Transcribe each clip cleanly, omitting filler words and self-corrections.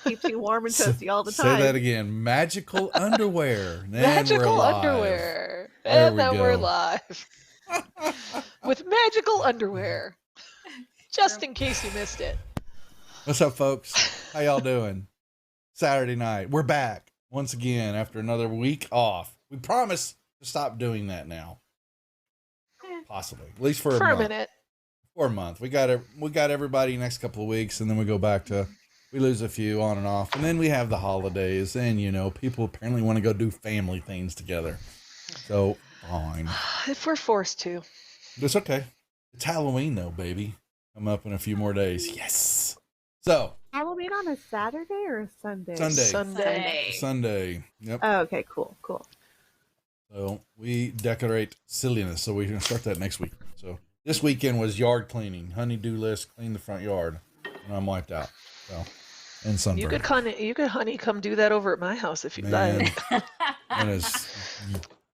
Keeps you warm and toasty all the Say time. that again. Magical underwear. And Magical we're live. underwear. There And we then we're go. live. With magical underwear. Just in case you missed it. What's up, folks? How y'all doing? Saturday night. We're back once again after another week off. We promise to stop doing that now. Possibly. At least for a minute. For a month. We got everybody next couple of weeks, and then we go back to, we lose a few on and off. And then we have the holidays, and, you know, people apparently want to go do family things together. So, fine. If we're forced to. It's okay. It's Halloween, though, baby. Come up in a few more days. Yes. So. Halloween on a Saturday or a Sunday? Sunday. Yep. Oh, okay, cool. So we decorate silliness. So we're going to start that next week. So this weekend was yard cleaning, honey-do list, clean the front yard, and I'm wiped out. So, and sunburned. You could honey come do that over at my house if you'd like. That is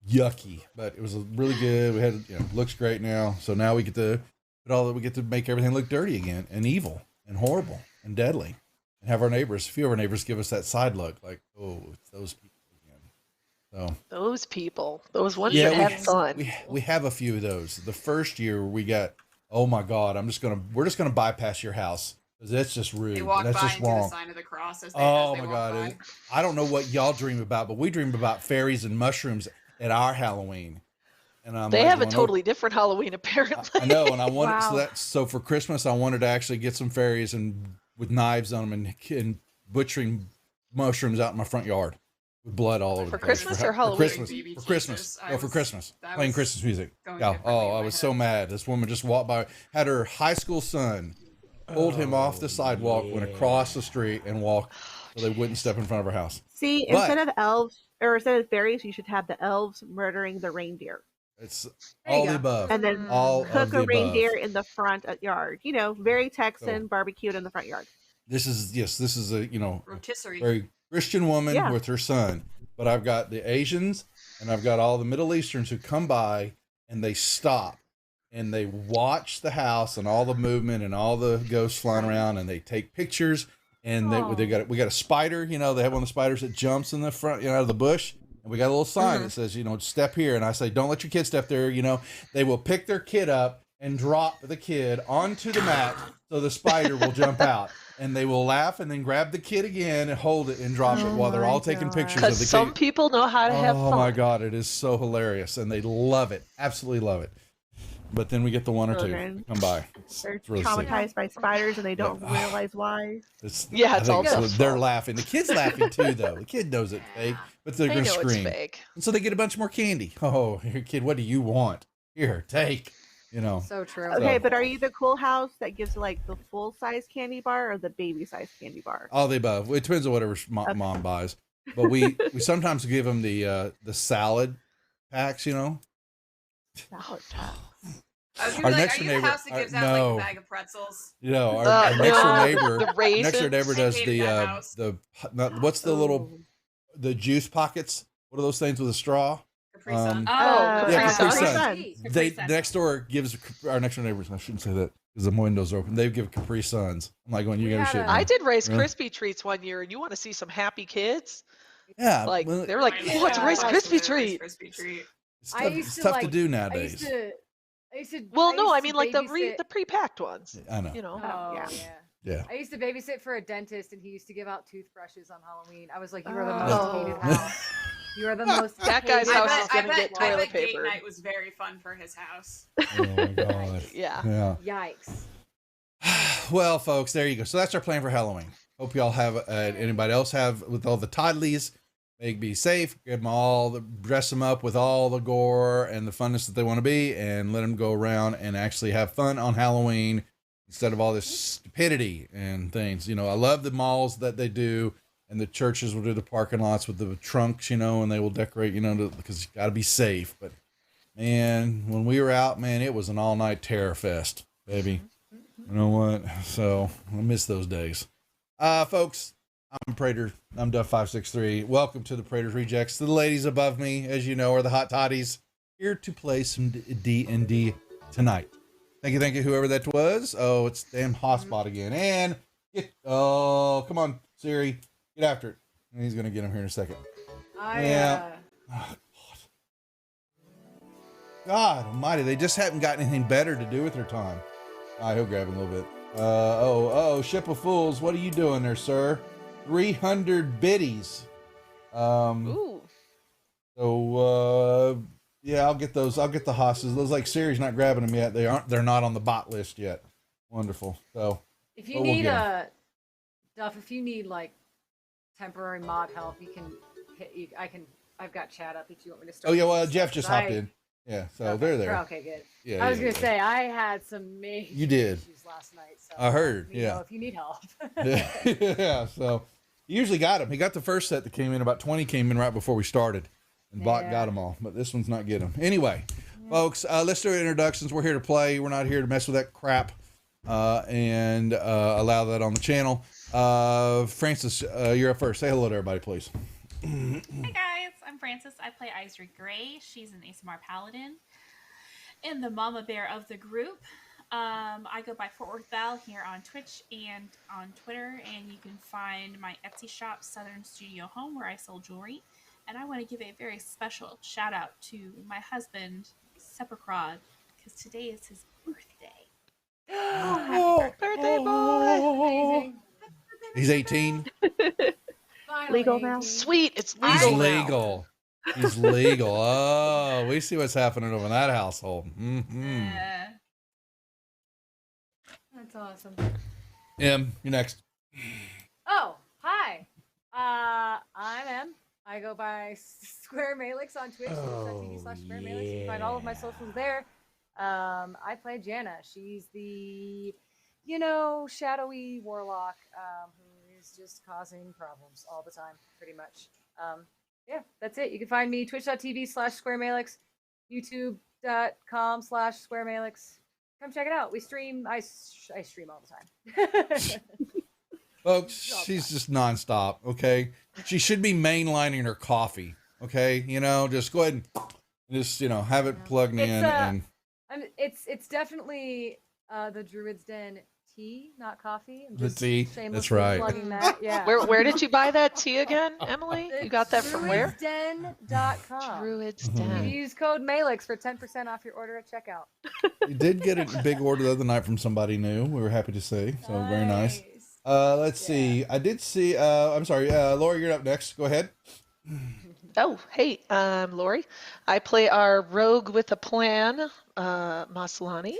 yucky, but it was really good. We had, looks great now. So now we get to make everything look dirty again and evil and horrible and deadly, and have a few of our neighbors give us that side look like, oh, it's those people again. So those people, those ones that have fun. We have a few of those. The first year we got, oh my God, we're just gonna bypass your house because that's just rude. They walk that's by just and do wrong. the sign of the cross as they, oh as they my walk God, by. I don't know what y'all dream about, but we dream about fairies and mushrooms at our Halloween. And they have a totally different Halloween apparently. I know, and I wanted Wow. so for Christmas I wanted to actually get some fairies and with knives on them and butchering mushrooms out in my front yard with blood all over. For the place. Christmas or Halloween? For Christmas. For Christmas. Playing Christmas music. Yeah. Oh, I was so mad. This woman just walked by, had her high school son, pulled him off the sidewalk, went across the street, and walked so they wouldn't step in front of her house. See, instead of fairies, you should have the elves murdering the reindeer. It's all the above. And then cook a reindeer in the front yard. You know, very Texan, barbecued in the front yard. This is a, rotisserie. very Christian woman with her son. But I've got the Asians and I've got all the Middle Easterns who come by and they stop and they watch the house and all the movement and all the ghosts flying around and they take pictures and we got a spider, they have one of the spiders that jumps in the front, out of the bush. And we got a little sign that says, step here. And I say, don't let your kid step there. They will pick their kid up and drop the kid onto the mat so the spider will jump out. And they will laugh and then grab the kid again and hold it and drop it while they're all taking pictures of the kid. Because some people know how to have fun. Oh my God, it is so hilarious. And they love it. Absolutely love it. But then we get the one or two come by. They're really traumatized by spiders and they don't realize why. It's all they're laughing. The kid's laughing too, though. The kid knows it's fake, but they're going to scream. It's fake. And so they get a bunch more candy. Oh, here, kid, what do you want? Here, take. So true. Okay, but are you the cool house that gives like the full size candy bar or the baby size candy bar? All the above. It depends on whatever mom buys. But we sometimes give them the salad packs. Salad I packs. was Our gonna be like, next are you neighbor- the house that gives out no. like a bag of pretzels? Our next door neighbor. The Next door neighbor does hated that house. what's the little the juice pockets? What are those things with a straw? Capri Sun. Capri Sun. The next door gives our next door neighbors. I shouldn't say that because the windows are open. They give Capri Suns. I'm like, when you give a shit. I did Rice Krispie treats one year, and you want to see some happy kids? Yeah, they were like, "Oh, it's a Rice Krispie treat." It's tough to do nowadays. I mean like the pre-packed ones. I know. Yeah. I used to babysit for a dentist, and he used to give out toothbrushes on Halloween. I was like, "You are the most hated house. You are the most." That guy's house is gonna get I toilet bet paper. Date night was very fun for his house. Oh my God. Yeah. Yikes. Well, folks, there you go. So that's our plan for Halloween. Hope y'all have anybody else have with all the toddlies. Be safe. Give them all dress them up with all the gore and the funness that they want to be, and let them go around and actually have fun on Halloween instead of all this stupidity and things. I love the malls that they do, and the churches will do the parking lots with the trunks, and they will decorate, because you got to be safe. But man, when we were out, man, it was an all-night terror fest, baby. You know what? So I miss those days. Folks, I'm Prater. I'm Duff563. Welcome to the Prater's Rejects. The ladies above me, as you know, are the hot toddies, here to play some D&D tonight. Thank you, whoever that was. Oh, it's damn Hotspot again. And Oh, come on, Siri. Get after it. And he's going to get him here in a second. Yeah. Oh, God almighty. They just haven't got anything better to do with their time. All right, he'll grab him a little bit. Ship of Fools. What are you doing there, sir? 300 biddies. Ooh. So, yeah, I'll get those. I'll get the hosses. Those, like, Siri's not grabbing them yet. They're not on the bot list yet. Wonderful. So, If you need Duff, if you need like temporary mod help, you can hit. I've got chat up if you want me to start. oh yeah, well, Jeff just hopped in. Yeah, so okay, they're there. Okay, good. Yeah, I was gonna say I had some major You did. issues last night. So I heard. let me know if you need help. Yeah. So he usually got him. He got the first set that came in. About 20 came in right before we started, and Bot got them all. But this one's not getting them. Anyway, folks, let's do introductions. We're here to play. We're not here to mess with that crap, and allow that on the channel. Francis, you're up first. Say hello to everybody, please. Hey guys, I'm Francis. I play Isra Gray. She's an ASMR paladin and the mama bear of the group. I go by Fort Worth Val here on Twitch and on Twitter, and you can find my Etsy shop, Southern Studio Home, where I sell jewelry. And I want to give a very special shout out to my husband, Seppercrod, because today is his birthday. Oh, birthday boy! Amazing. He's 18. Finally, Legal now. Sweet, it's He's legal. now. legal. He's legal. Oh, we see what's happening over in that household. That's awesome. Em, you're next. Oh, hi. I'm Em. I go by Square Malix on Twitch. Twitch.tv/Square Malix. You can find all of my socials there. I play Jana. She's the, shadowy warlock who is just causing problems all the time, pretty much. Yeah, that's it. You can find me Twitch.tv/Square Malix, YouTube.com/Square Malix. Come check it out. We stream. I stream all the time. Folks, she's just nonstop, okay? She should be mainlining her coffee, okay? Just go ahead and just, have it plugged in. And It's definitely the Druid's Den tea, not coffee. I'm The just tea, shamelessly that's right. Plugging that. Yeah. Where did you buy that tea again, Emily? You got that from where? druidsden.com. Druid's You Den. use code Malix for 10% off your order at checkout. we did get a big order the other night from somebody new. We were happy to see, so very nice. Let's see. I did see, I'm sorry, Laura, you're up next. Go ahead. Oh, hey, I'm Lori. I play our rogue with a plan, Maslani.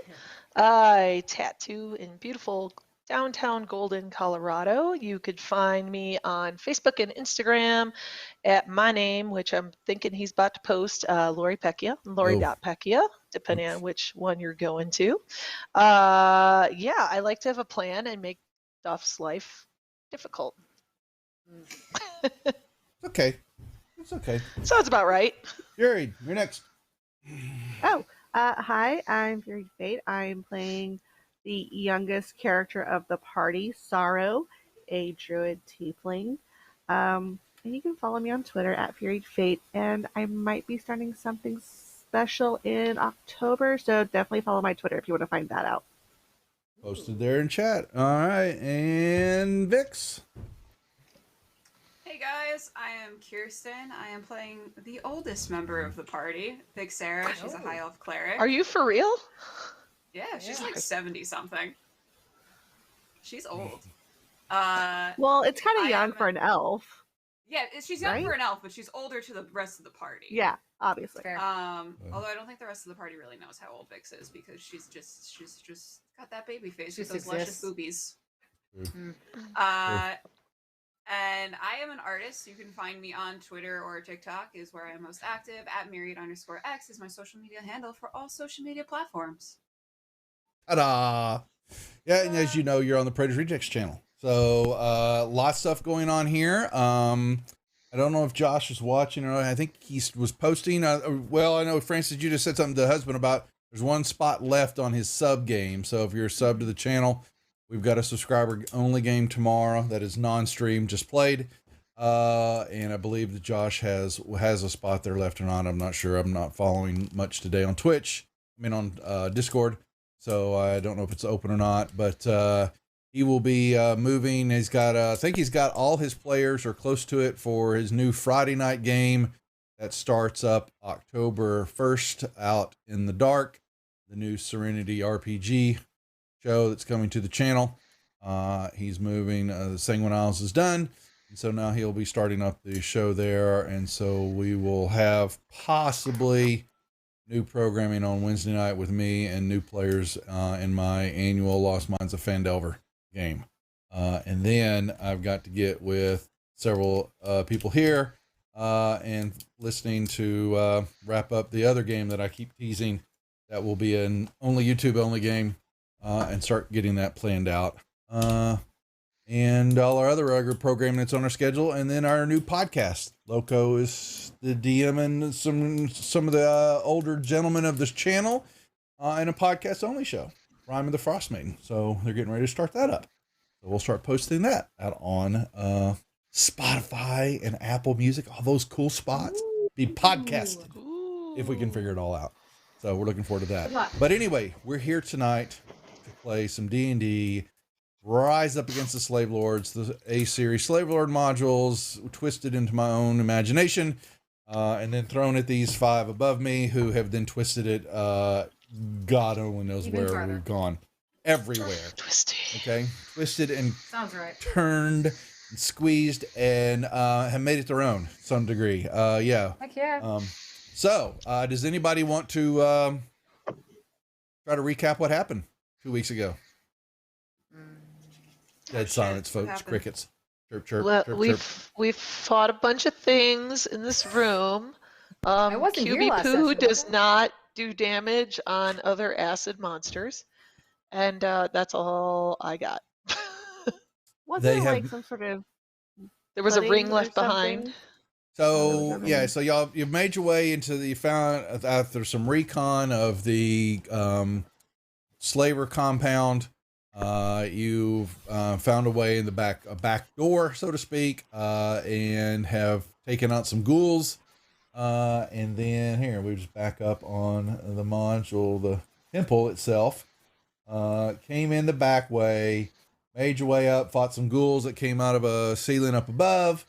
I tattoo in beautiful downtown Golden, Colorado. You could find me on Facebook and Instagram at my name, which I'm thinking he's about to post, Lori Pecchia, Lori.Pecchia, depending on which one you're going to. Yeah, I like to have a plan and make Duff's life difficult. Okay. It's okay. Sounds about right. Fury, you're next. Hi, I'm Fury Fate. I'm playing the youngest character of the party, Sorrow, a druid tiefling. And you can follow me on Twitter at Fury Fate, and I might be starting something special in October, so definitely follow my Twitter if you want to find that out. Posted there in chat. All right, and Vix. Hey guys, I am Kirsten. I am playing the oldest member of the party, Big Sarah. She's a high elf cleric. Are you for real? Yeah, she's Yeah. like 70 something. She's old. Well, it's kind of young for an elf. Yeah, she's young Right? for an elf, but she's older to the rest of the party. Yeah, obviously. Fair. Although I don't think the rest of the party really knows how old Vix is because she's just got that baby face with Just those luscious exists. boobies. Mm. And I am an artist. You can find me on Twitter or TikTok is where I am most active. At Myriad_X is my social media handle for all social media platforms. Ta-da! Yeah, and as you know, you're on the Predators Rejects channel. So, lots of stuff going on here. I don't know if Josh is watching or not. I think he was posting. Well, I know, Francis, you just said something to the husband about there's one spot left on his sub game. So if you're a sub to the channel, we've got a subscriber only game tomorrow that is non-stream, just played. And I believe that Josh has a spot there left or not. I'm not sure. I'm not following much today on Twitch. I mean, on Discord. So I don't know if it's open or not, but he will be moving. He's got, I think he's got all his players or close to it for his new Friday night game that starts up October 1st out in the dark. The new Serenity RPG show that's coming to the channel. He's moving. The Sanguine Isles is done. And so now he'll be starting up the show there. And so we will have possibly new programming on Wednesday night with me and new players in my annual Lost Mines of Phandelver game. And then I've got to get with several people here and listening to wrap up the other game that I keep teasing that will be an only YouTube only game and start getting that planned out. And all our other programming that's on our schedule, and then our new podcast. Loco is the DM and some of the older gentlemen of this channel, and a podcast only show, Rhyme of the Frost Maiden. So they're getting ready to start that up. So we'll start posting that out on Spotify and Apple Music, all those cool spots. Be podcasted if we can figure it all out. So we're looking forward to that. But anyway, we're here tonight to play some D&D. Rise up against the slave lords, the A-series slave lord modules, twisted into my own imagination, and then thrown at these 5 above me, who have then twisted it. God only knows Even where farther. we've gone. Everywhere. Twisted. Okay, twisted and Sounds right. turned, and squeezed, and have made it their own to some degree. Yeah. Heck yeah. So, does anybody want to try to recap what happened 2 weeks ago? Dead silence, folks. happened? Crickets. Chirp, chirp, Well, chirp, we've chirp. we've fought a bunch of things in this room. I wasn't here QB last Poo session, does was I? not do damage on other acid monsters, and that's all I got. Was They there like have- some sort of There was a pudding ring or left behind. something? So, yeah, so you've made your way into you found after some recon of the slaver compound. You've found a way in the a back door, so to speak, and have taken out some ghouls. And then here we just back up on the module, the temple itself. Came in the back way, made your way up, fought some ghouls that came out of a ceiling up above,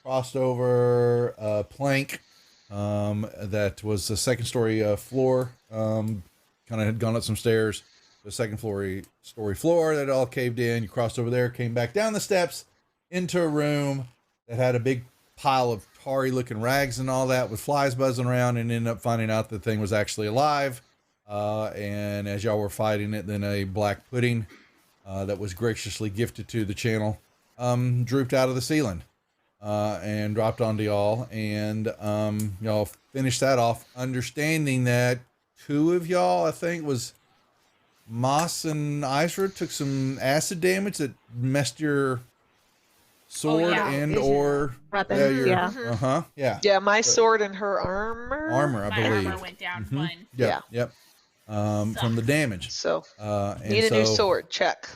crossed over a plank that was a second story floor. Kind of had gone up some stairs. The second story floor that all caved in. You crossed over there, came back down the steps into a room that had a big pile of tarry looking rags and all that with flies buzzing around, and ended up finding out the thing was actually alive. And as y'all were fighting it, then a black pudding that was graciously gifted to the channel drooped out of the ceiling and dropped onto y'all. And y'all finished that off, understanding that 2 of y'all, I think, was Moss and Isra, took some acid damage that messed your sword yeah. and Vision. or Weapons, yeah. yeah Yeah, my sword and her armor. armor, I My believe. armor went down Mhm. 1. Yep. From the damage. So And need a new sword. Check.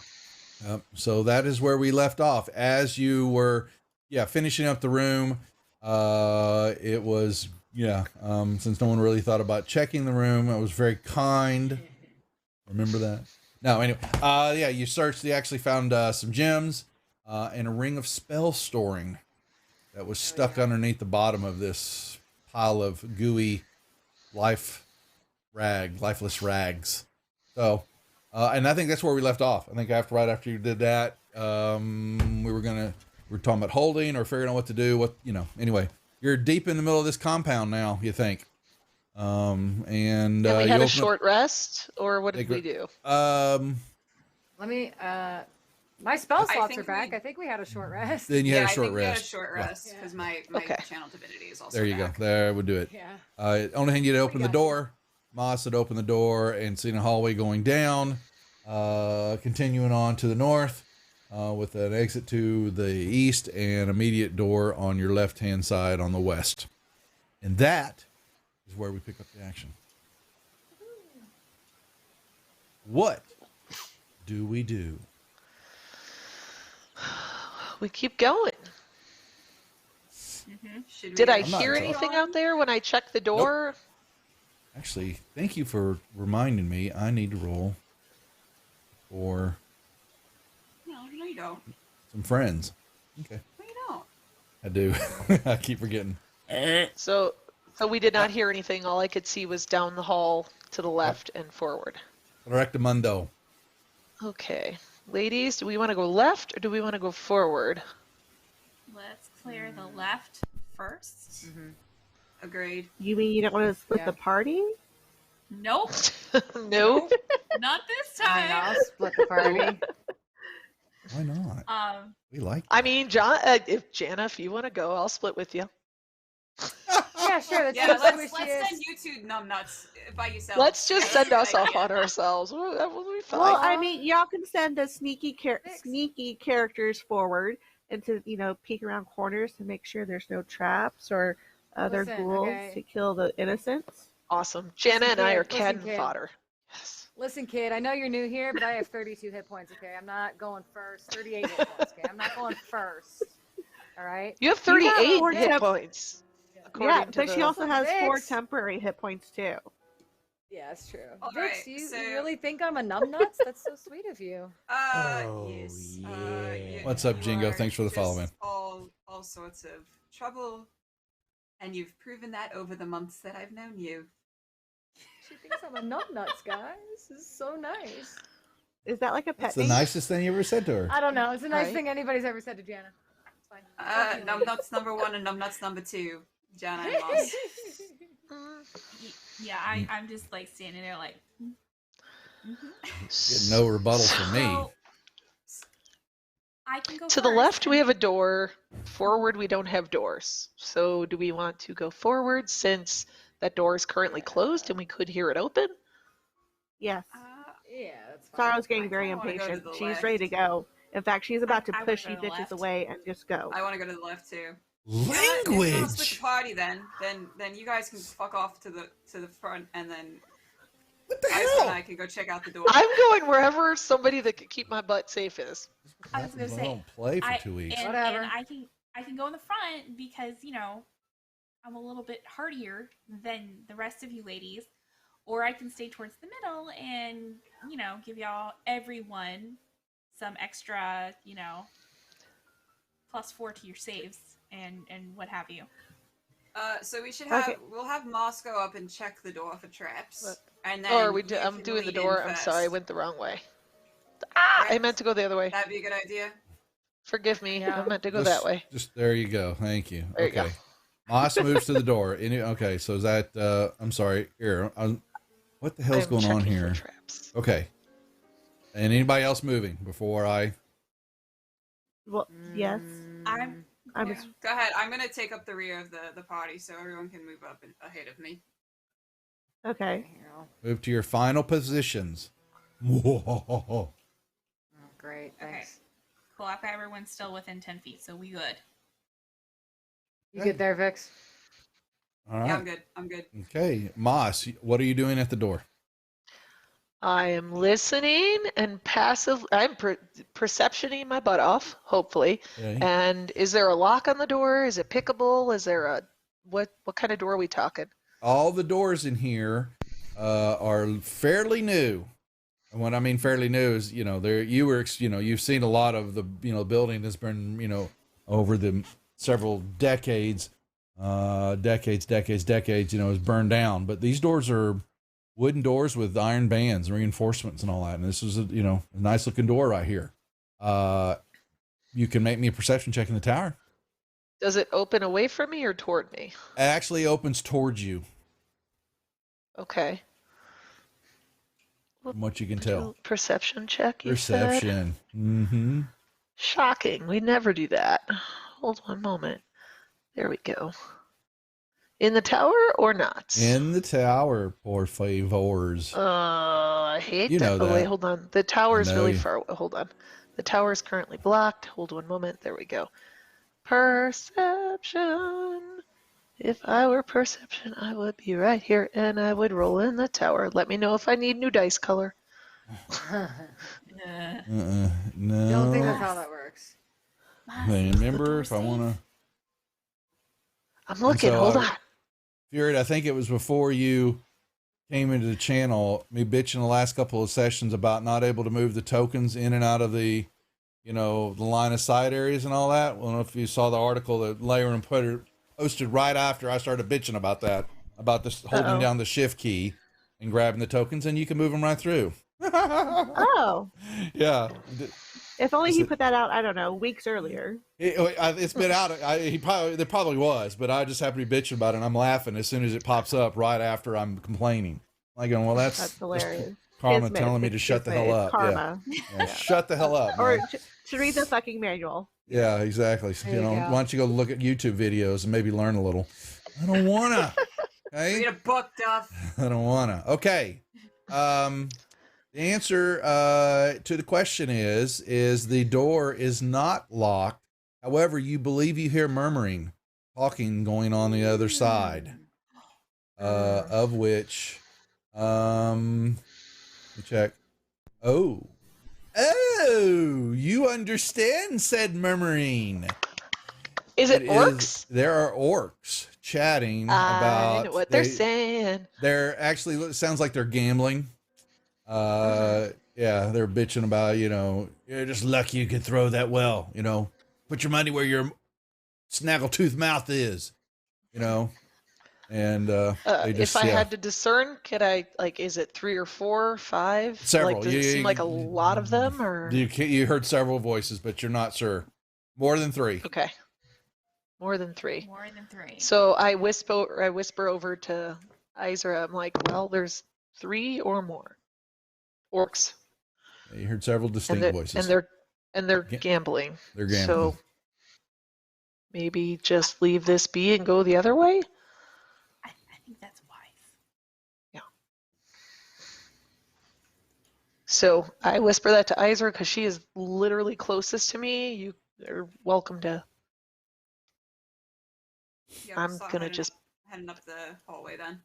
So that is where we left off. As you were, finishing up the room, it was, since no one really thought about checking the room, I was very kind. Remember that? No, anyway, you searched, you actually found some gems and a ring of spell storing that was stuck underneath the bottom of this pile of gooey lifeless rags. So, and I think that's where we left off. I think right after you did that, we were talking about holding or figuring out what to do. Anyway, you're deep in the middle of this compound now, you think. And And we had a short rest, or what did we do? Let me. My spell I slots think are back. we- I think we had a short rest. then you had a I short think we had a rest. short Yeah. rest because my Okay. channel divinity is also There you back. go. There would do it. Yeah. Only thing you'd open the got door. Moss had opened the door and seen a hallway going down, continuing on to the north, with an exit to the east and immediate door on your left-hand side on the west. And that is where we pick up the action. What do we do? We keep going. Should we Did I I'm not hear sure. anything out there when I checked the door? Actually, thank you for reminding me. I need to roll for No, you don't. Some friends. Okay. No, you don't. I do. I keep forgetting. So we did not hear anything. All I could see was down the hall to the left and forward. Rectamundo. Okay. Ladies, do we want to go left or do we want to go forward? Let's clear the left first. Agreed. You mean you don't want to split Yeah. the party? Nope. Nope. Not this Fine, time. I'll split the party. Why not? We like I mean, John, Jana, if you want to go, I'll split with you. Yeah, sure. That's Yeah, how let's squishy send you two numbnuts by yourselves. Let's just Yeah, send that's a us good off idea. on ourselves. That will be fine. Well, I mean, y'all can send the sneaky Thanks. sneaky characters forward and to peek around corners to make sure there's no traps or other Listen, ghouls okay. to kill the innocents. Awesome. Jana and I are Listen, cannon kid. fodder. Yes. Listen, kid, I know you're new here, but I have 32 hit points, okay? I'm not going first. 38 hit points, okay? I'm not going first. All right? You have You got 38 four hit temp- points. Yeah, According to but the... she also has 4 Vix. temporary hit points too. Yeah, that's true. All Vix, right, you so- really think I'm a numbnuts? That's so sweet of you. Yes. What's up, you Jingo? are Thanks for the follow, just man. All sorts of trouble, and you've proven that over the months that I've known you. She thinks I'm a nuts, guys. This is so nice. Is that like a pet That's the name? nicest thing you ever said to her. I don't know. It's the nicest Right. thing anybody's ever said to Jana. It's fine. Love you, lady. Numbnuts number 1 and numbnuts number 2. Jana and Moss. Yeah, I'm just like standing there like. Get no rebuttal from me. So, I can go To the first, left, we and have a door. Forward, we don't have doors. So do we want to go forward since that door is currently closed and we could hear it open? Yes. Yeah, that's fine. Sorrow's getting I very kinda wanna go to impatient. the She's left. ready to go. In fact, she's about to I wanna push go you to the bitches left. away and just go. I want to go to the left too. If we'll split the Language. party, then you guys can fuck off to the front, and then What the Ice and hell? I can go check out the door. I'm going wherever somebody that could keep my butt safe is. I was gonna I say, don't play for I- 2 weeks. and Whatever. I can go in the front because I'm a little bit hardier than the rest of you ladies, or I can stay towards the middle and give everyone some extra +4 to your saves and what have you. So we should have Okay. we'll have Moss go up and check the door for traps, What? and then Or you I'm can doing the lead in door. I'm sorry, I first. went the wrong way. I Right. meant to go the other way. That'd be a good idea. Forgive me. Yeah. I meant to go that way. Just there you go. Thank you. There you okay. go. Moss moves to the door. Okay, so is that I'm sorry. Here. What the hell's I'm going on checking for here? traps. Okay. And anybody else moving before I Well, yes. I'm I'm yeah. just, Go ahead. I'm gonna take up the rear of the party so everyone can move up ahead of me. okay. Here, I'll- move to your final positions? Whoa. oh, great. Okay. Thanks. Cool. I've got everyone still within 10 feet, so we good. You good there, Vix? All Yeah, I'm right. good. I'm good. Okay. Moss, what are you doing at the door? I am listening and passive. I'm perceptioning my butt off, hopefully. Okay. And is there a lock on the door? Is it pickable? Is there a what kind of door are we talking? All the doors in here are fairly new. And what I mean fairly new is, you've seen a lot of the, building that's been, over the several decades, is burned down. But these doors are wooden doors with iron bands, reinforcements and all that. And this is a nice looking door right here. You can make me a perception check in the tower. Does it open away from me or toward me? It actually opens towards you, Okay. from what you can tell. Perception check, you said? Perception. Mm-hmm. Shocking. We never do that. Hold one moment. There we go. In the tower or not? In the tower, por favors. I hate You that. know Oh, wait, that. hold on. The tower is I know really you- far away. Hold on. The tower is currently blocked. Hold one moment. There we go. Perception. If I were perception, I would be right here and I would roll in the tower. Let me know if I need new dice color. Uh, No. Don't think that's how that works. Remember, if I want to. I'm looking. so Hold I- on. Fury, I think it was before you came into the channel, me bitching the last couple of sessions about not able to move the tokens in and out of the you know, the line of sight areas and all that. Well, I don't know if you saw the article that Layron posted right after I started bitching about that, about this holding down the shift key and grabbing the tokens, and you can move them right through. Oh, Yeah. if only he put that out, I don't know, weeks earlier. It's been out. There probably was, but I just happened to be bitching about it, and I'm laughing as soon as it pops up right after I'm complaining. I'm going, well, that's hilarious. karma telling me to shut the hell up. Karma. Yeah. Shut the hell up, Or man. to read the fucking manual. Yeah, exactly. So, There you why go. don't you go look at YouTube videos and maybe learn a little? I don't wanna. Okay. Read a book, Duff. I don't wanna. Okay. The answer to the question is the door is not locked. However, you believe you hear murmuring, talking going on the other side. Of which, let me check. Oh, you understand said murmuring. Is it orcs? There are orcs chatting I about know what they're saying. They're actually, it sounds like they're gambling. Yeah, they're bitching about, you know, you're just lucky you could throw that well, you know, put your money where your snaggletooth mouth is, you know. And they just, if I had to discern, could I, like, is it 3 or 4, 5? Several. Like, does it seem like a lot of them, or? You heard several voices, but you're not sure. More than 3. Okay. More than 3. More than 3. So I whisper over to Izra. I'm like, well, there's 3 or more orcs. You heard several distinct voices. And they're gambling. They're gambling. So maybe just leave this be and go the other way? I think that's wise. Yeah. So I whisper that to Izra because she is literally closest to me. You are welcome to. Yeah, I'm gonna just heading up the hallway then.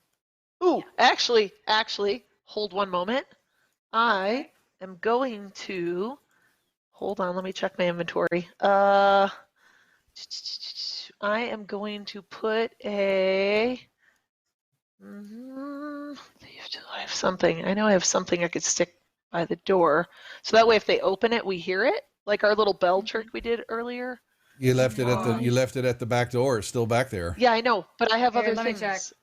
Ooh, actually, hold one moment. I am going to hold on. Let me check my inventory. I am going to put a. Do I have something? I know I have something I could stick by the door, so that way if they open it, we hear it, like our little bell trick we did earlier. You left it at the back door. It's still back there. Yeah, I know, but I have Here, other let me things.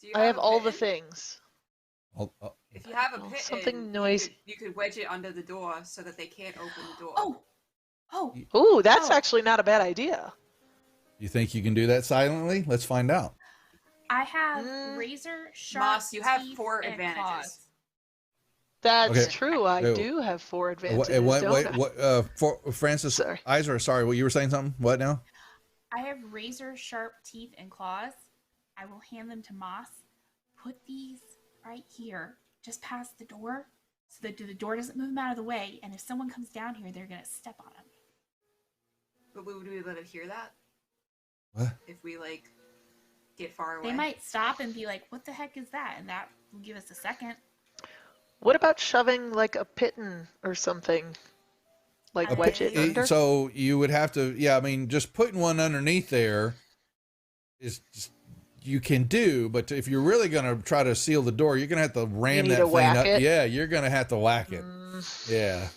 check. I have all the things. If you have a pit, something noisy. You could wedge it under the door so that they can't open the door. Oh, Ooh, that's actually not a bad idea. You think you can do that silently? Let's find out. I have razor sharp. Moss, you have teeth 4 and advantages. claws. That's true. I do have 4 advantages. Francis, Sorry. Izra, sorry, you were saying something? What now? I have razor sharp teeth and claws. I will hand them to Moss. Put these right here, just past the door, so that the door doesn't move them out of the way. And if someone comes down here, they're gonna step on them. But would we let it hear that? What? If we like get far away, They might stop and be like, "What the heck is that?" And that will give us a second. What about shoving like a pitten or something? Like wedge it under? So you would have to, I mean, just putting one underneath there is just, you can do, but if you're really going to try to seal the door, you're going to have to ram that thing up. Yeah, you're going to have to whack it. Yeah.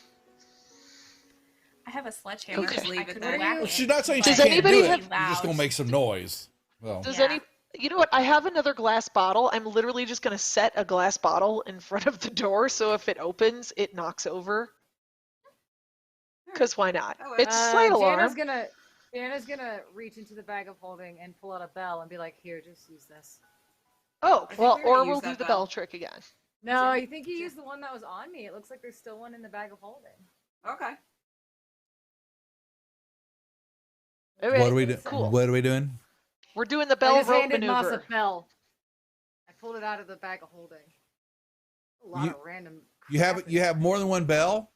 I have a sledgehammer. Okay. Just leave I it could there. whack Well, it, she's not saying Does she can't anybody do it. have- You're just going to make some noise. Well, Does Yeah. You know what? I have another glass bottle. I'm literally just going to set a glass bottle in front of the door, so if it opens, it knocks over. Because why not? That works. It's slight alarm. Jana's gonna reach into the bag of holding and pull out a bell and be like, "Here, just use this." Oh, think well, we already or used we'll that do the bell. bell trick again. No, I think you used the one that was on me. It looks like there's still one in the bag of holding. Okay. All what right, are we doing? Cool. What are we doing? We're doing the I bell just rope handed Moss maneuver. a bell. I pulled it out of the bag of holding. A lot of random. You crap in have there. more than one bell?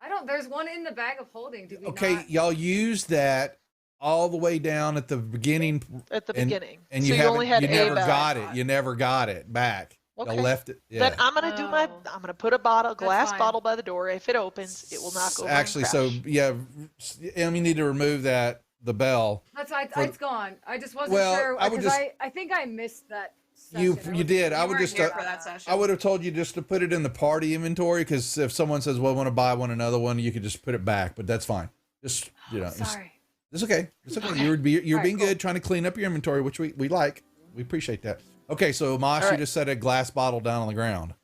I don't. There's one in the bag of holding. Did we Okay, not? y'all use that all the way down at the beginning. At the and- beginning. And So you only had you a never bell. got it. You never got it back. Okay. You left it. Yeah. Then I'm gonna do my. Oh. I'm gonna put a glass fine. bottle by the door. If it opens, it will knock over. Actually, and so crash. yeah, you need to remove the bell. That's for- it's gone. I just wasn't Well, sure I would because just- I think I missed that You session. did. I You would weren't just here for that session. I would have told you just to put it in the party inventory, because if someone says, "Well, I want to buy another one," you could just put it back. But that's fine. Just Sorry. it's okay. It's okay. Okay. You're All right, being cool. good, trying to clean up your inventory, which we like. We appreciate that. Okay, so Mosh, All you right. just set a glass bottle down on the ground.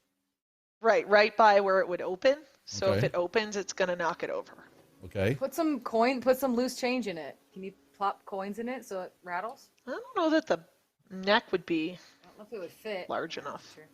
Right by where it would open. So if Okay. it opens, it's gonna knock it over. Okay. Put some loose change in it. Can you plop coins in it so it rattles? I don't know that the neck would be I don't know if it would fit. large enough. Sure.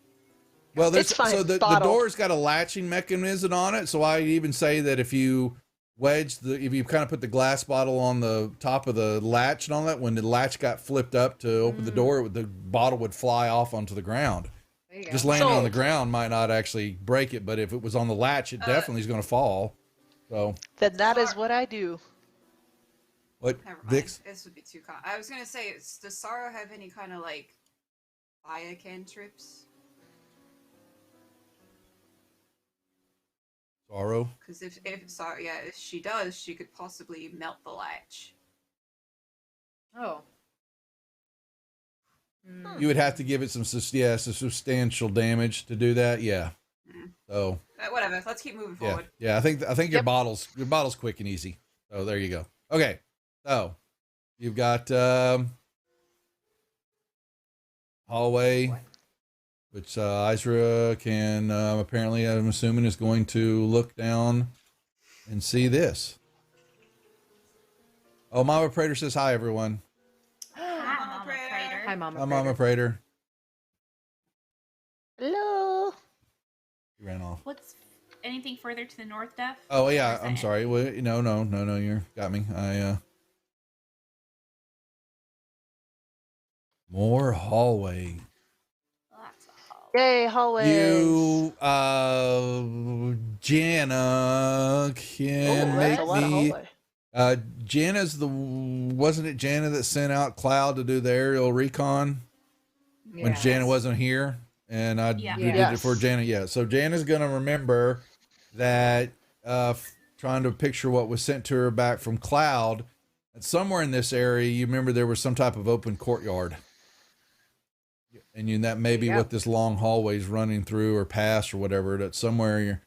Well, there's It's fine. so the Bottle. door's got a latching mechanism on it. So I even say that if you if you kind of put the glass bottle on the top of the latch and all that, when the latch got flipped up to open the door, the bottle would fly off onto the ground. There you go. Just landing on the Sold. ground might not actually break it, but if it was on the latch, it definitely is going to fall. So Then that is what I do. what, Never mind. Vix? This would be too I was gonna say, does Sorrow have any kind of like fire cantrips? Sorrow. Because if she does, she could possibly melt the latch. Oh. You would have to give it some substantial damage to do that. Yeah. Mm. So Whatever. Let's keep moving yeah, forward. yeah. I think your Yep. bottle's quick and easy. So there you go. Okay. So you've got hallway, which Izra can apparently, I'm assuming, is going to look down and see this. Oh, Mama Prater says hi, everyone. Hi, Mama Prater. Prater. Hi, Mama. Hi, Mama Prater. Hello. He ran off. What's anything further to the north, Def? Oh yeah, Or is that I'm it? sorry. Well, no, you got me. More hallway. Lots of hall. Yay, hallways. You Jana can that's make a lot of me hallway. wasn't it Jana that sent out Cloud to do the aerial recon when Yeah. Jana wasn't here? And Yeah. we did it Yes. for Jana. Yeah. So Jana's gonna remember that trying to picture what was sent to her back from Cloud. And somewhere in this area, you remember there was some type of open courtyard. And that may be Yeah. what this long hallway is running through or past or whatever. That somewhere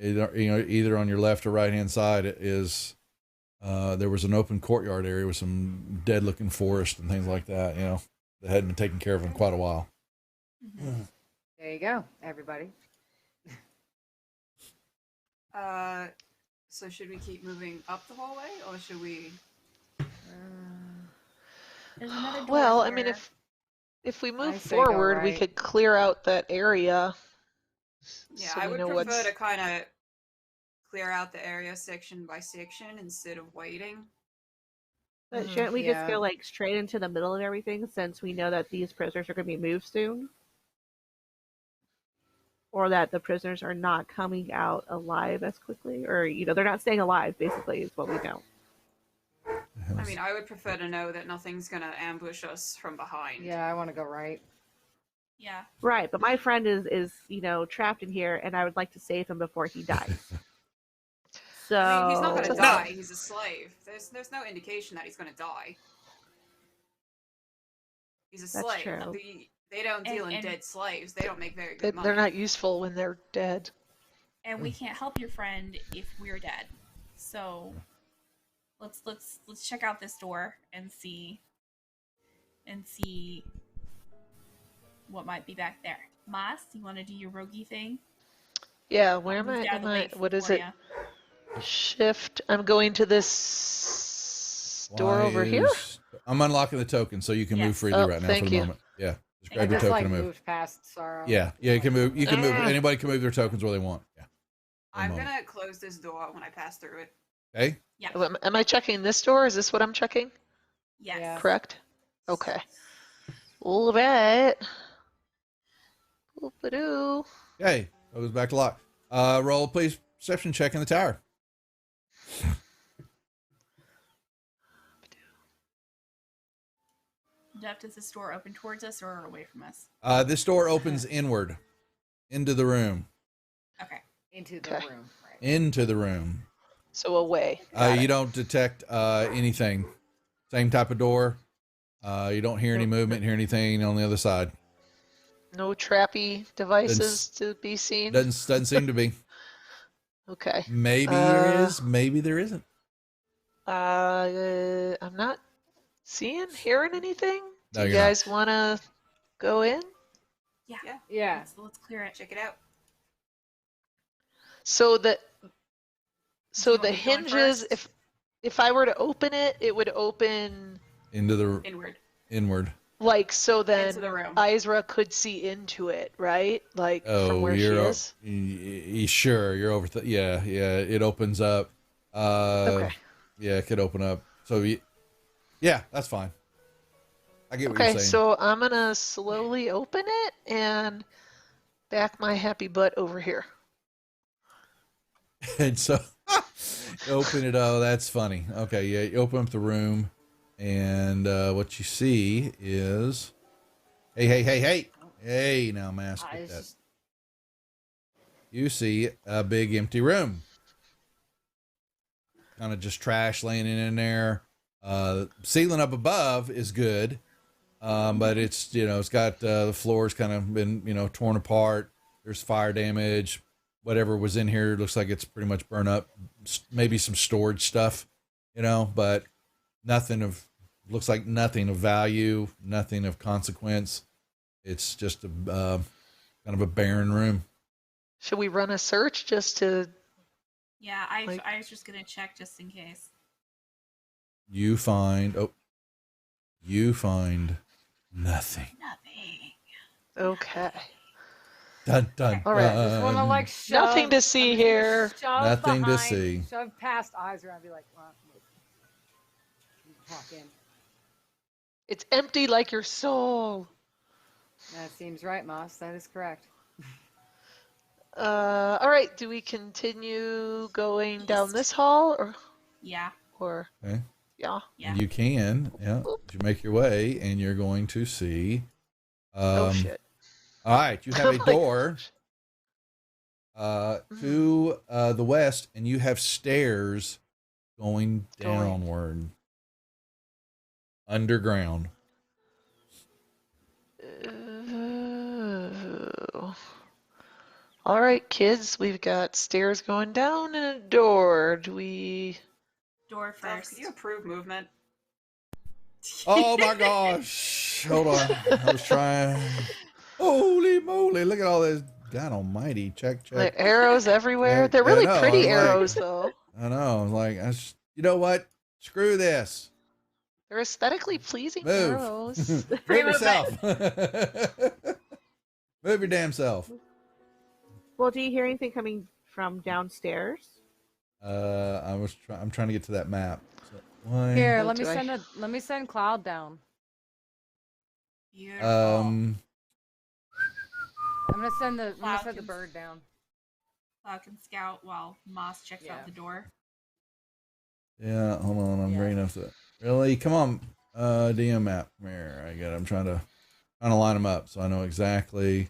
either on your left or right hand side is there was an open courtyard area with some dead looking forest and things like that. That hadn't been taken care of in quite a while. Mhm. There you go, everybody. So should we keep moving up the hallway, or should we? There's another door Well, I mean, here. if we I move say go forward, we right. could clear out that area. Yeah, so I we would know prefer what's- to kind of clear out the area section by section instead of waiting. But Mhm, shouldn't we yeah. just go like straight into the middle of everything, since we know that these prisoners are going to be moved soon? Or that the prisoners are not coming out alive as quickly? Or, they're not staying alive, basically, is what we know. I mean, I would prefer to know that nothing's gonna ambush us from behind. Yeah, I want to go right. Yeah. Right, but my friend is trapped in here, and I would like to save him before he dies. So I mean, he's not gonna No. die. He's a slave. There's no indication that he's gonna die. He's a That's slave. true. They don't deal in And- dead slaves. They don't make very good money. They're not useful when they're dead. And we can't help your friend if we're dead. So let's check out this door and see what might be back there. Mas, you want to do your roguey thing? Yeah, where am Moved I? out of the way What is for it? ya. Shift. I'm going to this door Why over here. I'm unlocking the token so you can move Yes. freely Oh, right now thank for the you. moment. Yeah. Just I grab I your just token and move. moved past Sorrow. Yeah, you can move. You can move. Ah. Anybody can move their tokens where they want. Yeah. I'm moment. gonna close this door when I pass through it. Okay. Yeah. Am I checking this door? Is this what I'm checking? Yes. Yeah. Correct? Okay. All right. Boop-a-doo. Okay. That goes back to lock. Roll please perception check in the tower. Jeff, does this door open towards us or away from us? This door opens inward into the room. Okay. Into the Okay. room. Right. Into the room. So away. Got You it. don't detect anything. Same type of door. You don't hear any movement, hear anything on the other side. No trappy devices to be seen? Doesn't seem to be. Okay. Maybe there is, maybe there isn't. I'm not hearing anything. No, Do you you're not. guys want to go in? Yeah. Yeah. Let's clear it. Check it out. So the Do you want the me to go in hinges, first? if I were to open it, it would open Into the Inward. like so then Into the room. Isra could see into it, right? Like from where she you're is. sure you're over. Yeah, it opens up. Okay. Yeah, it could open up. So yeah, that's fine. I get what you're Okay, saying. so I'm gonna slowly open it and back my happy butt over here. And so open it. Oh, that's funny. Okay, yeah, you open up the room, and what you see is, hey, now, mask. Get that. You see a big empty room, kind of just trash laying in there. Ceiling up above is good, but it's it's got the floor's kind of been torn apart. There's fire damage. Whatever was in here looks like it's pretty much burned up. Maybe some storage stuff, but looks like nothing of value, nothing of consequence. It's just a kind of a barren room. Should we run a search just to? Yeah, I was just gonna check just in case. You find nothing. Nothing. Okay. Dun dun. All right. Just want to dun. like shove. Nothing to see I'm just gonna here. Shove Nothing to behind, see. Shove past eyes around. Be like, well, walk in. It's empty like your soul. That seems right, Moss. That is correct. All right. Do we continue going down this hall Yeah. or Okay. yeah? Yeah. And you can, you make your way, and you're going to see. Oh shit. All right, you have a door to the west, and you have stairs going downward, underground. All right, kids. We've got stairs going down and a door. Do we? Door Self, first. could you approve movement? Oh my gosh! Hold on, I was trying. Holy moly! Look at all this. God Almighty! Check. Like arrows everywhere. Yeah, They're really I know, pretty I'm like- arrows, though. I know. Like, you know what? Screw this. They're aesthetically pleasing Move. arrows. Move Remove yourself. Move your damn self. Well, do you hear anything coming from downstairs? I'm trying to get to that map. So, Here, Oh, let me do I- send Cloud down. Beautiful. I'm gonna send the Falcons. bird down. Falcon Scout while Moss checks out the door. Yeah, hold on. I'm Yeah. bringing up the. Really? Come on. DM map. Come here. I got it. I'm trying to line them up so I know exactly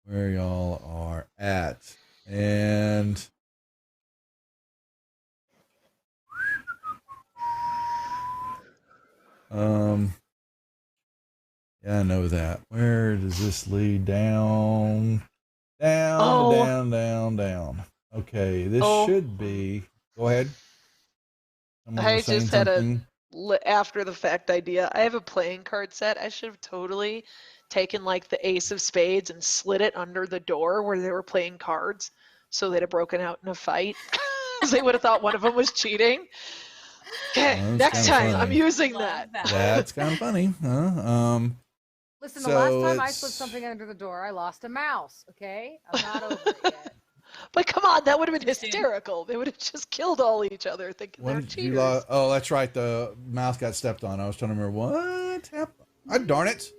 where y'all are at. And yeah, I know that. Where does this lead? Down, down. Okay, this should be. Go ahead. Someone I was saying just had something. after the fact idea. I have a playing card set. I should have totally taken like the ace of spades and slid it under the door where they were playing cards, so they'd have broken out in a fight. Because they would have thought one of them was cheating. Okay, Well, that's next kinda time funny. I'm using Love that. That's kind of funny, huh? Listen, So the last time I it's- slipped something under the door, I lost a mouse. Okay, I'm not over it yet. But come on, that would have been hysterical. They would have just killed all each other thinking they're When you cheaters. oh, that's right. The mouse got stepped on. I was trying to remember what happened. Darn it!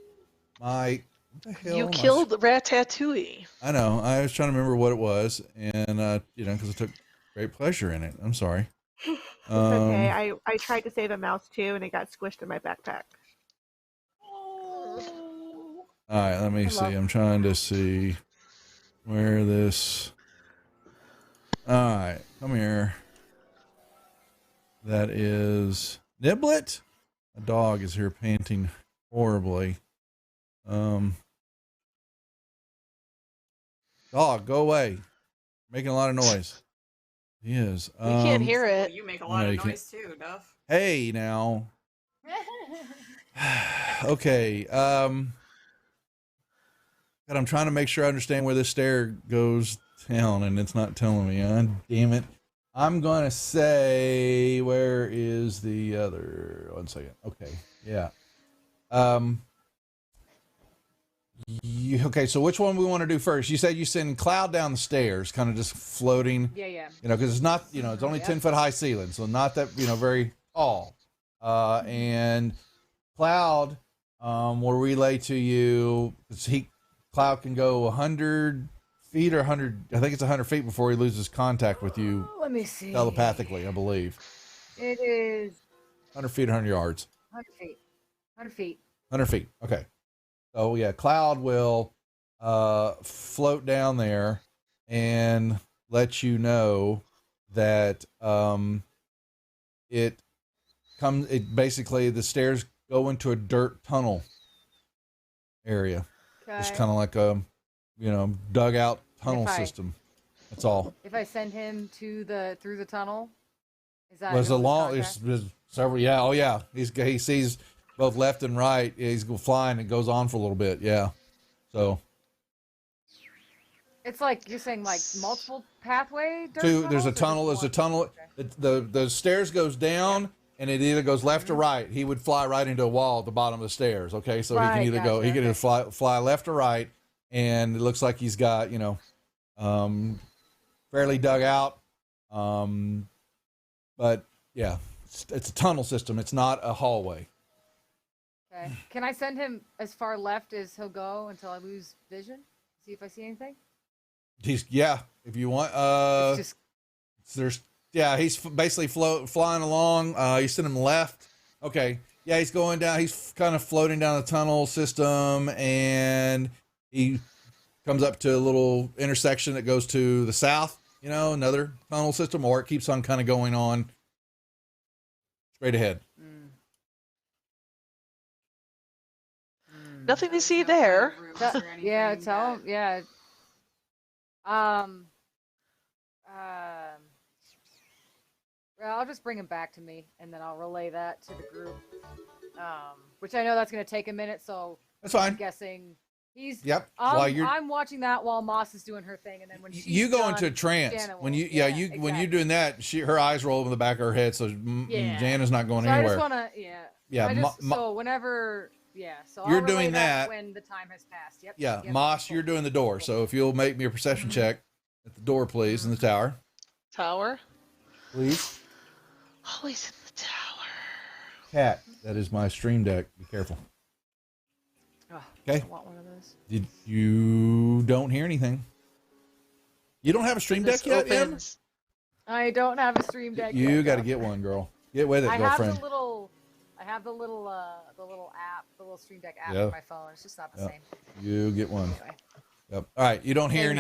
What the hell? You killed Ratatouille. I know. I was trying to remember what it was, and because I took great pleasure in it. I'm sorry. It's okay. I tried to save a mouse too, and it got squished in my backpack. All right, let me see. I'm trying to see where this. All right, come here. That is Niblet. A dog is here panting horribly. Dog, go away. Making a lot of noise. He is. We can't hear Well, it. you make a lot no, of you can't. noise too, Duff. Hey, now. Okay. God, I'm trying to make sure I understand where this stair goes down, and it's not telling me. Damn it. I'm going to say, where is the other? 1 second. Okay. Yeah. Okay, so which one we want to do first? You said you send Cloud down the stairs, kind of just floating. Yeah. Because it's not, it's only Yep. 10-foot high ceiling, so not that, very tall. And Cloud will relay to you. Cloud can go 100 feet or 100. I think it's 100 feet before he loses contact with you Let me see. telepathically, I believe. It is 100 feet, 100 yards. 100 feet. 100 feet. 100 feet. Okay. So yeah, Cloud will float down there and let you know that it basically the stairs go into a dirt tunnel area. It's kind of like a dugout tunnel system. That's all. If I send him through the tunnel, is that there's several. Yeah. Oh yeah. He sees both left and right. He's flying. It goes on for a little bit. Yeah. So it's like you're saying, like multiple pathway. there's a tunnel. There's a tunnel. Okay. The stairs goes down, and it either goes left or right. He would fly right into a wall at the bottom of the stairs. Okay, so he can either go. He can either fly left or right, and it looks like he's got fairly dug out. But yeah, it's a tunnel system. It's not a hallway. Okay. Can I send him as far left as he'll go until I lose vision? See if I see anything. If you want. It's just he's basically flying along. You send him left. Okay. Yeah, he's going down. He's kind of floating down the tunnel system, and he comes up to a little intersection that goes to the south. Another tunnel system, or it keeps on kind of going on straight ahead. Nothing to see there. Yeah, tell him. Yeah. Well, I'll just bring him back to me, and then I'll relay that to the group. Which I know that's going to take a minute, so that's fine. I'm guessing he's. Yep. I'm watching that while Moss is doing her thing, and then when you go into a trance, when you're doing that, her eyes roll over the back of her head, so Jana's not going anywhere. I just want to, so whenever. Yeah, so you're doing that when the time has passed. Yep. Yeah, Moss, you're doing the door. So if you'll make me a perception check at the door, please, in the tower. Tower, please. Always in the tower. Cat, that is my stream deck. Be careful. Okay. I want one of those. You don't hear anything? You don't have a stream deck yet, Em? I don't have a stream deck. You got to get one, girl. Get with it, girlfriend. I have the little app, the little Stream Deck app on my phone. It's just not the same. You get one. Anyway. Yep. All right. You don't hear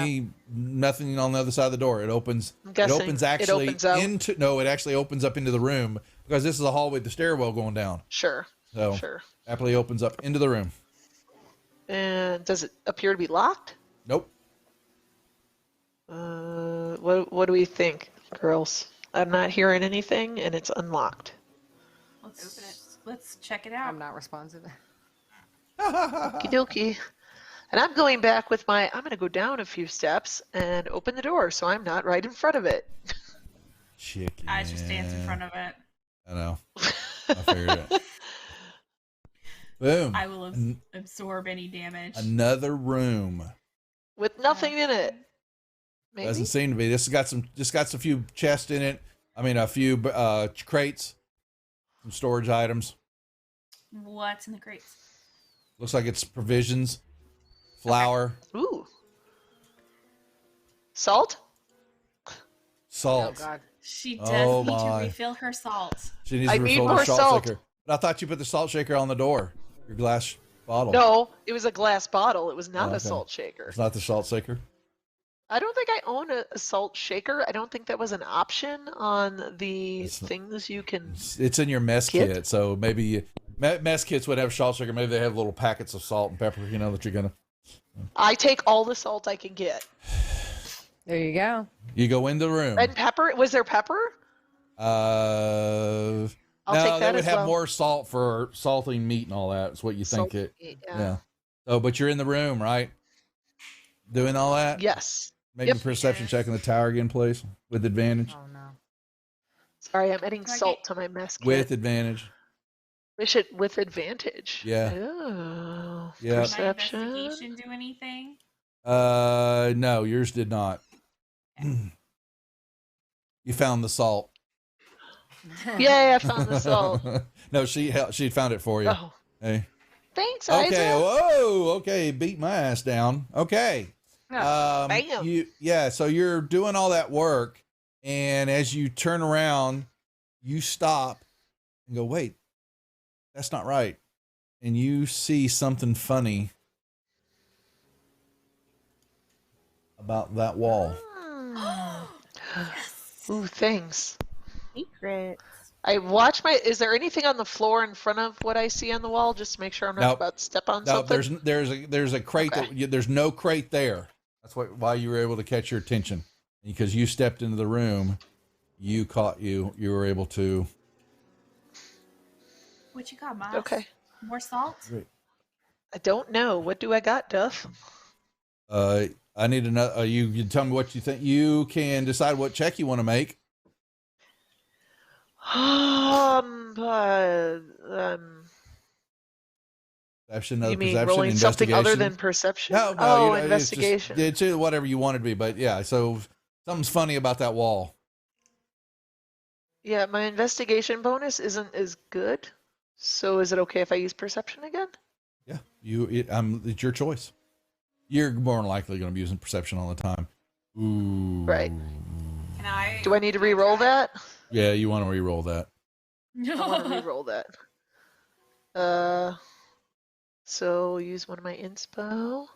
nothing on the other side of the door. It opens. It opens into. No, it actually opens up into the room because this is a hallway, the stairwell going down. Sure. So happily opens up into the room. And does it appear to be locked? Nope. What do we think, girls? I'm not hearing anything, and it's unlocked. Let's open it. Let's check it out. I'm not responsive. Okie dokie. And I'm going back with I'm going to go down a few steps and open the door so I'm not right in front of it. Chicken. I just dance in front of it. I know. I figured it. Boom. I will absorb any damage. Another room. With nothing in it. Maybe? Doesn't seem to be. This has got a few chests in it. I mean, a few crates. Some storage items. What's in the crates? Looks like it's provisions, flour. Okay. Ooh. Salt? Salt. Oh, God. She does need to refill her salt. She needs to refill her salt shaker. But I thought you put the salt shaker on the door. Your glass bottle. No, it was a glass bottle. It was not a salt shaker. It's not the salt shaker? I don't think I own a salt shaker. I don't think that was an option on the things you can. It's in your mess kit, so maybe mess kits would have salt shaker. Maybe they have little packets of salt and pepper, that you're gonna. I take all the salt I can get. There you go. You go in the room. And pepper? Was there pepper? I'll take no, that they would as have well. more salt for salting meat and all that. That's what you think Salted it. meat, Yeah. So, but you're in the room, right? Doing all that. Yes. Make Yep. a perception check in the tower again, please, with advantage. Oh no. Sorry, I'm adding Do I salt get- to my mess kit. With advantage. Wish it with advantage. Yeah. Oh. Yeah. Did my Perception. investigation do anything? No, yours did not. You found the salt. Yay, I found the salt. No, she found it for you. Oh. Hey. Thanks, Okay. Isaac. Whoa. Okay. Beat my ass down. Okay. Bam. So you're doing all that work, and as you turn around, you stop and go, wait, that's not right. And you see something funny about that wall. Ooh, thanks. Secrets. I watch my. Is there anything on the floor in front of what I see on the wall, just to make sure I'm not Nope. about to step on No, something? there's a crate Okay. there's no crate there. That's why you were able to catch your attention, because you stepped into the room, you were able to. What you got, Moss? Okay. More salt? I don't know. What do I got, Duff? I need another. You tell me what you think. You can decide what check you want to make. Perception, You mean perception, rolling something other investigation. than perception? No, Oh, it's investigation. It's whatever you want it to be, but yeah. So something's funny about that wall. Yeah, my investigation bonus isn't as good. So is it okay if I use perception again? Yeah, it's your choice. You're more than likely going to be using perception all the time. Ooh. Right. Can I? Do I need to can re-roll try? that? Yeah, you want to re-roll that. I want to re-roll that. So use one of my inspo.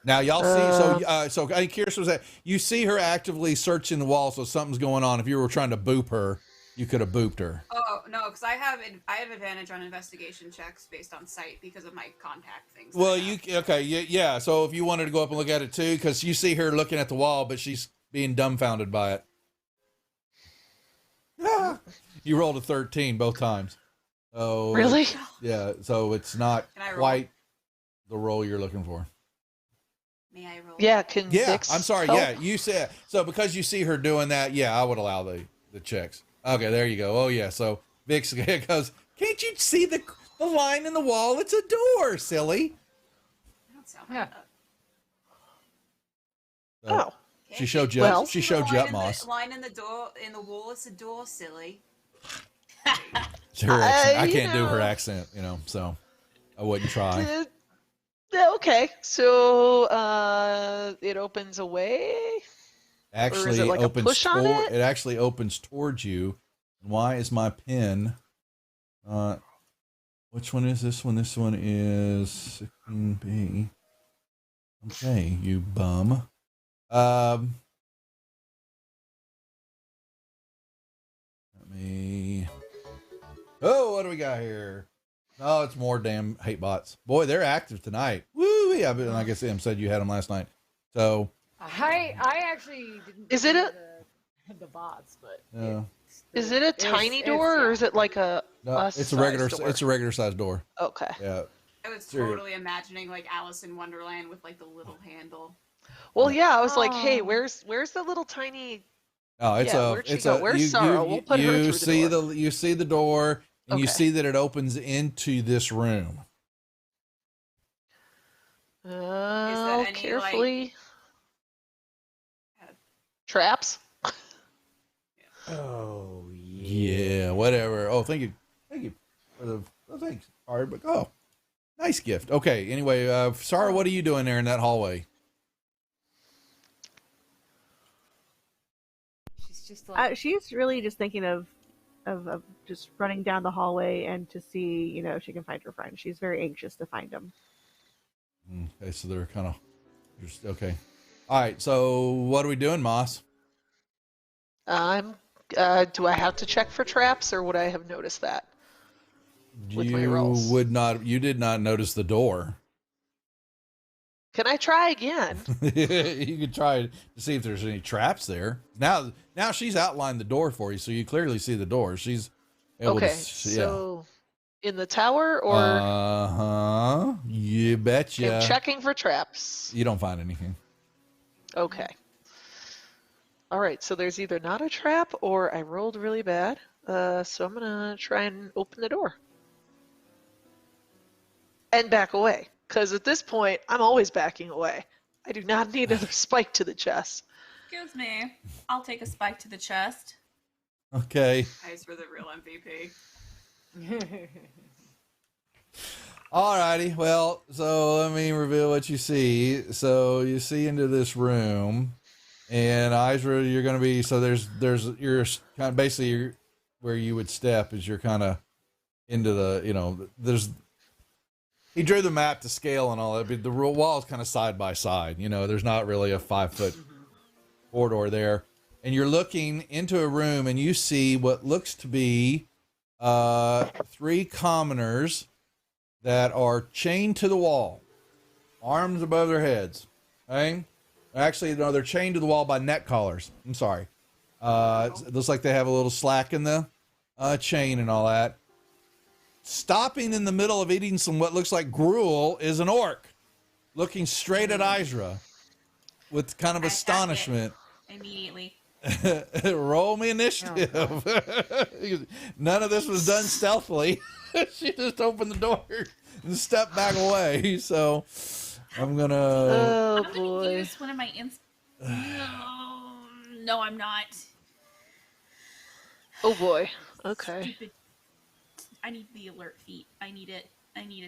Now y'all see. So I'm curious. Was that you see her actively searching the wall? So something's going on. If you were trying to boop her, you could have booped her. Oh no, because I have advantage on investigation checks based on sight because of my contact things. Well, yeah. So if you wanted to go up and look at it too, because you see her looking at the wall, but she's being dumbfounded by it. You rolled a 13 both times. Oh, Really? Yeah. So it's not Can I roll? quite the roll you're looking for. May I roll? Yeah, can Yeah, Vix I'm sorry. help? Yeah, you said so because you see her doing that. Yeah, I would allow the checks. Okay, there you go. Oh yeah. So Vix goes. Can't you see the line in the wall? It's a door, silly. I don't sound Yeah. like that. So Oh. she showed you. Well- she showed you up, Moss. Line in the door in the wall. It's a door, silly. It's her accent. I you can't do her know. accent, so I wouldn't try. Okay, so it opens away. Actually, it like a opens push on it? It actually opens towards you. Why is my pin? Which one is this one? This one is 16B. Okay, you bum. Let me. Oh, what do we got here? Oh, it's more damn hate bots. Boy, they're active tonight. Woo! Yeah, but like I said you had them last night. So I actually didn't. Is it see a- the bots, but Is it a tiny door or is it like a? no, it's a regular. size door? It's a regular sized door. Okay. Yeah. I was Sure. totally imagining like Alice in Wonderland with like the little handle. Well, yeah, I was like, hey, Oh. where's the little tiny? Oh, it's Yeah, a. where'd she It's go? a. Where's Sarah? We'll put her you through the see door. you see the door, and you Okay. see that it opens into this room. any, Carefully. like- Traps. oh Yeah, whatever. Oh, thank you for the. Oh, thanks. All right, but nice gift. Okay. Anyway, Sarah, what are you doing there in that hallway? She's just like She's really just thinking of just running down the hallway and to see, if she can find her friend. She's very anxious to find him. Okay, so they're kind of just okay. All right. So what are we doing, Moss? I'm. Do I have to check for traps, or would I have noticed that? With my rolls. You did not notice the door. Can I try again? You could try to see if there's any traps there. Now she's outlined the door for you, so you clearly see the door. She's able Okay, to. so in the tower or You betcha. I'm checking for traps. You don't find anything. Okay. All right, so there's either not a trap or I rolled really bad. So I'm gonna try and open the door. And back away. Because at this point, I'm always backing away. I do not need another spike to the chest. Excuse me. I'll take a spike to the chest. Okay. Nice for the real MVP. Alrighty. Well, so let me reveal what you see. So you see into this room, and Isra, you're going to be, so there's you're kind of basically where you would step is you're kind of into the, he drew the map to scale and all that, but the wall is kind of side by side. There's not really a 5-foot corridor there. And you're looking into a room and you see what looks to be 3 commoners that are chained to the wall, arms above their heads. Okay? Actually, no, they're chained to the wall by neck collars. I'm sorry. It looks like they have a little slack in the chain and all that. Stopping in the middle of eating some what looks like gruel is an orc, looking straight at Isra with kind of astonishment. Immediately. Roll me initiative. None of this was done stealthily. She just opened the door and stepped back away. So I'm gonna. I'm gonna use one of my No, I'm not. Oh boy. Okay. Stupid. I need the alert feat. I need it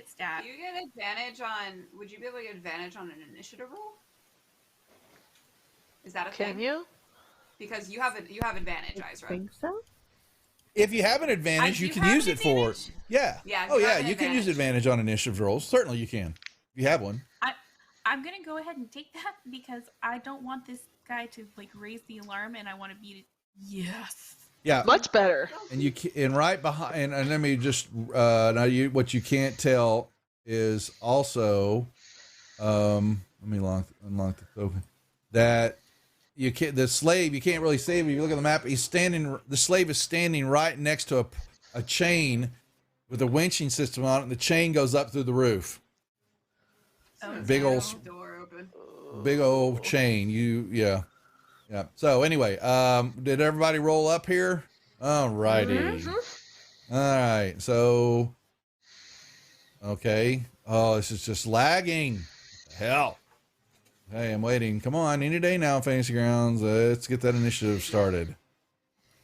stat. Do you get advantage on? Would you be able to get advantage on an initiative roll? Is that a thing? Can you? Because you have advantage, I Isra. think so. If you have an advantage, you can use it for. Yeah. Yeah. Oh yeah, you can use advantage on initiative rolls. Certainly, you can. If you have one. I'm gonna go ahead and take that because I don't want this guy to raise the alarm, and I want to beat it. Yes. Yeah, much better. And right behind, and let me just what you can't tell is also, let me unlock the token that the slave you can't really see. If you look at the map, the slave is standing right next to a chain with a winching system on it, and the chain goes up through the roof. Oh, big old door open. Big old chain. Yeah. So anyway, did everybody roll up here? All righty. Mm-hmm. All right. So, okay. Oh, this is just lagging. What the hell. Hey, I'm waiting. Come on, any day now, Fantasy Grounds. Let's get that initiative started.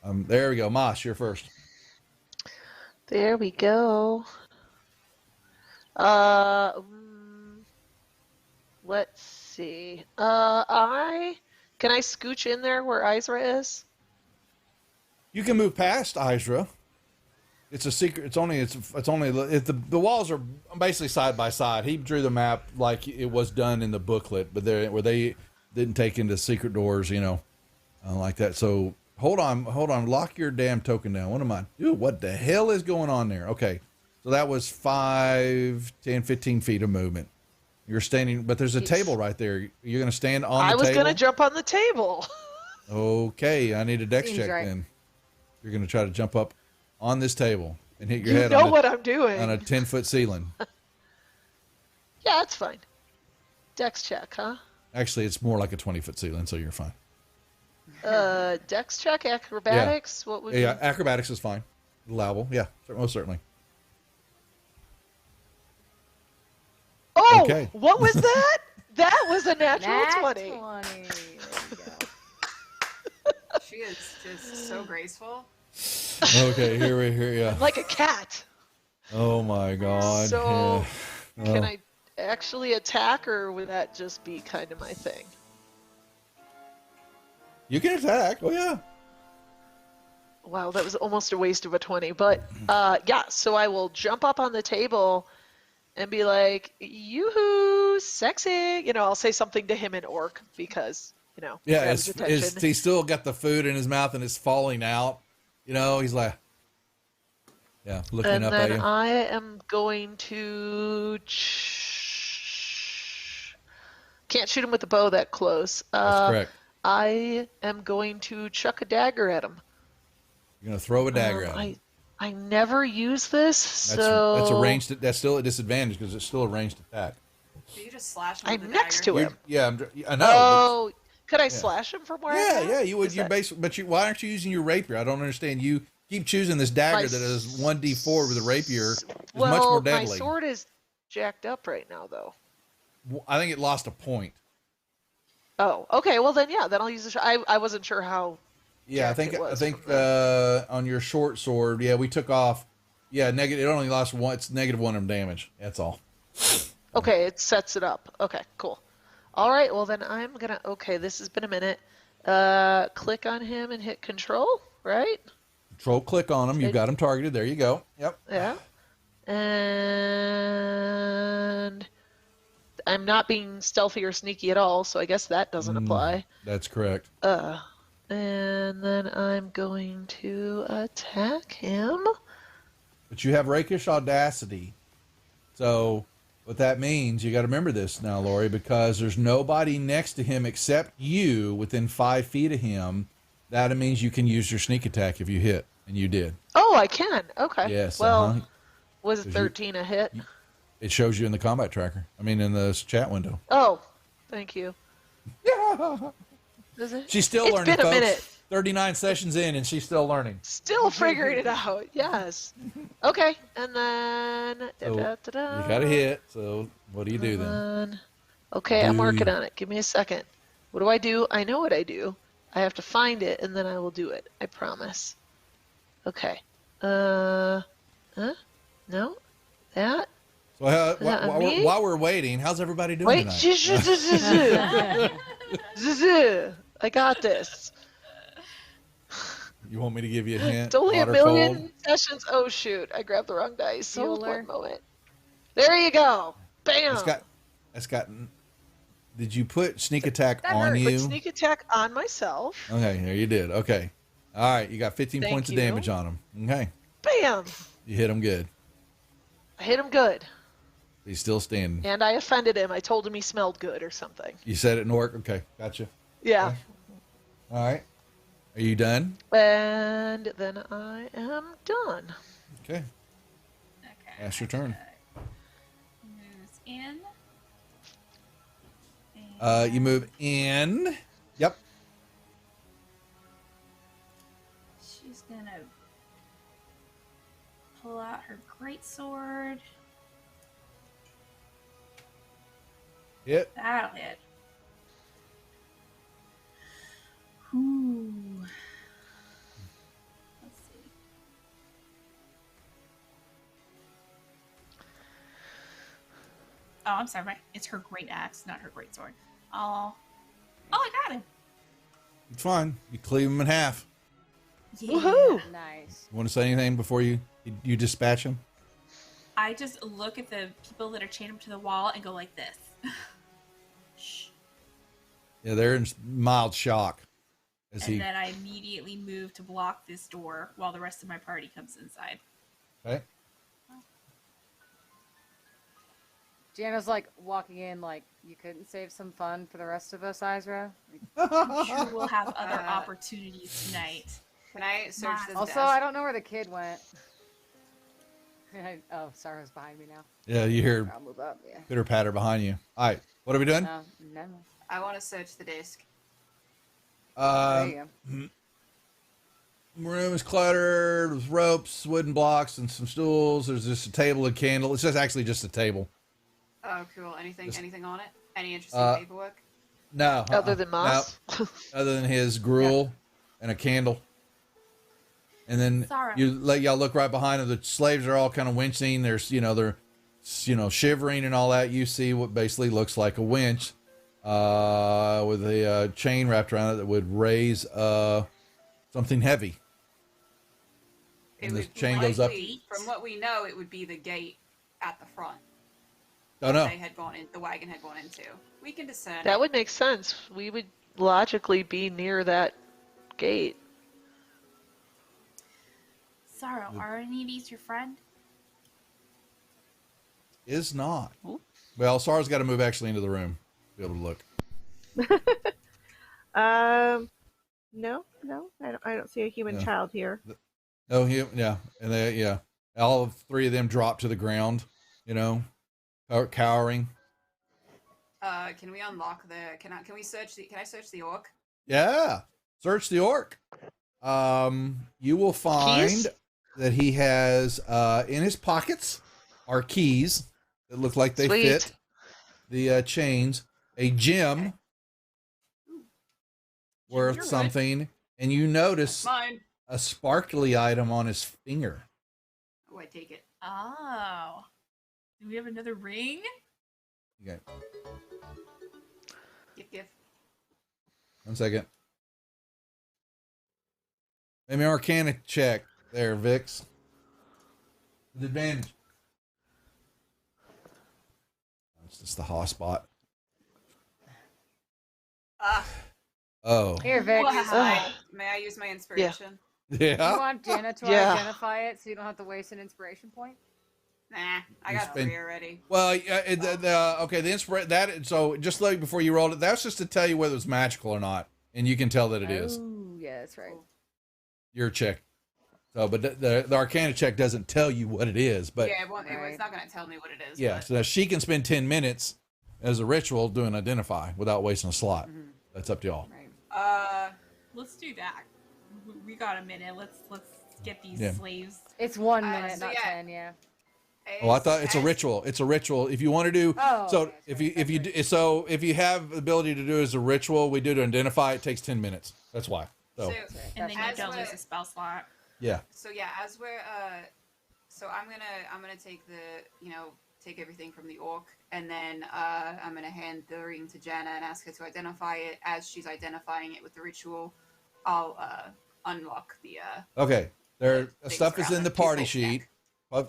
There we go. Moss, you're first. There we go. Let's see. Can I scooch in there where Isra is? You can move past Isra. It's a secret. The walls are basically side by side. He drew the map like it was done in the booklet, but where they didn't take into secret doors, like that. So hold on. Lock your damn token down. What am I? Dude, what the hell is going on there? Okay. So that was 5, 10, 15 feet of movement. You're standing, but there's a table right there. You're going to stand on the table? I was going to jump on the table. Okay. I need a dex check then. You're going to try to jump up on this table and hit your head what I'm doing. on a 10-foot ceiling. Yeah, that's fine. Dex check, huh? Actually, it's more like a 20-foot ceiling, so you're fine. Dex check, acrobatics? Yeah. What would Yeah, acrobatics is fine. Allowable. Yeah, most certainly. Oh, okay. What was that? That was a natural 20. There we go. She is just so graceful. Okay, here, yeah. Like a cat. Oh my God. So, yeah. Can I actually attack, or would that just be kind of my thing? You can attack. Oh yeah. Wow, that was almost a waste of a 20. But yeah, so I will jump up on the table and be like, yoo-hoo, sexy. I'll say something to him in orc because, Yeah, attention. he's still got the food in his mouth and it's falling out. He's like, yeah, looking up at you. And then I am going to... Can't shoot him with the bow that close. That's correct. I am going to chuck a dagger at him. You're gonna throw a dagger at him. I never use this, That's so a ranged. That's still a disadvantage because it's still a ranged attack. So you just slash him with I'm the next dagger. to him. Yeah, I know. Oh, could I yeah. slash him from where Yeah, I'm at? yeah, you would. Is You that- basically, but why aren't you using your rapier? I don't understand. You keep choosing this dagger that is 1d4 with a rapier. It's well, much more deadly. my sword is jacked up right now, though. I think it lost a point. Oh, okay. Well, then yeah, then I'll use the. I wasn't sure how. Yeah, I jacked think it was on your short sword, yeah, we took off. Yeah, negative. It only lost one. It's -1 of damage. That's all. Okay, it sets it up. Okay, cool. All right, well then I'm gonna. Okay, this has been a minute. Click on him and hit Control. Right? Control click on him. You got him targeted. There you go. Yep. Yeah. And I'm not being stealthy or sneaky at all, so I guess that doesn't apply. That's correct. And then I'm going to attack him. But you have rakish audacity. So what that means, you got to remember this now, Lori, because there's nobody next to him except you within 5 feet of him. That means you can use your sneak attack if you hit, and you did. Oh, I can. Okay. Yes. Well, was 13 a hit? It shows you in the combat tracker. I mean, in the chat window. Oh, thank you. Yeah. Is it? She's still It's learning, been a folks. minute. 39 sessions in, and she's still learning. Still figuring it out. Yes. Okay, and then So you got to hit. So what do you do then? Okay, I'm working on it. Give me a second. What do I do? I know what I do. I have to find it, and then I will do it. I promise. Okay. No. That. So me? while we're waiting, how's everybody doing Wait. tonight? I got this. You want me to give you a hint? It's only Hot a or million cold? sessions. Oh shoot! I grabbed the wrong dice. Hold Bueller. one moment. There you go. Bam. It's got. Did you put sneak attack That on hurt. you? Put sneak attack on myself. Okay, there you did. Okay. All right, you got 15 Thank points of you. damage on him. Okay. Bam. You hit him good. I hit him good, He's still standing. and I offended him. I told him he smelled good or something. You said it in work? Okay, gotcha. Yeah. All right. Are you done? And then I am done. Okay. Okay. That's your turn. Moves in. You move in. Yep. She's gonna pull out her greatsword. Hit. That'll hit. Ooh. Let's see. Oh, I'm sorry. It's her great axe, not her great sword. Oh, I got him. It's fine. You cleave him in half. Yeah. Woohoo! Nice. You want to say anything before you dispatch him? I just look at the people that are chained up to the wall and go like this. Shh. Yeah, they're in mild shock. And then I immediately move to block this door while the rest of my party comes inside. Okay. Jana's like walking in like, you couldn't save some fun for the rest of us, Izra? I'm sure we'll have other opportunities tonight. Can I search this Also, desk? I don't know where the kid went. Oh, Sarah's behind me now. Yeah, you hear I'll move up, yeah. pitter patter behind you. All right, what are we doing? No. I want to search the desk. There you go. Room is cluttered with ropes, wooden blocks, and some stools. There's just a table and candle. It's just actually just a table. Oh, cool. Anything on it? Any interesting paperwork? No. Other than moss. No. Other than his gruel and a candle. And then Sorry. y'all look right behind him. The slaves are all kind of winching. They're shivering and all that. You see what basically looks like a winch with a chain wrapped around it that would raise something heavy. And the chain goes up. From what we know, it would be the gate at the front. Oh no. The wagon had gone into. We can discern. That would make sense. We would logically be near that gate. Sorrow, are any of these your friend? Is not. Ooh. Well, Sarah's got to move actually into the room be able to look. No, I don't see a human child here. Oh, yeah, and all of three of them drop to the ground, cowering. Can we unlock the? Can I search the? Can I search the orc? Yeah, search the orc. You will find Keys? that he has in his pockets are keys that look like they Sweet. fit the chains, a gem worth You're good. something, and you notice Mine. a sparkly item on his finger. Oh, I take it. Oh. Do we have another ring? Okay, Give. 1 second. Maybe Arcana check there, Vix. With advantage. It's just the hot spot. Oh. Here, Vic. May I use my inspiration? You Yeah. want Jana to Yeah. identify it so you don't have to waste an inspiration point? Nah, I You got spend- 3 already. Well, okay, the that so just like before you rolled it, that's just to tell you whether it's magical or not, and you can tell that it is. Oh, yeah, that's right. Your check. So, but the Arcana check doesn't tell you what it is, but yeah, Right. it's not going to tell me what it is. yeah, but- so now she can spend 10 minutes as a ritual doing identify without wasting a slot. Mhm. That's up to y'all. Right. Let's do that. We got a minute. Let's get these Yeah. slaves. It's 1 minute, so not yeah. 10, yeah. Oh, I thought it's a ritual. It's a ritual. If you want to do Oh, so, okay, if that's you right, if you that's do, so if you have the ability to do it as a ritual, we do to identify. It takes 10 minutes. That's why. So That's right. And then That's you right. don't lose a spell slot. yeah. So yeah, as we're so I'm gonna take take everything from the orc, and then I'm gonna hand the ring to Jana and ask her to identify it. As she's identifying it with the ritual, I'll unlock the Okay. There things stuff is around in the the party peaceful sheet.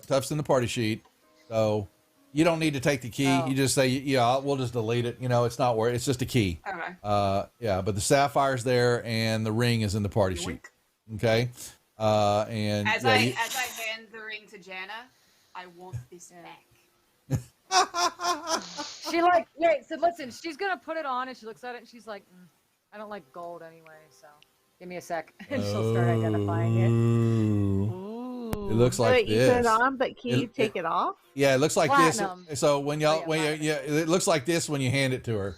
Stuff's in the party sheet. So you don't need to take the key. Oh. You just say, yeah, we'll just delete it. It's not worth. It's just a key. Okay. Yeah, but the sapphire's there and the ring is in the party sheet. Okay. And As yeah, I hand the ring to Jana, I want this Yeah. back. So listen, she's gonna put it on and she looks at it and she's like, I don't like gold anyway, so give me a sec. And she'll start identifying it. Ooh. It looks like Wait, you put this. it on, but can you take it off? Yeah, it looks like Platinum. this. So when y'all, Oh, yeah, it looks like this when you hand it to her.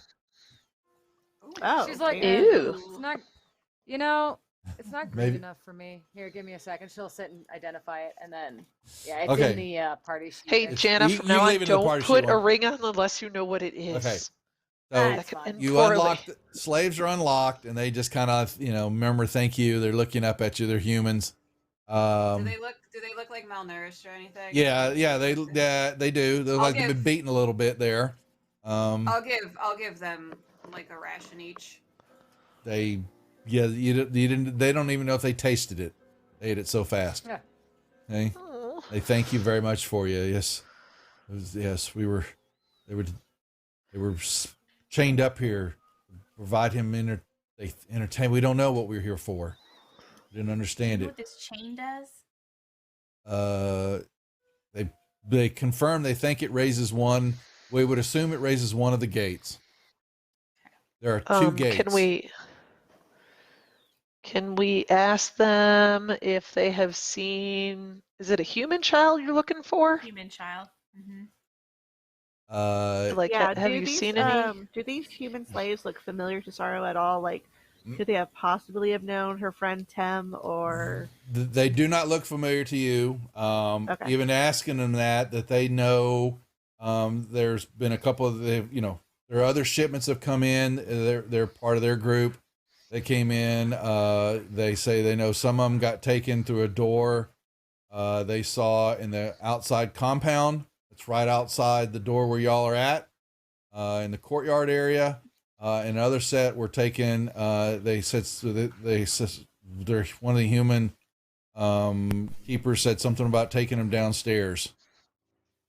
Oh, She's like, damn. Ew. it's not, it's not good Maybe- enough for me. Here, give me a second. She'll sit and identify it, and then, yeah, it's Okay. in the party sheet. Hey, there. Jana, You- from you now on, leave it in the don't party put sheet a one. ring on unless you know what it is. Okay. So That's That could fine. end you poorly. unlock the slaves are unlocked and they just kind of remember, thank you. They're looking up at you. They're humans. Do they look like malnourished or anything? Yeah, they do. They're like they've been beaten a little bit there. I'll give them like a ration each. They they don't even know if they tasted it. They ate it so fast. Yeah. Hey, Oh. they thank you very much for you. Yes, they were chained up here. Provide him they entertain. We don't know what we're here for. We didn't You understand know it. what this chain does? They confirm they think it raises one. We would assume it raises one of the gates. There are two gates. Can we ask them if they have seen? Is it a human child you're looking for? Human child. Mm-hmm. Like, Yeah, have do you these, seen any? do these human slaves look familiar to Sorrow at all? Like, Mm. could they have possibly have known her friend Tem, or They do not look familiar to you. Okay. Even asking them that they know. There's been a couple of there are other shipments have come in. They're part of their group. They came in. They say they know some of them got taken through a door. They saw in the outside compound. It's right outside the door where y'all are at, in the courtyard area. Another set were taken. They said they're one of the human keepers said something about taking them downstairs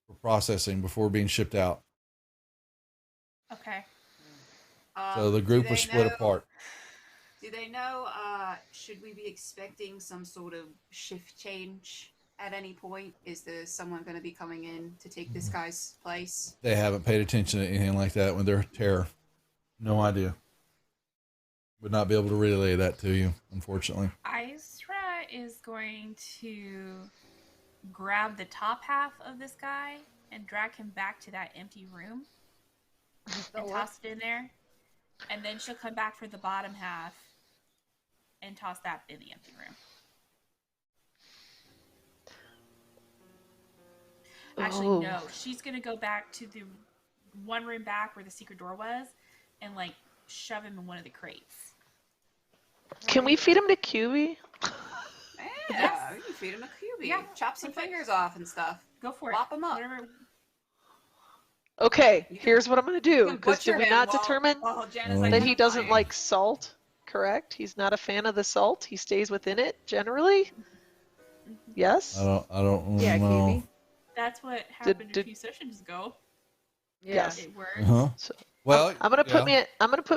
for processing before being shipped out. Okay. So the group was split apart. Do they know? Should we be expecting some sort of shift change at any point? Is there someone going to be coming in to take this guy's place? They haven't paid attention to anything like that when they're terror. No idea. Would not be able to relay that to you, unfortunately. Isra is going to grab the top half of this guy and drag him back to that empty room and toss it in there. And then she'll come back for the bottom half and toss that in the empty room. Actually, Oh. no. She's going to go back to the one room back where the secret door was and, like, shove him in one of the crates. Can we feed him to QB? Yeah, you can feed him a QB. Yeah. Chop some fingers off and stuff. Go for Lop it. him up. Whatever. Okay, here's what I'm going to do. You can Because did butcher we him not while- determine while Jana's that he doesn't identifying. like salt? Correct? He's not a fan of the salt. He stays within it, generally? Yes? I don't Yeah, know. Kiwi. That's what happened a did- few sessions ago. Yes. It worked. Uh-huh. So, Well, I'm gonna put yeah.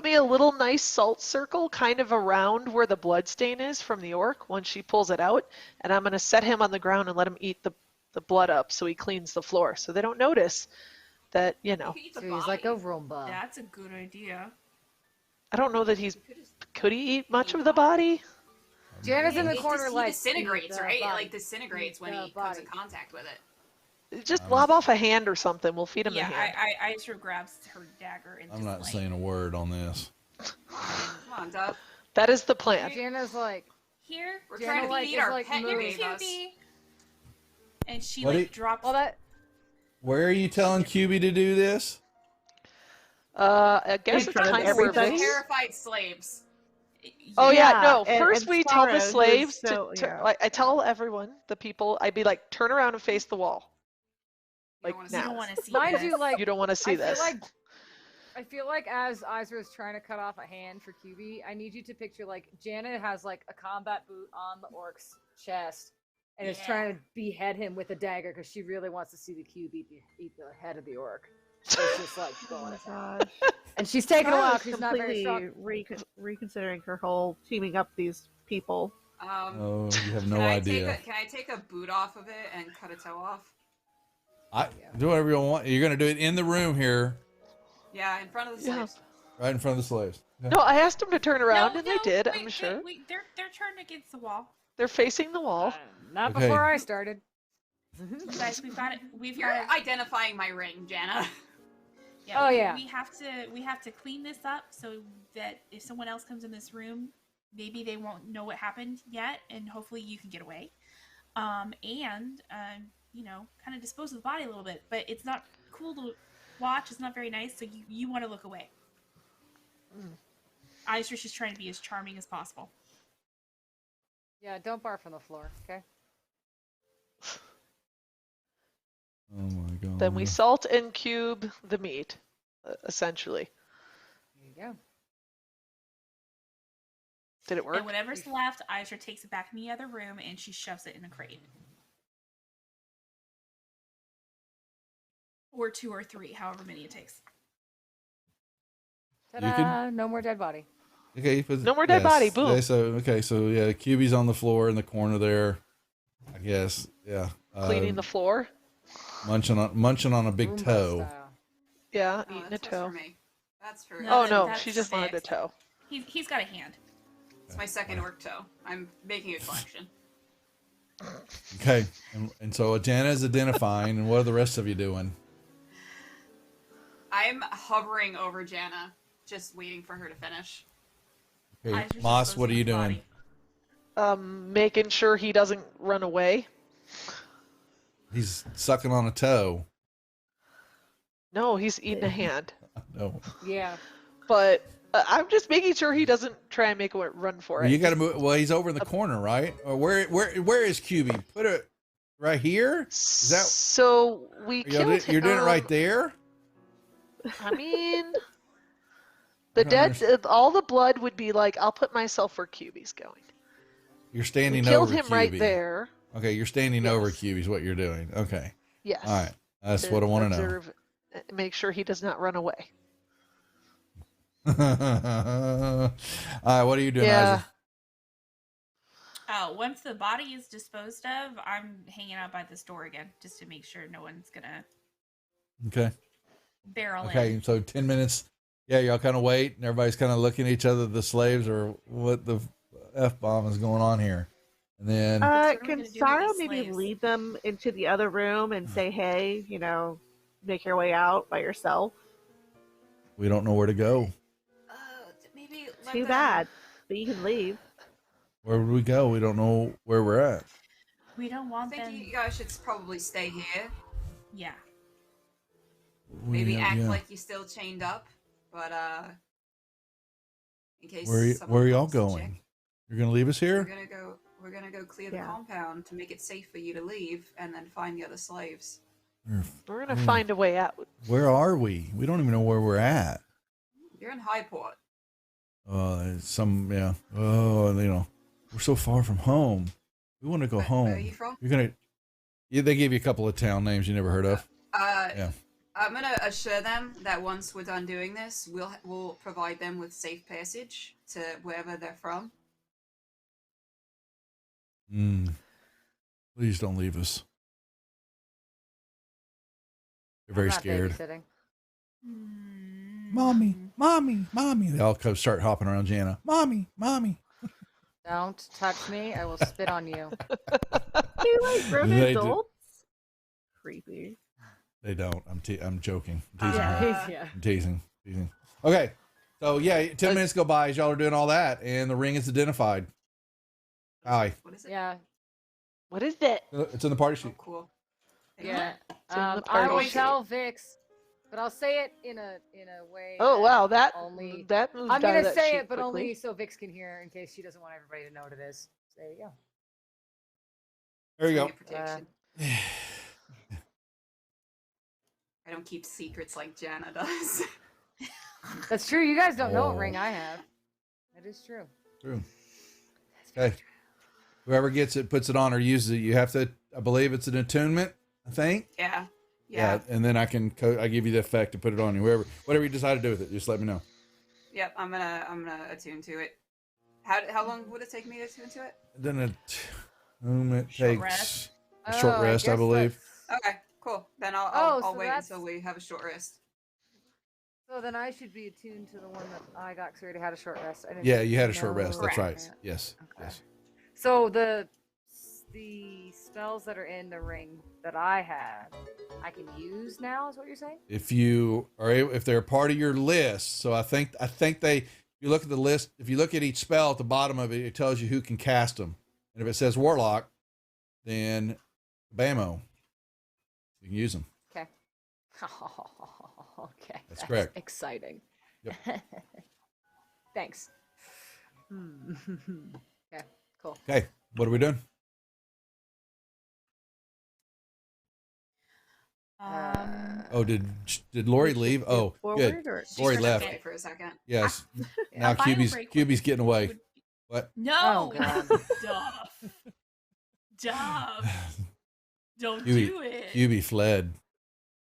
me a little nice salt circle kind of around where the blood stain is from the orc once she pulls it out, and I'm gonna set him on the ground and let him eat the blood up so he cleans the floor so they don't notice that, you know. You can eat the So he's like a body. Roomba. That's a good idea. I don't know that You could just- could he eat much of the body? Jana's in the It corner, just- like he disintegrates, the right? It body. like disintegrates when The he comes in body. contact with it. Just lob off a hand or something. We'll feed him Yeah, the hand. I sort of grabs her dagger and I'm just not like, saying a word on this. Come on, Duff. That is the plan. Jana's like, here, We're Jana, trying to like, feed is, our like, pet you moving. gave us. QB. And she What like do you- drops. well, that Where are you telling QB to do this? I guess In it's front of kind of where everybody? Vix- Terrified slaves. Oh yeah, Yeah, no. and- First and we tell Sparrow, the who's slaves so- to. yeah. I tell everyone, the people. I'd be like, turn around and face the wall. You Like don't wanna You now. don't want to see mind this. you, like You don't want to see this. I feel like as Isra is trying to cut off a hand for QB, I need you to picture like Janet has like a combat boot on the orc's chest and is Yeah. trying to behead him with a dagger because she really wants to see the QB eat the head of the orc. So it's just like Oh going my to town. gosh. And she's taking a while. Sparrow's She's not very strong. reconsidering her whole teaming up these people. Oh, you have no can idea. Can I take a boot off of it and cut a toe off? Do whatever you want. You're gonna do it in the room here, Yeah, in front of the Yeah. slaves. right in front of the slaves. Okay. No, I asked them to turn around, No, and no, they did. wait, I'm sure Wait, they're turned against the wall. they're facing the wall. Not Okay. before I started. Guys, we've got it. You're identifying my ring, Jana. Oh, yeah. We have to clean this up so that if someone else comes in this room, maybe they won't know what happened yet, and hopefully you can get away. You know, kind of dispose of the body a little bit, but it's not cool to watch. It's not very nice, so you want to look away. Isra's just trying to be as charming as possible. Yeah, don't barf on the floor, okay? Oh my god. Then we salt and cube the meat, essentially. There you go. Did it work? And whatever's left, Isra takes it back in the other room and she shoves it in a crate. Or 2 or 3, however many it takes. Ta-da! can- No more dead body. Okay. No more dead body, boom. Okay, so yeah, QB's on the floor in the corner there. I guess. Yeah. Cleaning the floor. munching on a big Roomba toe. style. Yeah, Oh, eating a that's just toe. for me. That's for. No, Oh no, that's she just wanted a Vix. toe. He's got a hand. It's my second orc toe. I'm making a collection. Okay, and so Jana's identifying, and what are the rest of you doing? I'm hovering over Jana, just waiting for her to finish. Okay, Isra's just Moss, what are you disposing doing? of the Making sure he doesn't run away. He's sucking on a toe. No, he's eating a hand. No, Yeah. But I'm just making sure he doesn't try and make a run for it. you got to move. Well, he's over in the corner, right? Or where is QB? Put it right here. Is that So we killed him. you're doing it right there? I mean, I the don't dead, all the blood would be like, I'll put myself where QB's going. You're We standing killed over him QB. right there. Okay, you're standing over Yes. QB is what you're doing. Okay, Yes. all right. That's what I want to know. observe, make sure he does not run away. All right, what are you doing, Yeah. Isaac? Once the body is disposed of, I'm hanging out by this door again, just to make sure no one's gonna Okay. barrel Okay, in. so 10 minutes. Yeah, y'all kind of wait, and everybody's kind of looking at each other, the slaves, or what the F-bomb is going on here. And then what are we Can gonna do with Sarah these maybe slaves? lead them into the other room and say, hey, make your way out by yourself? we don't know where to go. Maybe let Too them. bad. But you can leave. Where would we go? We don't know where we're at. We don't I want think them. you guys should probably stay here. Yeah. Maybe act yeah. like you're still chained up, but in case Where someone are y'all comes to check. going? You're gonna leave us here? We're gonna go clear the Yeah. compound to make it safe for you to leave, and then find the other slaves. We're gonna find a way out. Where are we? We don't even know where we're at. You're in Highport. Yeah. Oh, we're so far from home. We want to go home. Where are you from? Yeah, they gave you a couple of town names you never heard of. Yeah. I'm gonna assure them that once we're done doing this, we'll provide them with safe passage to wherever they're from. Please don't leave us. They're very I'm not scared. babysitting. Mommy. They all start hopping around Jana. Mommy. Don't touch me. I will spit on you. You like grown They do. adults? Creepy. They don't. I'm joking. I'm teasing her. Yeah. I'm teasing. Okay. So yeah, 10 minutes go by as y'all are doing all that, and the ring is identified. Hi. What is it? Yeah. What is that? It's in the party sheet. Oh, cool. Yeah. It's in the I will party. tell Vix, but I'll say it in a way. Oh wow, that only. that moved I'm out of gonna that say sheet it, but quickly. only so Vix can hear, in case she doesn't want everybody to know what it is. So there you go. There you go. Protection. I don't keep secrets like Jana does. That's true. You guys don't know what Oh. ring I have. That is true. True. Okay. Whoever gets it, puts it on, or uses it. You have to. I believe it's an attunement. I think. Yeah. And then I give you the effect to put it on you. Whatever you decide to do with it, just let me know. Yep. I'm gonna attune to it. How long would it take me to attune to it? Then it takes rest. a short rest, I guess believe. Okay. Cool. Then I'll Oh, so wait that's- until we have a short rest. So then I should be attuned to the one that I got because we already had a short rest. I didn't Yeah, you had a short rest. That's Correct. right. Yes. Okay. Yes. So the spells that are in the ring that I had, I can use now. Is what you're saying? If they're part of your list, so I think you look at the list. If you look at each spell at the bottom of it, it tells you who can cast them. And if it says Warlock, then Bammo, you can use them. Okay. Okay. That's correct. Exciting. Yep. Thanks. Okay. Cool. Okay, what are we doing? Oh, did Lori leave? Oh, good. Forward or Lori She's left. away for a second. Yes. Now final break would- QB's getting away. What? No. Oh, God. Duff. Don't QB, do it. QB fled.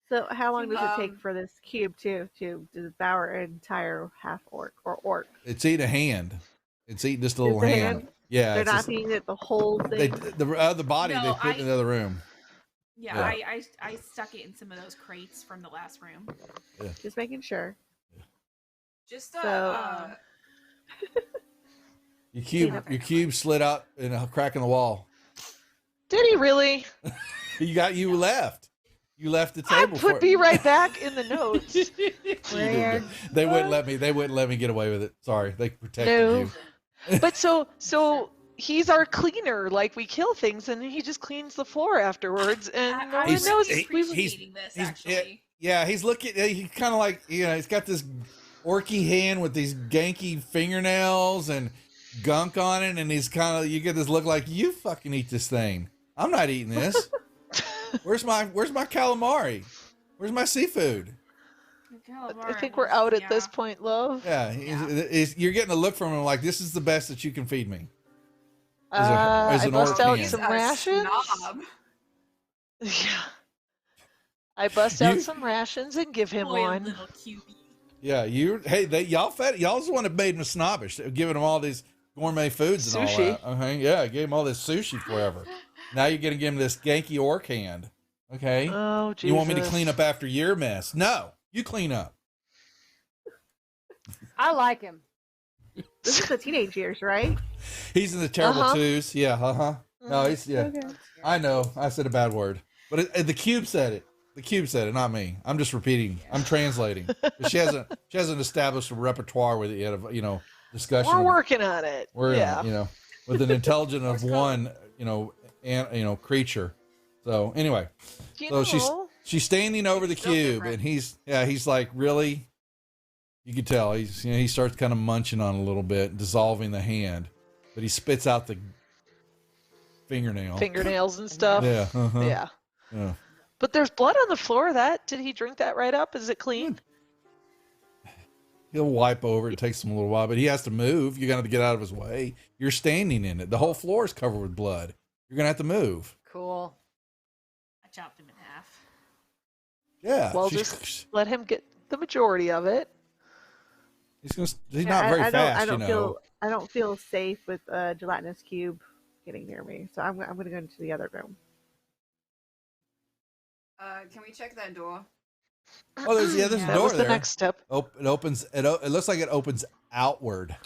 So how long does it take Um, for this cube to devour an entire half orc or orc? It's eating a hand. It's eating just a little Just a hand. hand? Yeah. They're it's not just- eating it the whole they, thing. the other body they No, put in the other room. Yeah, Yeah. I stuck it in some of those crates from the last room. Just making sure. Just So- Your cube slid out in a crack in the wall. Did he really? You left. You left the I table for put me right back in the notes. You did. They wouldn't let me. They wouldn't let me get away with it. Sorry, they protected No. you. But so he's our cleaner. Like we kill things and he just cleans the floor afterwards, and no one He's- knows. he- we appreciating this actually. Yeah, he's looking. He's kind of like he's got this orky hand with these ganky fingernails and gunk on it, and he's kind of you get this look like you fucking eat this thing. I'm not eating this. Where's my calamari? Where's my seafood? I think we're out at this point, love. Yeah, you're getting a look from him like this is the best that you can feed me. I an bust orc out hand. some a rations. snob. Yeah. I bust out some rations and give him Boy, one. little QB. Yeah, y'all fed y'all's the one that made him snobbish, giving him all these gourmet foods and Sushi. all that. Yeah, I gave him all this sushi forever. Now you're gonna give him this ganky orc hand. Okay. Oh, Jesus. You want me to clean up after your mess? No, you clean up. I like him. This is the teenage years, right? He's in the terrible Uh-huh. twos. Yeah, No, he's Okay. I know. I said a bad word, but the cube said it. The cube said it, not me. I'm just repeating. I'm translating. But she hasn't established a repertoire with it yet of discussion. We're working on it. We're Yeah. with an intelligent of one and creature. So anyway, she's standing over the Still cube, different. and he's like, really. You can tell he starts kind of munching on a little bit, dissolving the hand, but he spits out the fingernails and stuff. Yeah, Yeah. But there's blood on the floor. Did he drink that right up? Is it clean? He'll wipe over. It takes him a little while, but he has to move. You got to get out of his way. You're standing in it. The whole floor is covered with blood. You're gonna have to move. Cool. I chopped him in half. Yeah. Well, just let him get the majority of it. He's not very fast. I don't feel safe with a gelatinous cube getting near me, so I'm gonna go into the other room. Can we check that door? Oh, there's a That door was the there. next step. It opens. It looks like it opens outward.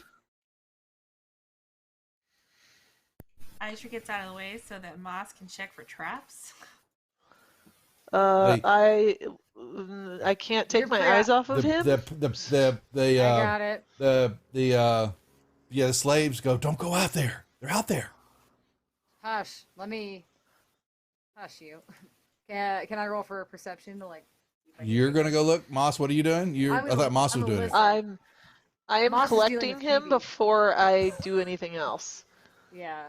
Aisha gets out of the way so that Moss can check for traps. I can't take my eyes off of him. The I got it. the slaves go, don't go out there. They're out there. Hush. Let me hush you. Can I roll for perception to like? see if I can You're pick gonna it? go look, Moss. What are you doing? I thought Moss was I'm a doing it. listener. I am Moss is dealing collecting with him Phoebe. before I do anything else. Yeah.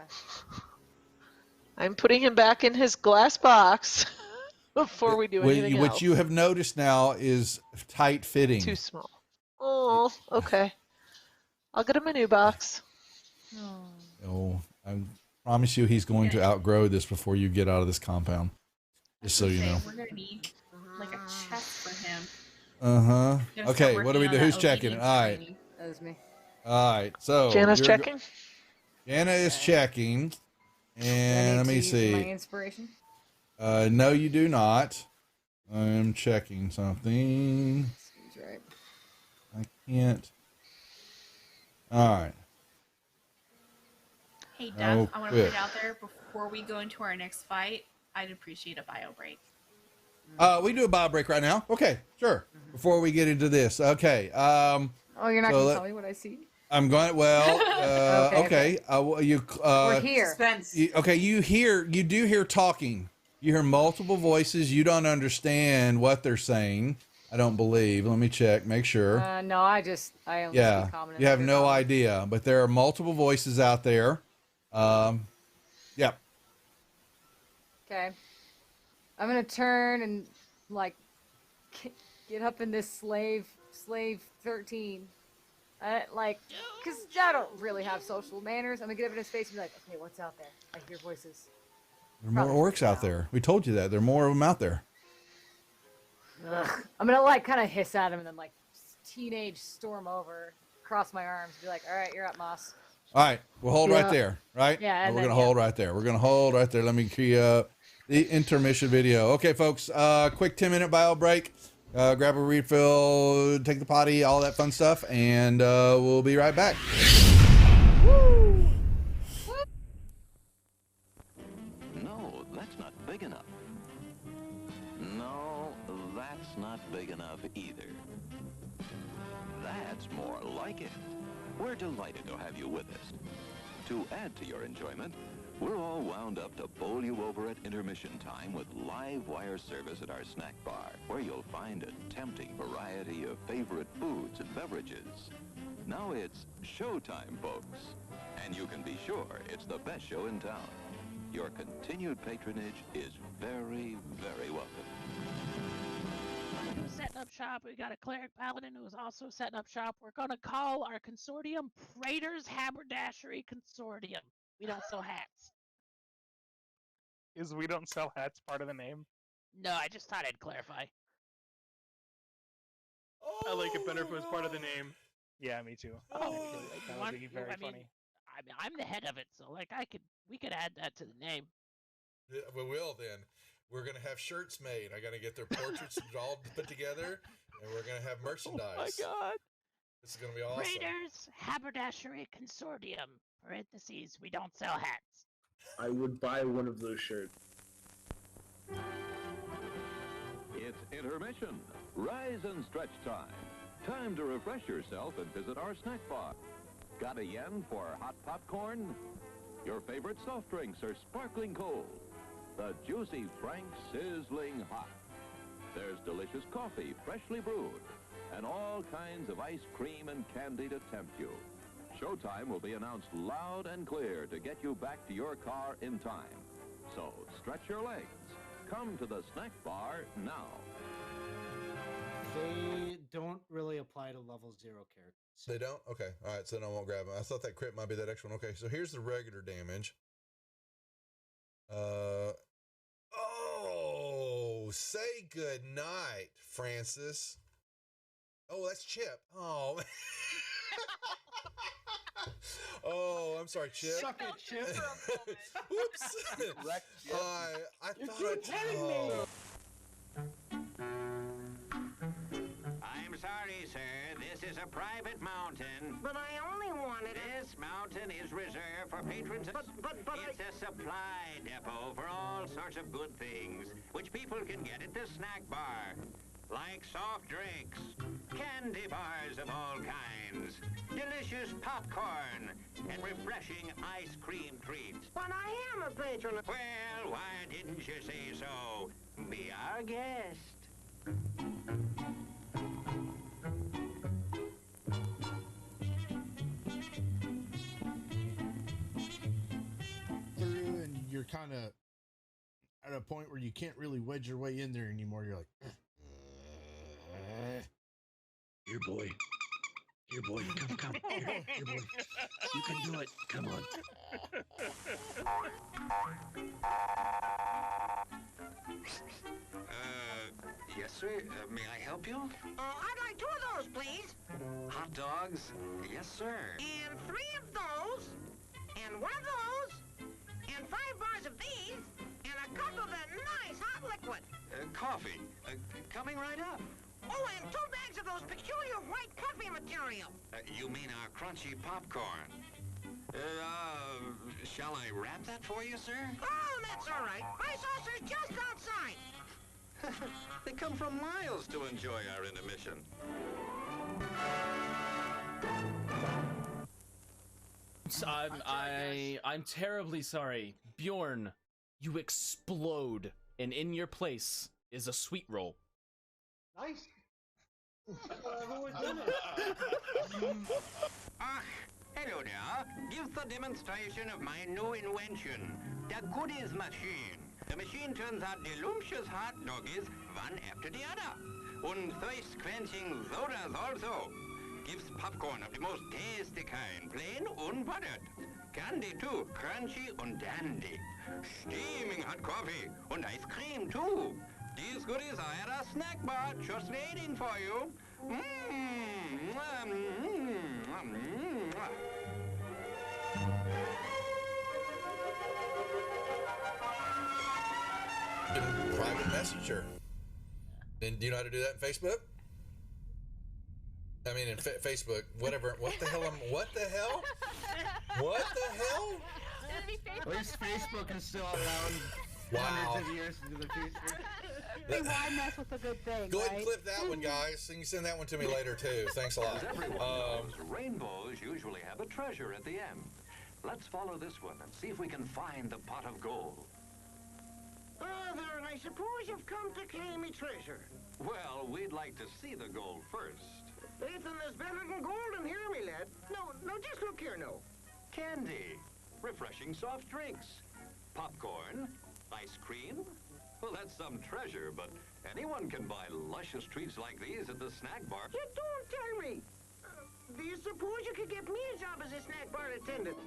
I'm putting him back in his glass box before we do anything else. What you have noticed now is tight fitting. Too small. Oh, okay. I'll get him a new box. Oh, I promise you, he's going to outgrow this before you get out of this compound. Just so you know. We're gonna need like a chest for him. Okay, what do we do? Who's checking it? All right. That was me. All right. So Jana's checking. Jana is checking, and let me My see. inspiration. No, you do not. I'm checking something. He's right. I can't. All right. Hey, Dev, I want to put quick. it out there before we go into our next fight. I'd appreciate a bio break. We do a bio break right now. Okay, sure. Before we get into this, okay. Oh, you're not So gonna tell me what I see. I'm going. Well, okay. We're here. Suspense. You do hear talking. You hear multiple voices. You don't understand what they're saying. I don't believe. Let me check. Make sure. No, I only speak common. You have no idea, but there are multiple voices out there. Yep. Okay. I'm gonna turn and like get up in this slave 13. Cause I don't really have social manners. I'm gonna get up in his face and be like, okay, what's out there? I hear voices. There are more orcs out there. We told you that. There are more of them out there. Ugh. I'm gonna like kind of hiss at him and then like teenage storm over, cross my arms, be like, all right, you're up, Moss. All right, we'll hold right there, right? Yeah, and we're then, gonna hold right there. We're gonna hold right there. Let me cue up the intermission video. Okay, folks. Quick 10-minute bio break. Grab a refill, take the potty, all that fun stuff, and we'll be right back. No, that's not big enough. No, that's not big enough either. That's more like it. We're delighted to have you with us. To add to your enjoyment, we're all wound up to bowl you over at intermission time with live wire service at our snack bar, where you'll find a tempting variety of favorite foods and beverages. Now it's showtime, folks. And you can be sure it's the best show in town. Your continued patronage is very, very welcome. Setting up shop. We got a cleric paladin who is also setting up shop. We're going to call our consortium Praetor's Haberdashery Consortium. We don't sell hats. Is we don't sell hats part of the name? No, I just thought I'd clarify. I like it better if it was part of the name. Yeah, me too. Oh, That would be very funny. I'm the head of it, so like we could add that to the name. Yeah, we will then. We're gonna have shirts made. I gotta get their portraits all put together, and we're gonna have merchandise. Oh my god! This is gonna be awesome. Raiders Haberdashery Consortium. Parentheses, we don't sell hats. I would buy one of those shirts. It's intermission. Rise and stretch time. Time to refresh yourself and visit our snack bar. Got a yen for hot popcorn? Your favorite soft drinks are sparkling cold. The juicy Frank sizzling hot. There's delicious coffee, freshly brewed, and all kinds of ice cream and candy to tempt you. Showtime will be announced loud and clear to get you back to your car in time. So stretch your legs. Come to the snack bar now. They don't really apply to level 0 characters. They don't? Okay. All right. So then I won't grab them. I thought that crit might be that extra one. Okay. So here's the regular damage. Oh, say good night, Francis. Oh, that's Chip. Oh, man. Oh, I'm sorry, Chip. Suck it, Chip. Whoops. I thought I'm sorry, sir. This is a private mountain. But I only wanted it. This mountain is reserved for patrons. But it's a supply depot for all sorts of good things, which people can get at the snack bar. Like soft drinks, candy bars of all kinds, delicious popcorn, and refreshing ice cream treats. But I am a patron. Well, why didn't you say so? Be our guest. And you're kind of at a point where you can't really wedge your way in there anymore. You're like, Here, boy. Here, boy. Come. Here, boy. You can do it. Come on. Yes, sir. May I help you? I'd like 2 of those, please. Hot dogs? Yes, sir. And 3 of those. And 1 of those. And 5 bars of these. And a cup of that nice hot liquid. Coffee. Coming right up. Oh, and 2 bags of those peculiar white puffy material. You mean our crunchy popcorn? Shall I wrap that for you, sir? Oh, that's all right. My saucer's just outside. They come from miles to enjoy our intermission. I'm terribly sorry. Bjorn, you explode, and in your place is a sweet roll. Nice. Hello there. Give the demonstration of my new invention, the goodies machine. The machine turns out delicious hot doggies one after the other. And thirst-quenching sodas also. Gives popcorn of the most tasty kind, plain unbuttered. Candy too, crunchy and dandy. Steaming hot coffee and ice cream too. These goodies are at a snack bar just waiting for you. Private messenger. And do you know how to do that in Facebook? I mean, in Facebook, whatever. What the hell? What the hell? What the hell? At least Facebook is still around Wow. hundreds of years into the future. Hey, why mess with a good thing, Go ahead and right? clip that one, guys. You can send that one to me later, too. Thanks a lot. As everyone knows, rainbows usually have a treasure at the end. Let's follow this one and see if we can find the pot of gold. There, and I suppose you've come to claim me treasure. Well, we'd like to see the gold first. Ethan, there's better than gold in here, me lad. No, just look here, no. Candy, refreshing soft drinks, popcorn, ice cream. Well, that's some treasure, but anyone can buy luscious treats like these at the snack bar. You don't tell me. Do you suppose you could get me a job as a snack bar attendant?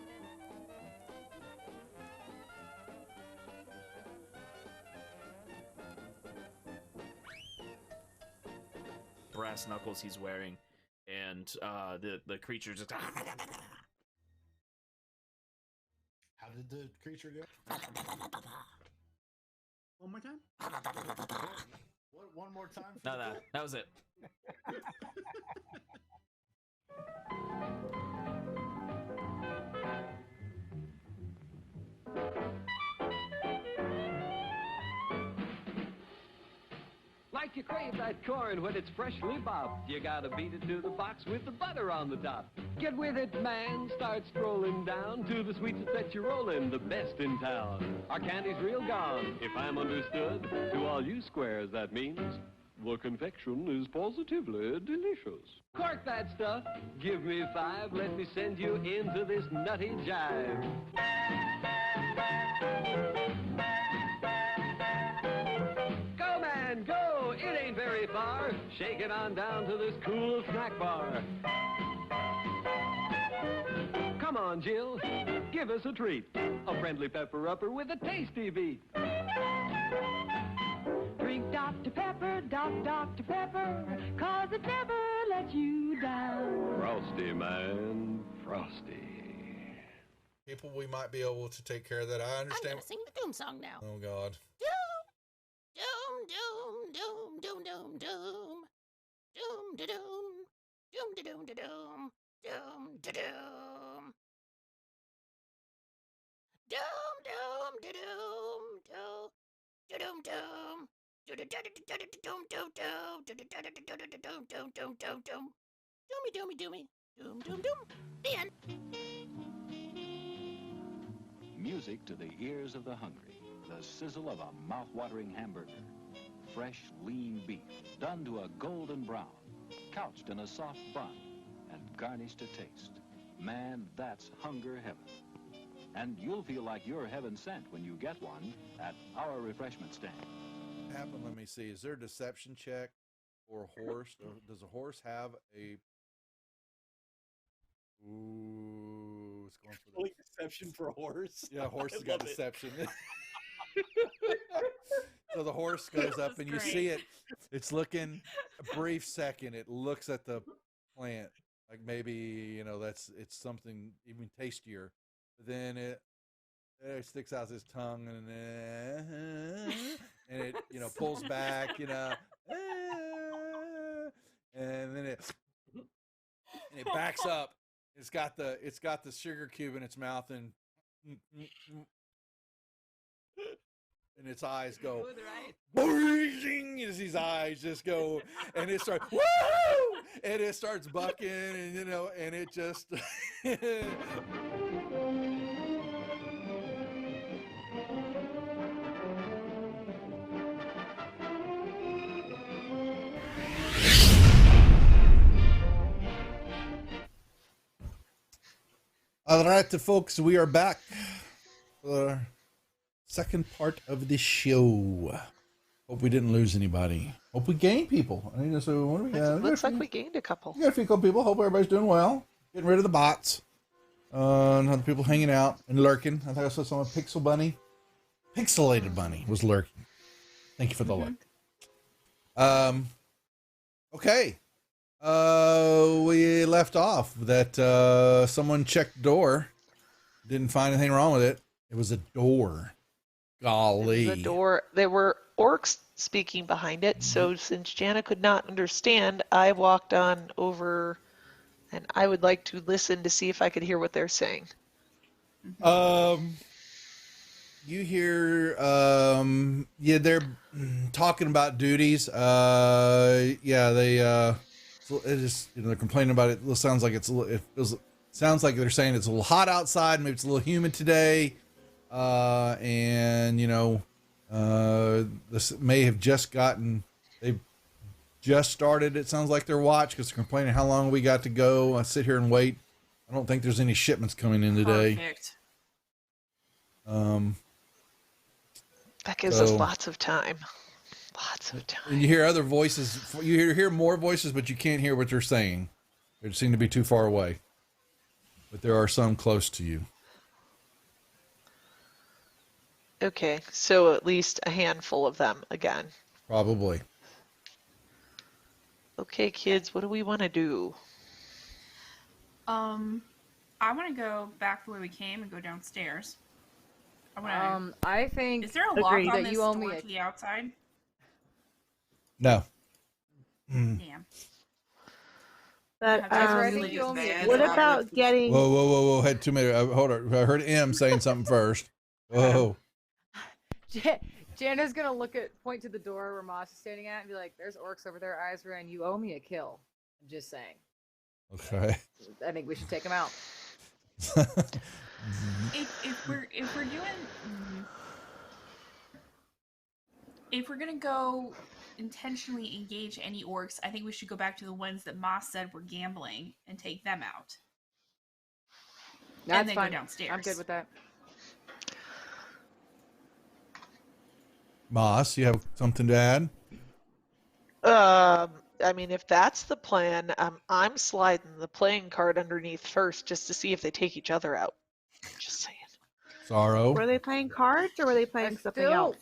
Brass knuckles he's wearing, and the creature just. How did the creature go? One more time? What? One more time? No, that was it. Like you crave that corn when it's freshly bobbed. You gotta beat it to the box with the butter on the top. Get with it, man. Start strolling down to the sweets that you're rolling, the best in town. Our candy's real gone, if I'm understood. To all you squares, that means the confection is positively delicious. Cork that stuff. Give me 5. Let me send you into this nutty jive. Go, man, go. It ain't very far. Shake it on down to this cool snack bar. Come on, Jill. Give us a treat. A friendly pepper-upper with a tasty beat. Drink Dr. Pepper, Dr. Pepper, 'cause it never lets you down. Frosty, man. Frosty. People, we might be able to take care of that. I I'm understand. gonna sing the doom song now. Oh, God. Doom, doom, doom, doom, doom, doom. Doom, da doom. Doom, da doom, da doom. Doom, da doom. Doom, doom, da doom, doom. Da doom, doom. Do da da da da da doom, doom, doom. Do da da da da da doom, doom, doom, doom, doom. Doomy, doomy, doomy. Doom, doom, doom. The end. Music to the ears of the hungry. The sizzle of a mouth-watering hamburger. Fresh, lean beef, done to a golden brown, couched in a soft bun, and garnished to taste. Man, that's hunger heaven. And you'll feel like you're heaven sent when you get one at our refreshment stand. Happen. Let me see. Is there a deception check for a horse? Or does a horse have a? Ooh, it's going for the deception for a horse. Yeah, horse I has got love it. deception. So the horse goes up, and you see it. It's looking a brief second. It looks at the plant like maybe it's something even tastier. But then it sticks out its tongue, and it pulls back, and then it backs up. It's got the sugar cube in its mouth, and its eyes go boing, as these eyes just go, and it starts woo, and it starts bucking, and it just All right, folks, we are back for our second part of the show. Hope we didn't lose anybody. Hope we gained people. So what do we got? Looks like we gained a couple. We got a few people. Hope everybody's doing well. Getting rid of the bots. And other people hanging out and lurking. I think I saw some Pixel Bunny. Pixelated Bunny was lurking. Thank you for the lurk. Okay. We left off that someone checked the door. Didn't find anything wrong with it. It was a door. Golly. The door. There were orcs speaking behind it, so since Jana could not understand, I walked on over, and I would like to listen to see if I could hear what they're saying. You hear, they're talking about duties. They, it just, they're complaining about it. It sounds like sounds like they're saying it's a little hot outside. Maybe it's a little humid today. This may have they've just started. It sounds like their watch, because they're complaining how long we got to go. I sit here and wait. I don't think there's any shipments coming in today. Perfect. That gives us lots of time. Lots of time. And you hear other voices. You hear more voices, but you can't hear what they're saying. They seem to be too far away. But there are some close to you. Okay, so at least a handful of them again. Probably. Okay, kids, what do we want to do? I want to go back the way we came and go downstairs. I think. Is there a lock on that this you owe door me to the outside? No. Damn. But I think you owe me a what lock. about getting? Whoa! Had too many. Hold on. I heard M saying something first. Whoa. Jana's gonna point to the door where Moss is standing at and be like, "There's orcs over there, Isra, and you owe me a kill." I'm just saying. Okay. I think we should take them out. If we're doing if we're gonna go intentionally engage any orcs, I think we should go back to the ones that Moss said were gambling and take them out. That's and then fine. go downstairs. I'm good with that. Moss, you have something to add? I mean, if that's the plan, I'm sliding the playing card underneath first just to see if they take each other out. Just saying. Sorrow. Were they playing cards or were they playing something else?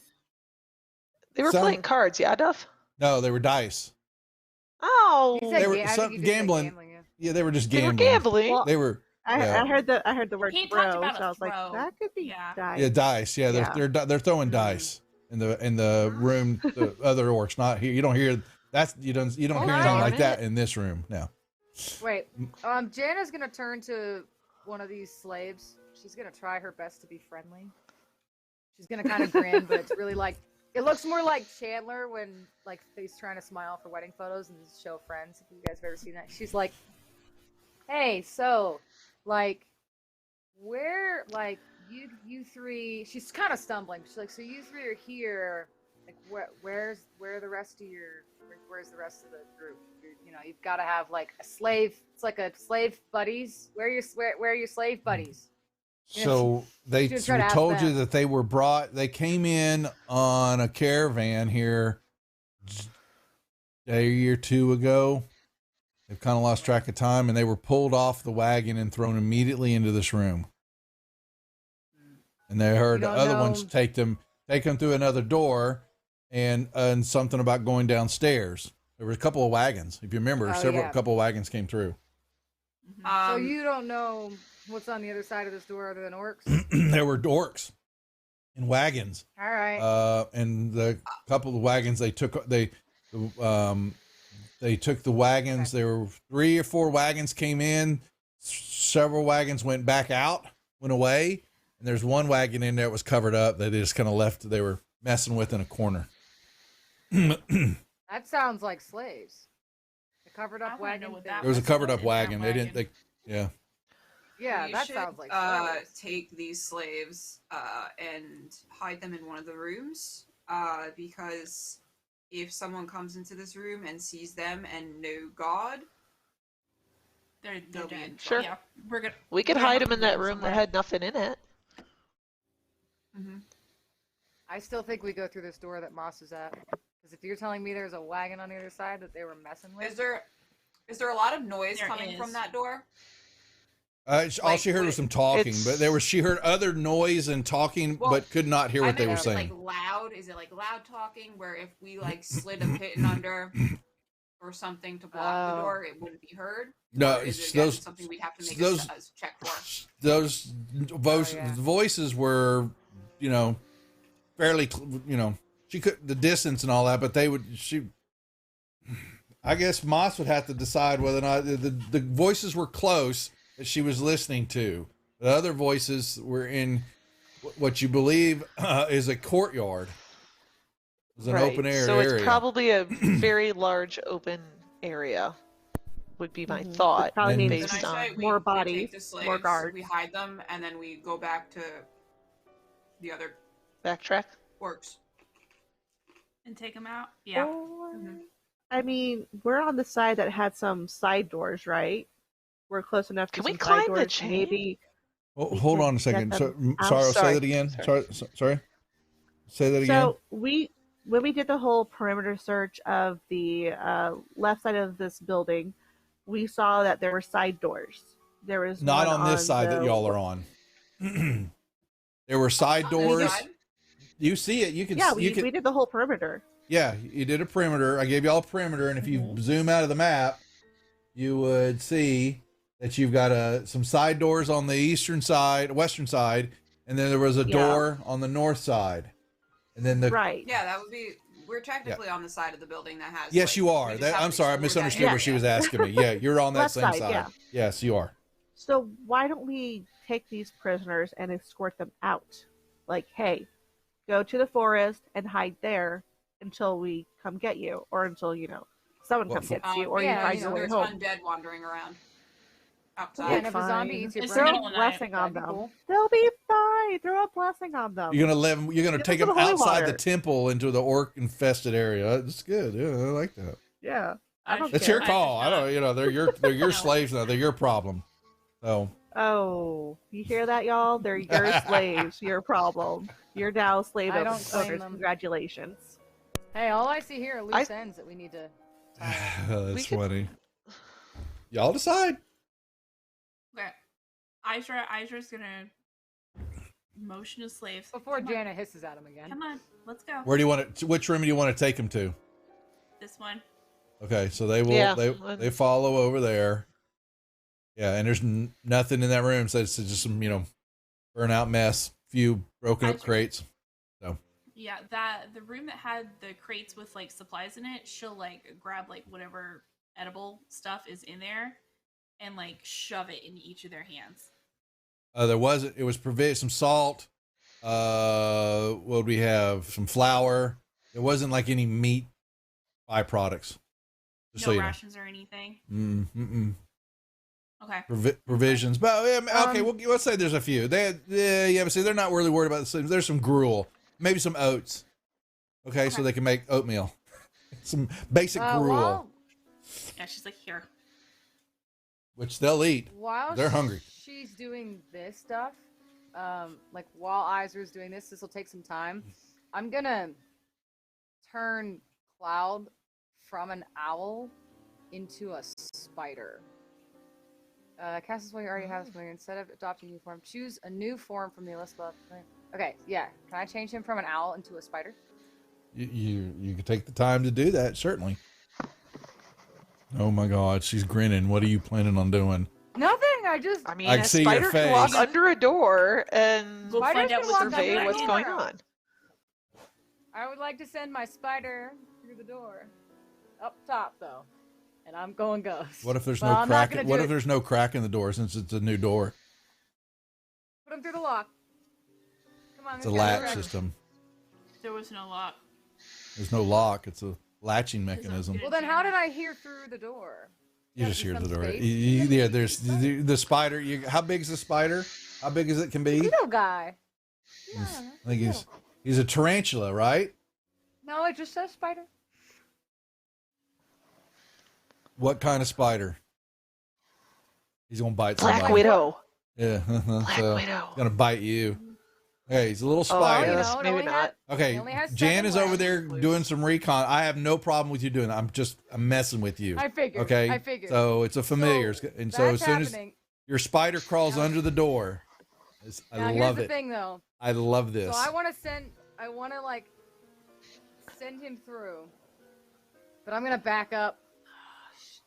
They were playing cards, yeah, Duff? No, they were dice. Oh, They were gambling. Yeah, they were just gambling. They were gambling. Well, They were. I heard the word He throw, talked about so I was like, that could be dice. Yeah, dice. Yeah, they're throwing dice in the room. The other orcs, not here. You don't hear that. You don't hear anything like that in this room now. Wait, Jana's gonna turn to one of these slaves. She's gonna try her best to be friendly. She's gonna kind of grin, but it's really like it looks more like Chandler when like he's trying to smile for wedding photos and show friends. If you guys have ever seen that, she's like, "Hey, so like, where like you three?" She's kind of stumbling. She's like, "So you three are here. Like, where's the rest of where's the rest of the group? You've got to have like a slave. It's like a slave buddies. Where are your slave buddies?" So they told you that they were brought. They came in on a caravan here a day or two ago. They've kind of lost track of time, and they were pulled off the wagon and thrown immediately into this room. And they heard the other ones take them through another door, and something about going downstairs. There were a couple of wagons, if you remember. A couple of wagons came through. So you don't know what's on the other side of this door other than orcs? There were orcs in wagons. All right. And the couple of wagons they took the wagons. There were 3 or 4 wagons came in. Several wagons went back out, went away, and there's one wagon in there that was covered up that they just kind of left. They were messing with in a corner. That sounds like slaves. A covered up wagon. There was a covered up wagon. They didn't. Yeah. Yeah, We that should, sounds like slaves. take these slaves and hide them in one of the rooms because if someone comes into this room and sees them and no God, they're dead. Sure. Yeah, we could hide them in that room that had nothing in it. Mm-hmm. I still think we go through this door that Moss is at. Because if you're telling me there's a wagon on the other side that they were messing with, is there a lot of noise coming from that door? All she heard was some talking, but she heard other noise and talking, but could not hear what they were saying. Like loud? Is it like loud talking where if we like slid a pit under or something to block the door, it wouldn't be heard? No, or is it's it, again, those something we'd have to make those a check for. Those voices were, fairly, she could the distance and all that, but I guess Moss would have to decide whether or not the voices were close that she was listening to. The other voices were in what you believe is a courtyard. It was an open air so area. It's probably a very large open area. Would be my thought. Probably based on more We bodies, take the slaves, more guards. we hide them, and then we go back to the other backtrack. Works. And take them out? Yeah. I mean, we're on the side that had some side doors, right? We're close enough to Can we some climb side the doors. chain? Maybe. Oh, hold on a second. get So, them out. sorry, say that again. Sorry. Say that again. So when we did the whole perimeter search of the left side of this building, we saw that there were side doors. There was Not one on this side that y'all are on. There were side doors. You see it. You can. Yeah, we did the whole perimeter. Yeah, you did a perimeter. I gave y'all a perimeter, and if you zoom out of the map, you would see that you've got some side doors on the western side, and then there was a door on the north side, and then right. Yeah, that would be. We're technically on the side of the building that has. Yes, you are. I'm sorry, I misunderstood what she was asking me. Yeah, you're on that Left same side, side. yeah. Yes, you are. So why don't we take these prisoners and escort them out? Like, hey, go to the forest and hide there until we come get you, or until someone comes gets you, or you yeah, find you your know, way There's home. undead wandering around Yeah, outside. and if a zombie eats your It's brain, the Throw middle a of the night. blessing on that'd be them. cool. They'll be fine. Throw a blessing on them. You're gonna Get take them them some holy outside the water. temple into the orc infested area. That's good. Yeah, I like that. Yeah, I don't It's care. your call. I don't. They're your slaves now. They're your problem. So. Oh, you hear that, y'all? They're your slaves. Your problem. You're now slave I don't claim owners. them. Congratulations. Hey, all I see here are loose ends that we need to tie. That's funny. Y'all decide. Okay. Izra's gonna motion his slaves. Before Come on. Jana hisses at him again. Come on, let's go. Where do you want to? Which room do you want to take them to? This one. Okay, so they will. Yeah. They follow over there. Yeah, and there's nothing in that room, so it's just some burn out mess, few broken up crates. So. Yeah, the room that had the crates with like supplies in it, she'll like grab like whatever edible stuff is in there and like shove it in each of their hands. It was some salt. What would we have? Some flour. There wasn't like any meat byproducts. Just No so rations or anything. Okay. Provisions, but okay. Let's say there's a few. But see, they're not really worried about this. There's some gruel, maybe some oats. Okay, so they can make oatmeal. Some basic gruel, Yeah, she's like, here. which they'll eat. While They're hungry. she's doing this stuff, like while Izra's doing this will take some time. I'm gonna turn Cloud from an owl into a spider. Cast this while you already have this familiar. Instead of adopting a new form, choose a new form from the list above. Okay, yeah. Can I change him from an owl into a spider? You can take the time to do that, certainly. Oh my God, she's grinning. What are you planning on doing? Nothing. I mean, I a can see spider your can walk face. under a door and We'll find out what's survey what's going on. I would like to send my spider through the door. Up top, though. And I'm going ghost. What if there's Well, no I'm not crack? gonna What do if it. there's no crack in the door since it's a new door? Put him through the lock. Come on, It's a let's go. latch Direct. system. There was no lock. There's no lock. It's a latching mechanism. Well, then how did I hear through the door? You just hear some the door. space? Yeah, there's the spider. How big is the spider? How big as it can be? Little guy. I think he's a tarantula, right? No, it just says spider. What kind of spider? He's gonna bite Black somebody. Widow. Yeah, Black so Widow. he's gonna bite you. Okay, he's a little Oh, spider. yes, maybe not. Okay, only has Jan 7 is over legs. there doing some recon. I have no problem with you doing that. I'm messing with you. I figured. Okay, I figured. So it's a familiar, and so as that's soon as happening. your spider crawls under the door, I Now, love here's the it. thing, though. I love this. So I want to like send him through, but I'm gonna back up.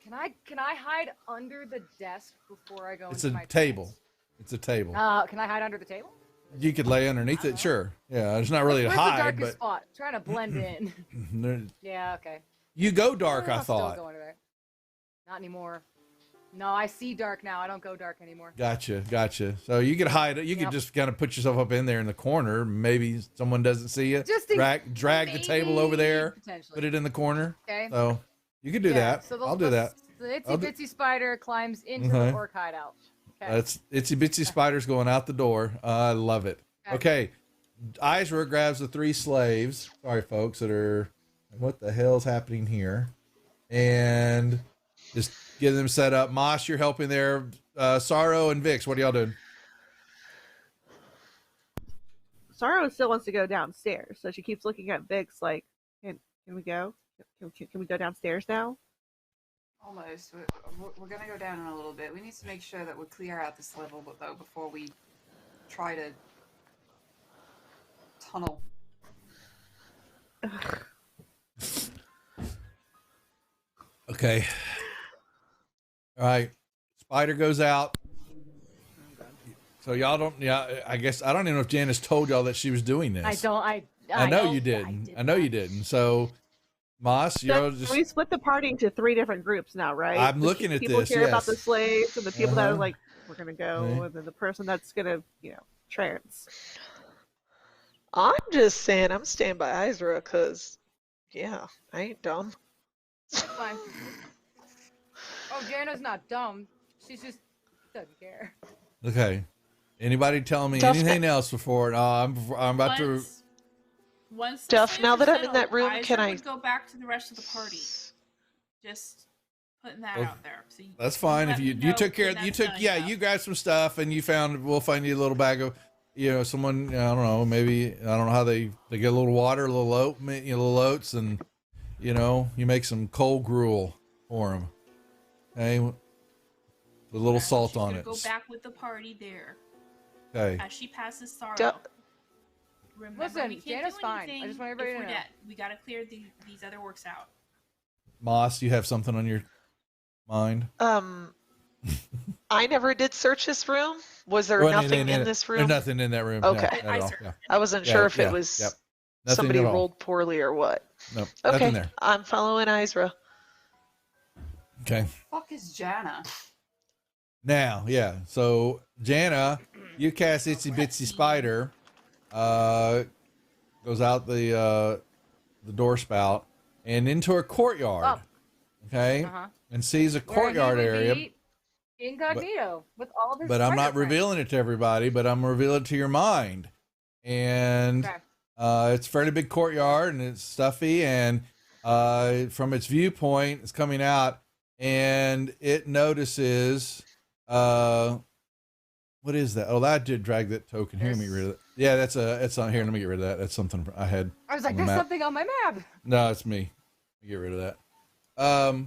Can I hide under the desk before I go It's into a my table. It's a table. Can I hide under the table? You could lay underneath it, sure. Yeah, it's not really a Where's the hide, darkest but spot? Trying to blend in. Yeah, okay. you go dark. I I'll still thought. go under there. Not anymore. No, I see dark now. I don't go dark anymore. Gotcha. So you could hide it. You could Yep. just kind of put yourself up in there in the corner. Maybe someone doesn't see you. Just in- drag the table over there. potentially. Put it in the corner. Okay. So you could do Yeah, that. so I'll do that. The itsy I'll do- bitsy spider climbs into Okay. the orc hideout. Okay. That's itsy bitsy spiders going out the door. I love it. Okay. Izra grabs the 3 slaves. Sorry, folks, that are. What the hell's happening here? And just get them set up. Mosh, you're helping there. Sorrow and Vix, what are y'all doing? Sorrow still wants to go downstairs, so she keeps looking at Vix like, can we go? Can we go downstairs now? Almost. We're going to go down in a little bit. We need to make sure that we clear out this level, though, before we try to tunnel. Okay. All right. Spider goes out. So y'all don't. Yeah, I guess I don't even know if Janice told y'all that she was doing this. I know don't- you didn't. I know you didn't. So, Moss, you're So just. we split the party into 3 different groups now, right? I'm The looking at people this, care about yes. the slaves, and the people that are Uh-huh. like, we're gonna go, Okay. and then the person that's gonna, trance. I'm just saying, I'm staying by Izra because, yeah, I ain't dumb. That's fine. Oh, Jana's not dumb. She's just doesn't care. Okay. Anybody telling me Duff, anything else before? I'm about to. Once the Duff, flames now are that I'm in settled, that room, Izra can I... would go back to the rest of the party. Just putting that out there. So That's fine. If let you me know took care when of, you that's took, done, yeah, you got some stuff and we'll find you a little bag of, someone, I don't know, maybe, I don't know how they get a little water, a little little oats, and, you make some cold gruel for them. Okay. With a little salt She's on gonna it. go back with the party there. Okay. As she passes Sorrow. Remember, Listen, we can't Jana's do fine. anything I just want everybody if to we're know. dead. We gotta clear these other works out. Moss, you have something on your mind? I never did search this room. Was there nothing in this room? There's nothing in that room. Okay. No, not at all. Yeah. I wasn't sure if it Yep. was Nothing somebody at all. rolled poorly or what. Nope. Okay, Nothing there. I'm following Izra. Okay. Fuck is Jana? Now, yeah. So Jana, you cast Itsy Bitsy Spider, goes out the door spout and into a courtyard. Okay, and sees a courtyard area. Incognito with all their But I'm not spider friends. revealing it to everybody. But I'm revealing it to your mind, and it's a fairly big courtyard and it's stuffy. And from its viewpoint, it's coming out, and it notices. What is that? Oh, that did drag that token. Here, let me get rid of it. Yeah, it's on here. Let me get rid of that. That's something I had. I was like, on the there's map. something on my map. No, it's me. Let me get rid of that.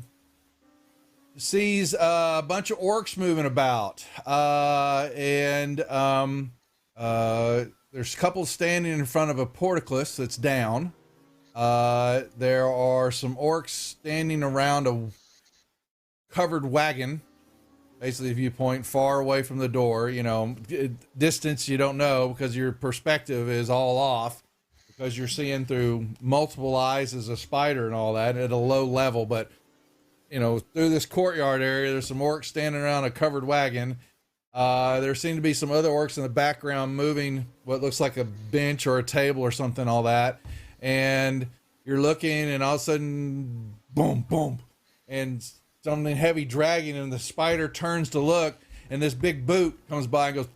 Sees a bunch of orcs moving about, and there's a couple standing in front of a portcullis that's down. There are some orcs standing around a covered wagon, basically viewpoint far away from the door. Distance you don't know because your perspective is all off because you're seeing through multiple eyes as a spider and all that at a low level, but through this courtyard area, there's some orcs standing around a covered wagon. There seem to be some other orcs in the background moving what looks like a bench or a table or something, all that. And you're looking, and all of a sudden, boom, boom, and something heavy dragging, and the spider turns to look, and this big boot comes by and goes,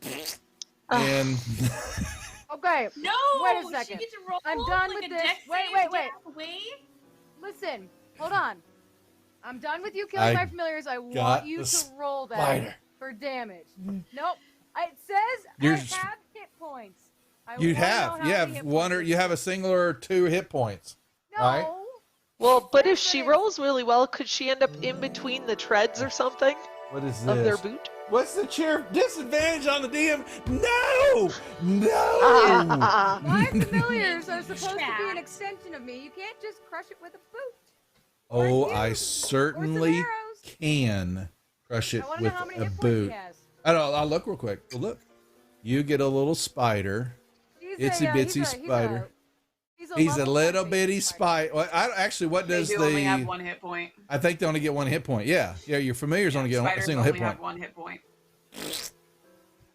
and... Okay. No. Wait a second. She gets to roll I'm done like with a this. dex Wait, save wait, to wait. get out of the way? Listen. Hold on. I'm done with you killing my familiars. I want you to roll that spider. for damage. Nope. It says You're- I have hit points. You have one, or you have a single or 2 hit points, right? Well, but if she rolls really well, could she end up in between the treads or something? What is Of their this? boot? What's the cheer disadvantage on the DM? No! My familiars are supposed to be an extension of me. You can't just crush it with a boot. Oh, I certainly can crush it with a boot. I don't. I'll look real quick. Look, you get a little spider, itsy bitsy spider. He's a little bitty spider. Well, actually, what does They do only have 1 hit point. I think they only get 1 hit point. Yeah, your familiars only get a Spiders single only hit point. have 1 hit point.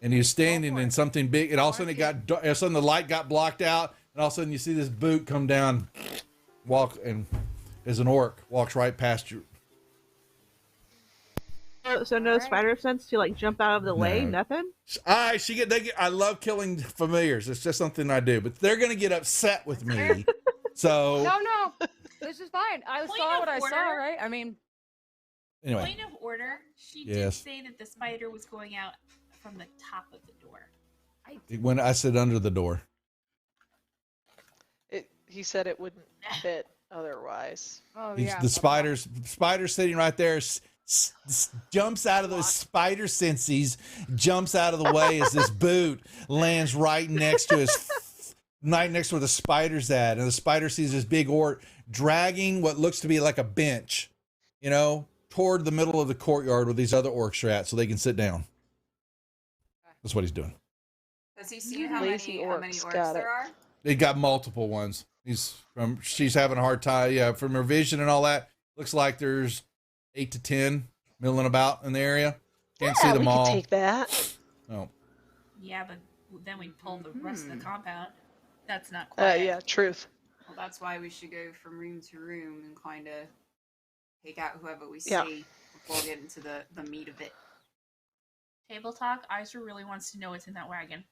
And he was standing in something big, and all of a sudden it got dark. All of a sudden the light got blocked out, and all of a sudden you see this boot come down, walk, and as an orc walks right past you. So no spider sense to like jump out of the way, No. nothing. I love killing familiars. It's just something I do, but they're gonna get upset with me. So No. This is fine. I Point saw of what I saw, order. right? I mean, anyway, Point of order, she Yes. did say that the spider was going out from the top of the door. when I sit under the door, He said it wouldn't fit otherwise. oh the spider sitting right there. Jumps out of those spider senses, jumps out of the way as this boot lands right next to where the spider's at, and the spider sees this big orc dragging what looks to be like a bench, toward the middle of the courtyard where these other orcs are at, so they can sit down. That's what he's doing. Does he see how many orcs got there it. are? They got multiple ones. She's having a hard time. Yeah, from her vision and all that, looks like there's 8 to 10 milling about in the area. Can't see them we all. can take that. Oh. Yeah, but then we pull the rest of the compound. That's not quiet. Yeah, truth. Well, that's why we should go from room to room and kind of take out whoever we Yeah. see before we get into the meat of it. Table talk. Isra really wants to know what's in that wagon.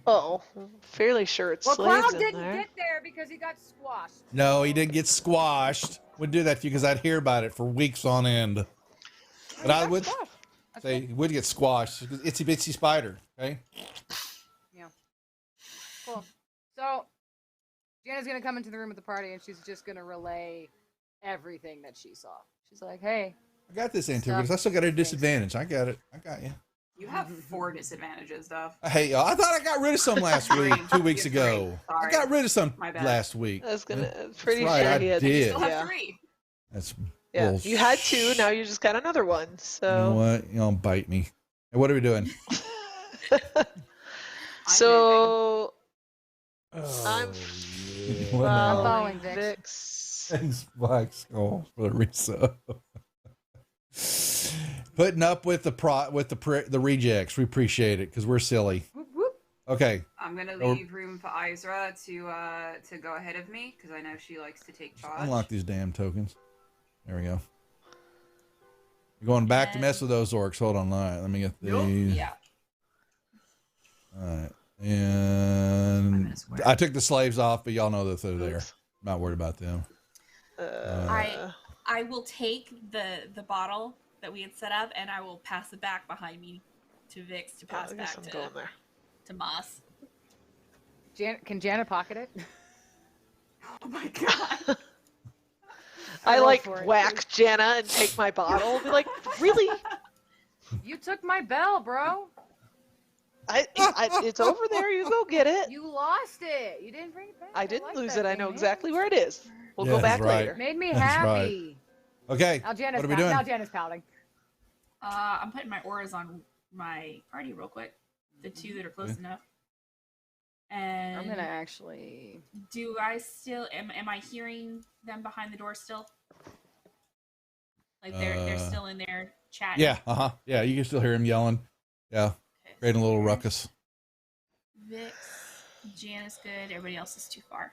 Oh, fairly sure it's Well, slaves Cloud in didn't there. get there because he got squashed. No, he didn't get squashed. Would do that to you because I'd hear about it for weeks on end. But I would say he would get squashed. Itsy bitsy spider. Okay. Yeah. Cool. So, Jana's gonna come into the room with the party, and she's just gonna relay everything that she saw. She's like, "Hey, I got this Antigonus. I still got a disadvantage. I got it. I got you. You have 4 disadvantages, though. Hey, y'all. I thought I got rid of some last week, 2 weeks ago. I got rid of some My bad. last week. I was gonna. That's Pretty right, sure I he had. did. You still have Yeah. 3. That's Yeah. bullshit. You had 2. Now you just got another one. You know So. what? You don't bite me. Hey, what are we doing? So. I'm What now? following Vix. Vix. Thanks, Black Skull, for the resub. Putting up with the rejects. We appreciate it because we're silly. Okay. I'm gonna leave room for Isra to go ahead of me because I know she likes to take charge. Unlock these damn tokens. There we go. You're going back to mess with those orcs. Hold on. All right, let me get these. Yeah. All right. And I took the slaves off, but y'all know that they're there. Not worried about them. I will take the bottle that we had set up, and I will pass it back behind me to Vix to pass back to Moss. Can Jana pocket it?" Oh my god! I roll like for it. whack Jana and take my bottle. Be like, really? You took my bell, bro. It's over there. You go get it. You lost it. You didn't bring it back. I didn't like lose that it. I thing, know man. exactly where it is. We'll Yeah, go back that's right. later. Made me That's happy. Okay. Now Jana's What are we doing? Now Jana's pouting. I'm putting my auras on my party real quick. The 2 that are close enough. And I'm gonna actually. do I still am I hearing them behind the door still? Like they're still in there chatting. Yeah. Yeah. You can still hear him yelling. Yeah. Creating a little ruckus. Vix, Janice good. Everybody else is too far.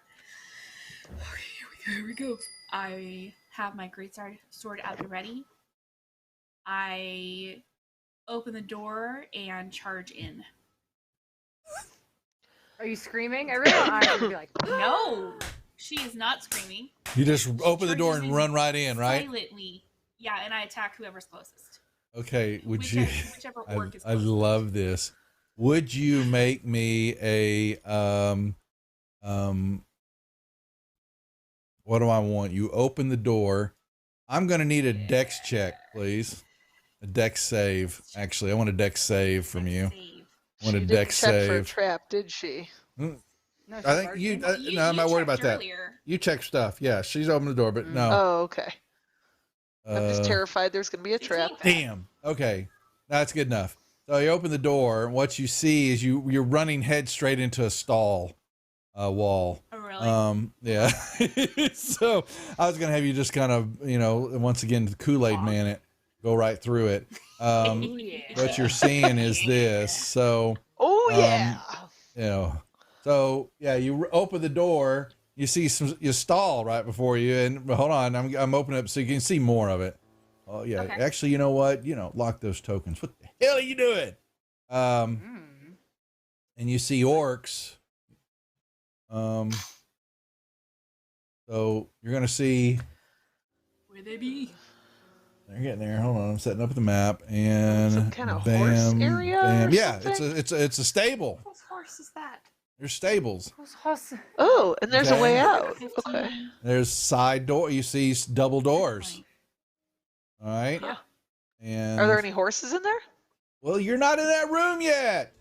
Okay, here we go. I have my greatsword out and ready. I open the door and charge in. Are you screaming? I really want Iris to be like, No, she is not screaming. You just open the door charges and in run right in, right? Silently. Yeah, and I attack whoever's closest. Okay. Would Whichever orc is I closest. love this. Would you make me a what do I want? You open the door. I'm gonna need a dex check, please. A dex save. Actually, I want a dex save from you. I want a She dex didn't check for a save. trap, did she? no, I think you. No, I'm not worried about that. earlier. You check stuff. Yeah, she's opened the door, but no. Oh, okay. I'm just Uh, terrified there's going to be a trap. Damn. Okay, that's good enough. So you open the door, and what you see is you're running head straight into a stall wall. Oh, really? Yeah. So I was gonna have you just kind of, once again, the Kool-Aid man it, go right through it. What you're seeing is this. So. Oh yeah. So yeah, you open the door. You see you stall right before you, and hold on, I'm opening up so you can see more of it. Oh yeah, Okay. actually, you know what? Lock those tokens. What the hell are you doing? And you see orcs. So you're gonna see. Where they be? They're getting there. Hold on, I'm setting up the map, and Some kind of bam, horse area or bam. Yeah, something? it's a stable. Whose horse is that? There's stables. Oh, and there's a way Okay. out. Okay. There's side door. You see double doors. All right. Yeah. And Are there any horses in there? well, you're not in that room yet.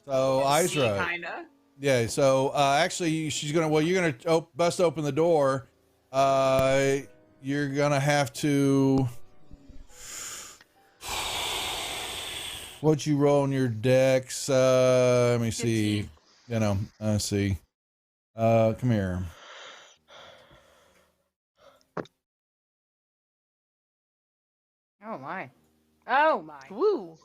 So Isra. Kinda. Yeah. So actually, you're gonna bust open the door. You're gonna have to. What you roll on your decks? Let me see. Let's see. Come here. "Oh my, oh my." Woo.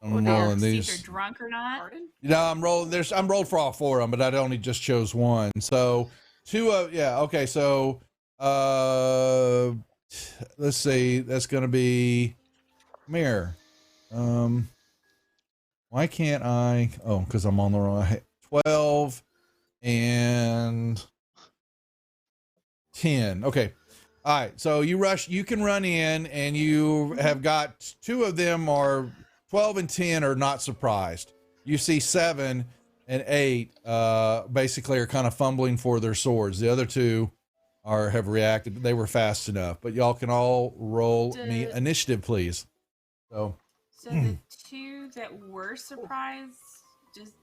I'm rolling See if these. you're drunk or not. Pardon? I'm rolling. I'm rolled for all 4 of them, but I only just chose one. So 2 of okay. So let's see. That's gonna be mirror. Why can't I? Oh, because I'm on the wrong. 12 and 10. Okay. All right. So you rush. You can run in, and you have got 2 of them are 12 and 10 are not surprised. You see 7 and 8 basically are kind of fumbling for their swords. The other 2 have reacted. They were fast enough. But y'all can all roll me initiative, please. So the 2 that were surprised, just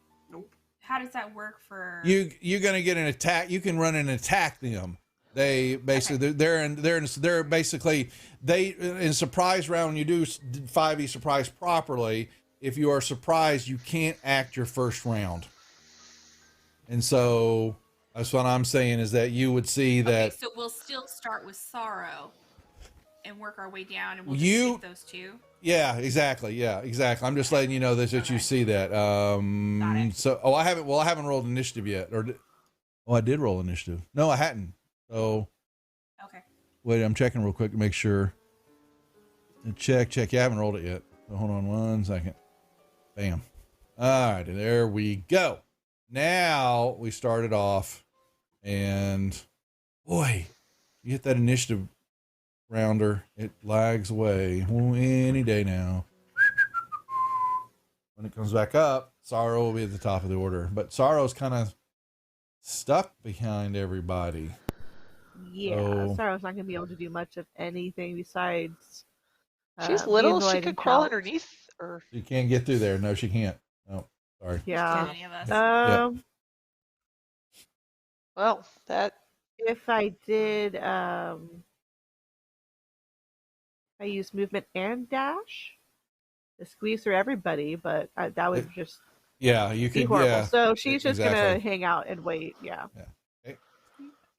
how does that work for you're gonna get an attack. You can run and attack them. They basically they're basically in surprise round. When you do 5e surprise properly, if you are surprised, you can't act your first round. And so that's what I'm saying is that you would see that. Okay, so we'll still start with sorrow and work our way down, and we'll just skip those 2. Yeah, exactly. Yeah, exactly. I'm just letting you know that you see that. So I haven't rolled initiative yet, I did roll initiative. No, I hadn't. So okay. Wait, I'm checking real quick to make sure. Check. Yeah, I haven't rolled it yet. So hold on 1 second. Bam. All right, there we go. Now we started off, and boy, you get that initiative rounder, it lags away any day now. When it comes back up, Sorrow will be at the top of the order, but Sorrow's kind of stuck behind everybody. Yeah, Sorrow's not going to be able to do much of anything besides. She's little. She could crawl underneath, or she can't get through there. No, she can't. No, sorry. Yeah. Well, that if I did, I use movement and dash to squeeze through everybody, but that would just you be could. horrible. Yeah, so she's just exactly. gonna hang out and wait. Yeah. Okay.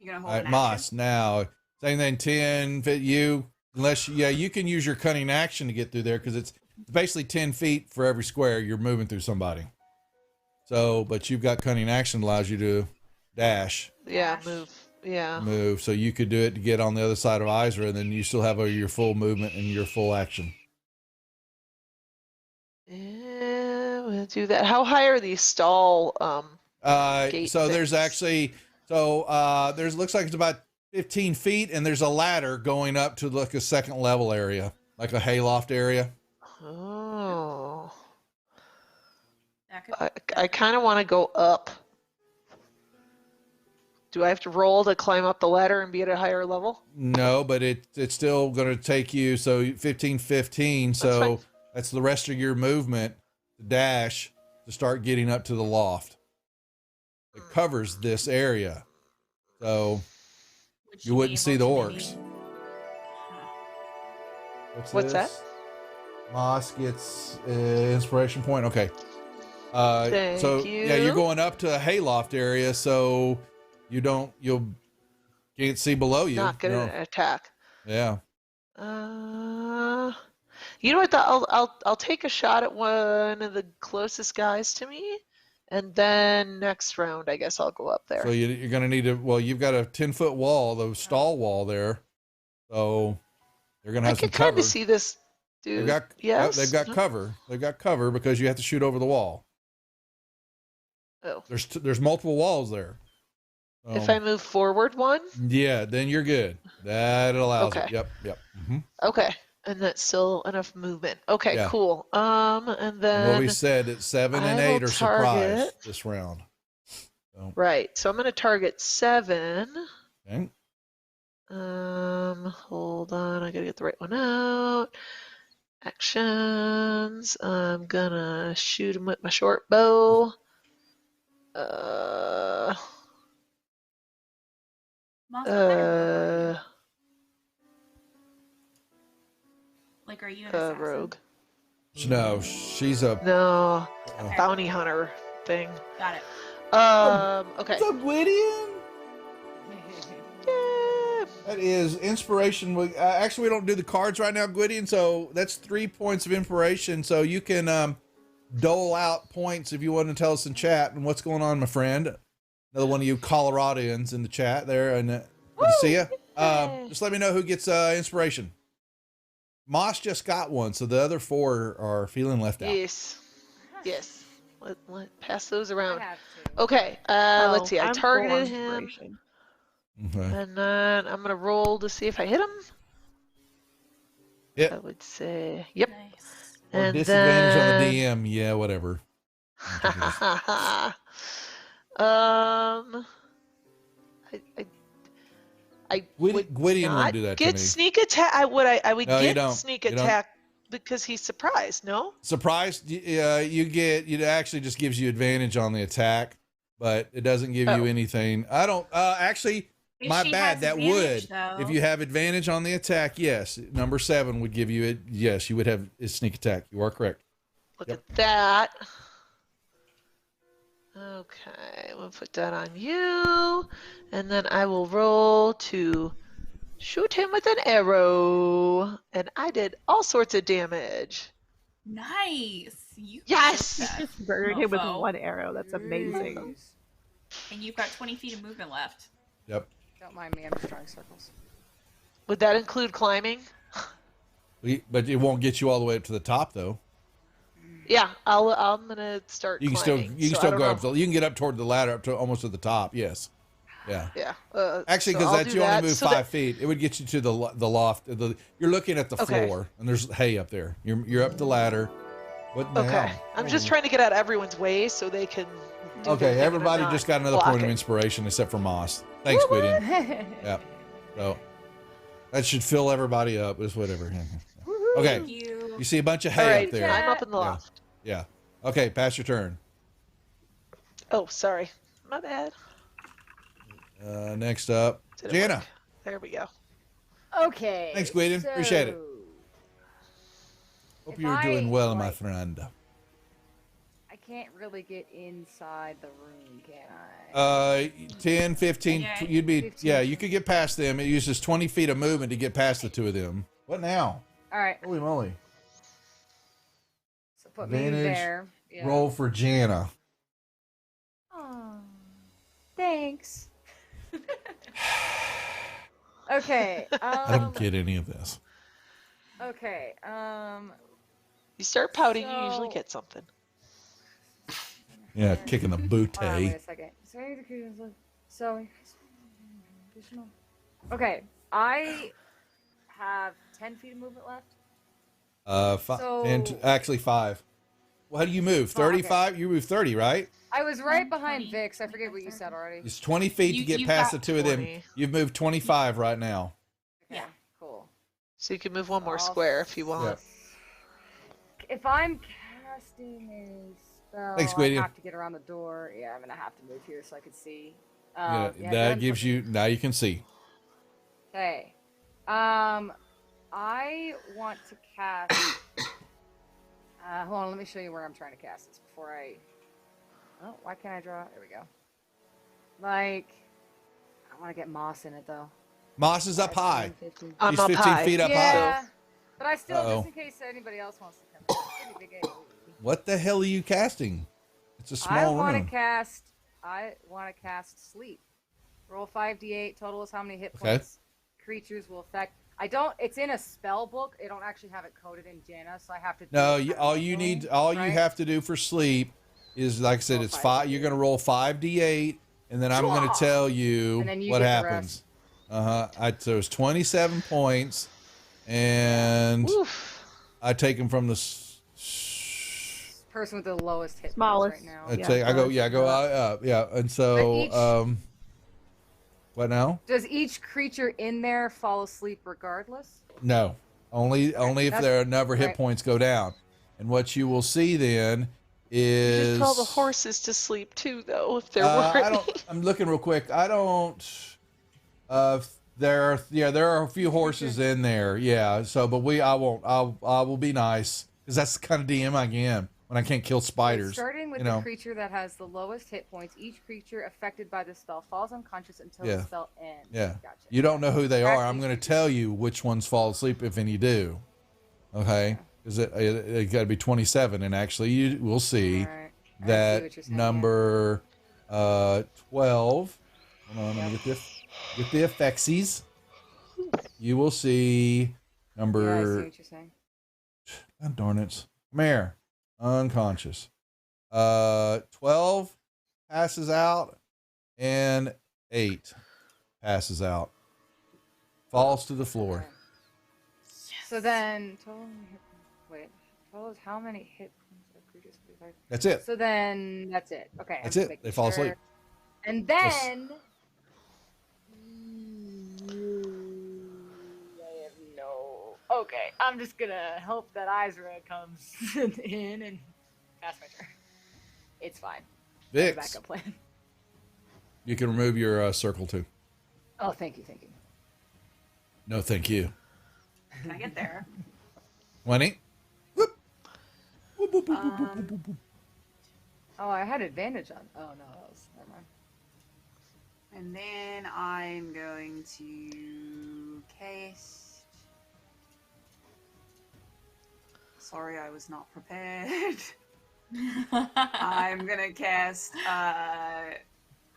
You're gonna All hold right, Moss. Now, same thing. 10 fit you. Unless you can use your cunning action to get through there because it's basically 10 feet for every square you're moving through somebody. So, but you've got cunning action allows you to dash. Yeah, move. Yeah. Move. So you could do it to get on the other side of Isra, and then you still have your full movement and your full action. Yeah, we'll do that. How high are these stall gate so things? there's actually there's looks like it's about 15 feet, and there's a ladder going up to like a second level area, like a hayloft area. Oh. I kind of want to go up. Do I have to roll to climb up the ladder and be at a higher level? No, but it's still going to take you, so 15. So that's the rest of your movement to dash to start getting up to the loft. It covers this area. So you wouldn't see the orcs. What's that? Moss gets inspiration point. Okay. Thank so you. Yeah, you're going up to a hayloft area, so you'll can't see below you. Not gonna attack. Yeah. You know what? I'll take a shot at one of the closest guys to me, and then next round I guess I'll go up there. So you're going to need to. Well, you've got a 10-foot wall, the stall wall there, so they're going to have some cover. I can kind of see this dude. They've got cover. They've got cover because you have to shoot over the wall. Oh. There's multiple walls there. If I move forward one? Yeah, then you're good. That allows it. Yep. Mm-hmm. Okay. And that's still enough movement. Okay, Yeah. Cool. And then Well, we said that 7 and 8 are surprised this round. So. Right. So I'm going to target 7. Okay. Hold on. I got to get the right one out. Actions. I'm going to shoot him with my short bow. Like, are you an assassin? Rogue? No, she's a bounty hunter thing. Got it. Okay. What's up, Gwydion? That is inspiration. Actually, we don't do the cards right now, Gwydion. So that's 3 points of inspiration. So you can dole out points if you want to tell us in chat. And what's going on, my friend? Another one of you Coloradans in the chat there, and good to see you. Just let me know who gets inspiration. Moss just got one, so the other 4 are feeling left out. Yes. Let pass those around. Okay. Let's see. I I'm full targeted him, inspiration. Okay. and then I'm gonna roll to see if I hit him. Yep. I would say yep. Or And disadvantage on the then... DM. Yeah, whatever. I Gwydion would wouldn't not do that to get me. sneak attack. I would No, you get don't. sneak You don't. attack because he's surprised. No. Surprised, it actually just gives you advantage on the attack, but it doesn't give you anything. I don't, actually, If my she bad, has that advantage, would. though. If you have advantage on the attack, yes. Number 7 would give you it. Yes, you would have a sneak attack. You are correct. Look at that. Okay, we'll put that on you, and then I will roll to shoot him with an arrow, and I did all sorts of damage. Nice. You Yes! killed that Burned him with mofo. 1 arrow. That's amazing. And you've got 20 feet of movement left. Yep. Don't mind me, I'm just drawing circles. Would that include climbing? But it won't get you all the way up to the top, though. Yeah, I'm gonna start. You can climbing, still so I don't go up. know. You can get up toward the ladder, up to almost to the top. Yes. Yeah. Yeah. Actually, so because I'll do you only that move so 5 that- feet, it would get you to the loft. You're looking at the Okay. floor, and there's hay up there. You're up the ladder. What the Okay. hell? I'm just trying to get out of everyone's way so they can. Do Okay, their thing and everybody I'm just not got another point of blocking. inspiration except for Moss. Thanks, Gwydion. Yeah. So that should fill everybody up. It's whatever. Okay. Thank you. You see a bunch of hay All right, up there. I'm up in the Yeah. loft. Yeah. Okay, pass your turn. Oh, sorry. My bad. Next up, Didn't Jana. work. There we go. Okay. Thanks, Gwydion. Appreciate it. Hope if you're doing I, well, my like- friend. I can't really get inside the room, can I? 10, 15, Okay. you'd be, 15. yeah, you could get past them. It uses 20 feet of movement to get past the 2 of them. What now? All right. Holy moly. So put me Advantage, there. Yeah. roll for Jana. Aw, thanks. Okay. I don't get any of this. Okay. You start pouting, you usually So- get something. Yeah, kicking the boot. Hold on, wait a second. So, okay, I have 10 feet of movement left. And actually 5. Well, how do you move? Oh, okay. 35? You move 30, right? I was right behind Vix. I forget what you said already. It's 20 feet to get you've past the got 2 of them. 20. You've moved 25 right now. Yeah, cool. So you can move one more square if you want. If I'm casting a spell, Thanks, I Gwydion. have to get around the door. Yeah, I'm gonna have to move here so I can see. Yeah, Yeah, that then- gives you, now you can see. Okay. I want to cast. Hold on, let me show you where I'm trying to cast this before I. Oh, why can't I draw? There we go. Like, I want to get moss in it though. Moss is up high. 15. I'm He's up 15 high. feet up Yeah, high. but I still, Uh-oh. just in case anybody else wants to come in, it's a pretty big area. What the hell are you casting? It's a small I room. want to cast sleep. Roll 5d8. Total is how many hit Okay. points creatures will affect. I don't. It's in a spell book. I don't actually have it coded in Jana, so I have to. Do No, it you, kind of all you manually, need, all you right? have to do for sleep is, like I said, it's 5. You're going to roll 5d8, and then I'm going to tell you And then you what get the happens. So it's 27 points, and I take them from the. Person with the lowest hit Smallest. points right now. I go up, yeah, and so But each- what now? Does each creature in there fall asleep regardless? No, only if That's- their number hit right. points go down, and what you will see then You is should tell the horses to sleep too, though, if there I weren't. don't. I'm looking real quick. I don't. There are a few horses in there. Yeah. So, but I won't. I will be nice because that's the kind of DM I am when I can't kill spiders. Starting with you the know. creature that has the lowest hit points, each creature affected by the spell falls unconscious until Yeah. the spell ends. Yeah. Gotcha. You don't know who they are. I'm Actually- going to tell you which ones fall asleep if any do. Okay. because it got to be 27, and actually you will see Alright. I see that what you're saying, number 12. Hold on, let me get the effectsies. You will see number. Yeah, I see what you're saying. God darn it. Come here. Unconscious. 12 passes out, and 8 passes out. Falls to the floor. So then, total is how many hit points of creatures? That's it. So then, that's it. Okay. That's I'm it. making They fall sure. asleep. And then, I have no. Okay, I'm just gonna hope that Izra comes in and pass my turn. It's fine. Vix. Backup plan. You can remove your circle too. Oh, thank you. No, thank you. Can I get there? 20. Oh, I had advantage on. Oh no, that was never mind. And then I'm going to cast. Sorry, I was not prepared. I'm gonna cast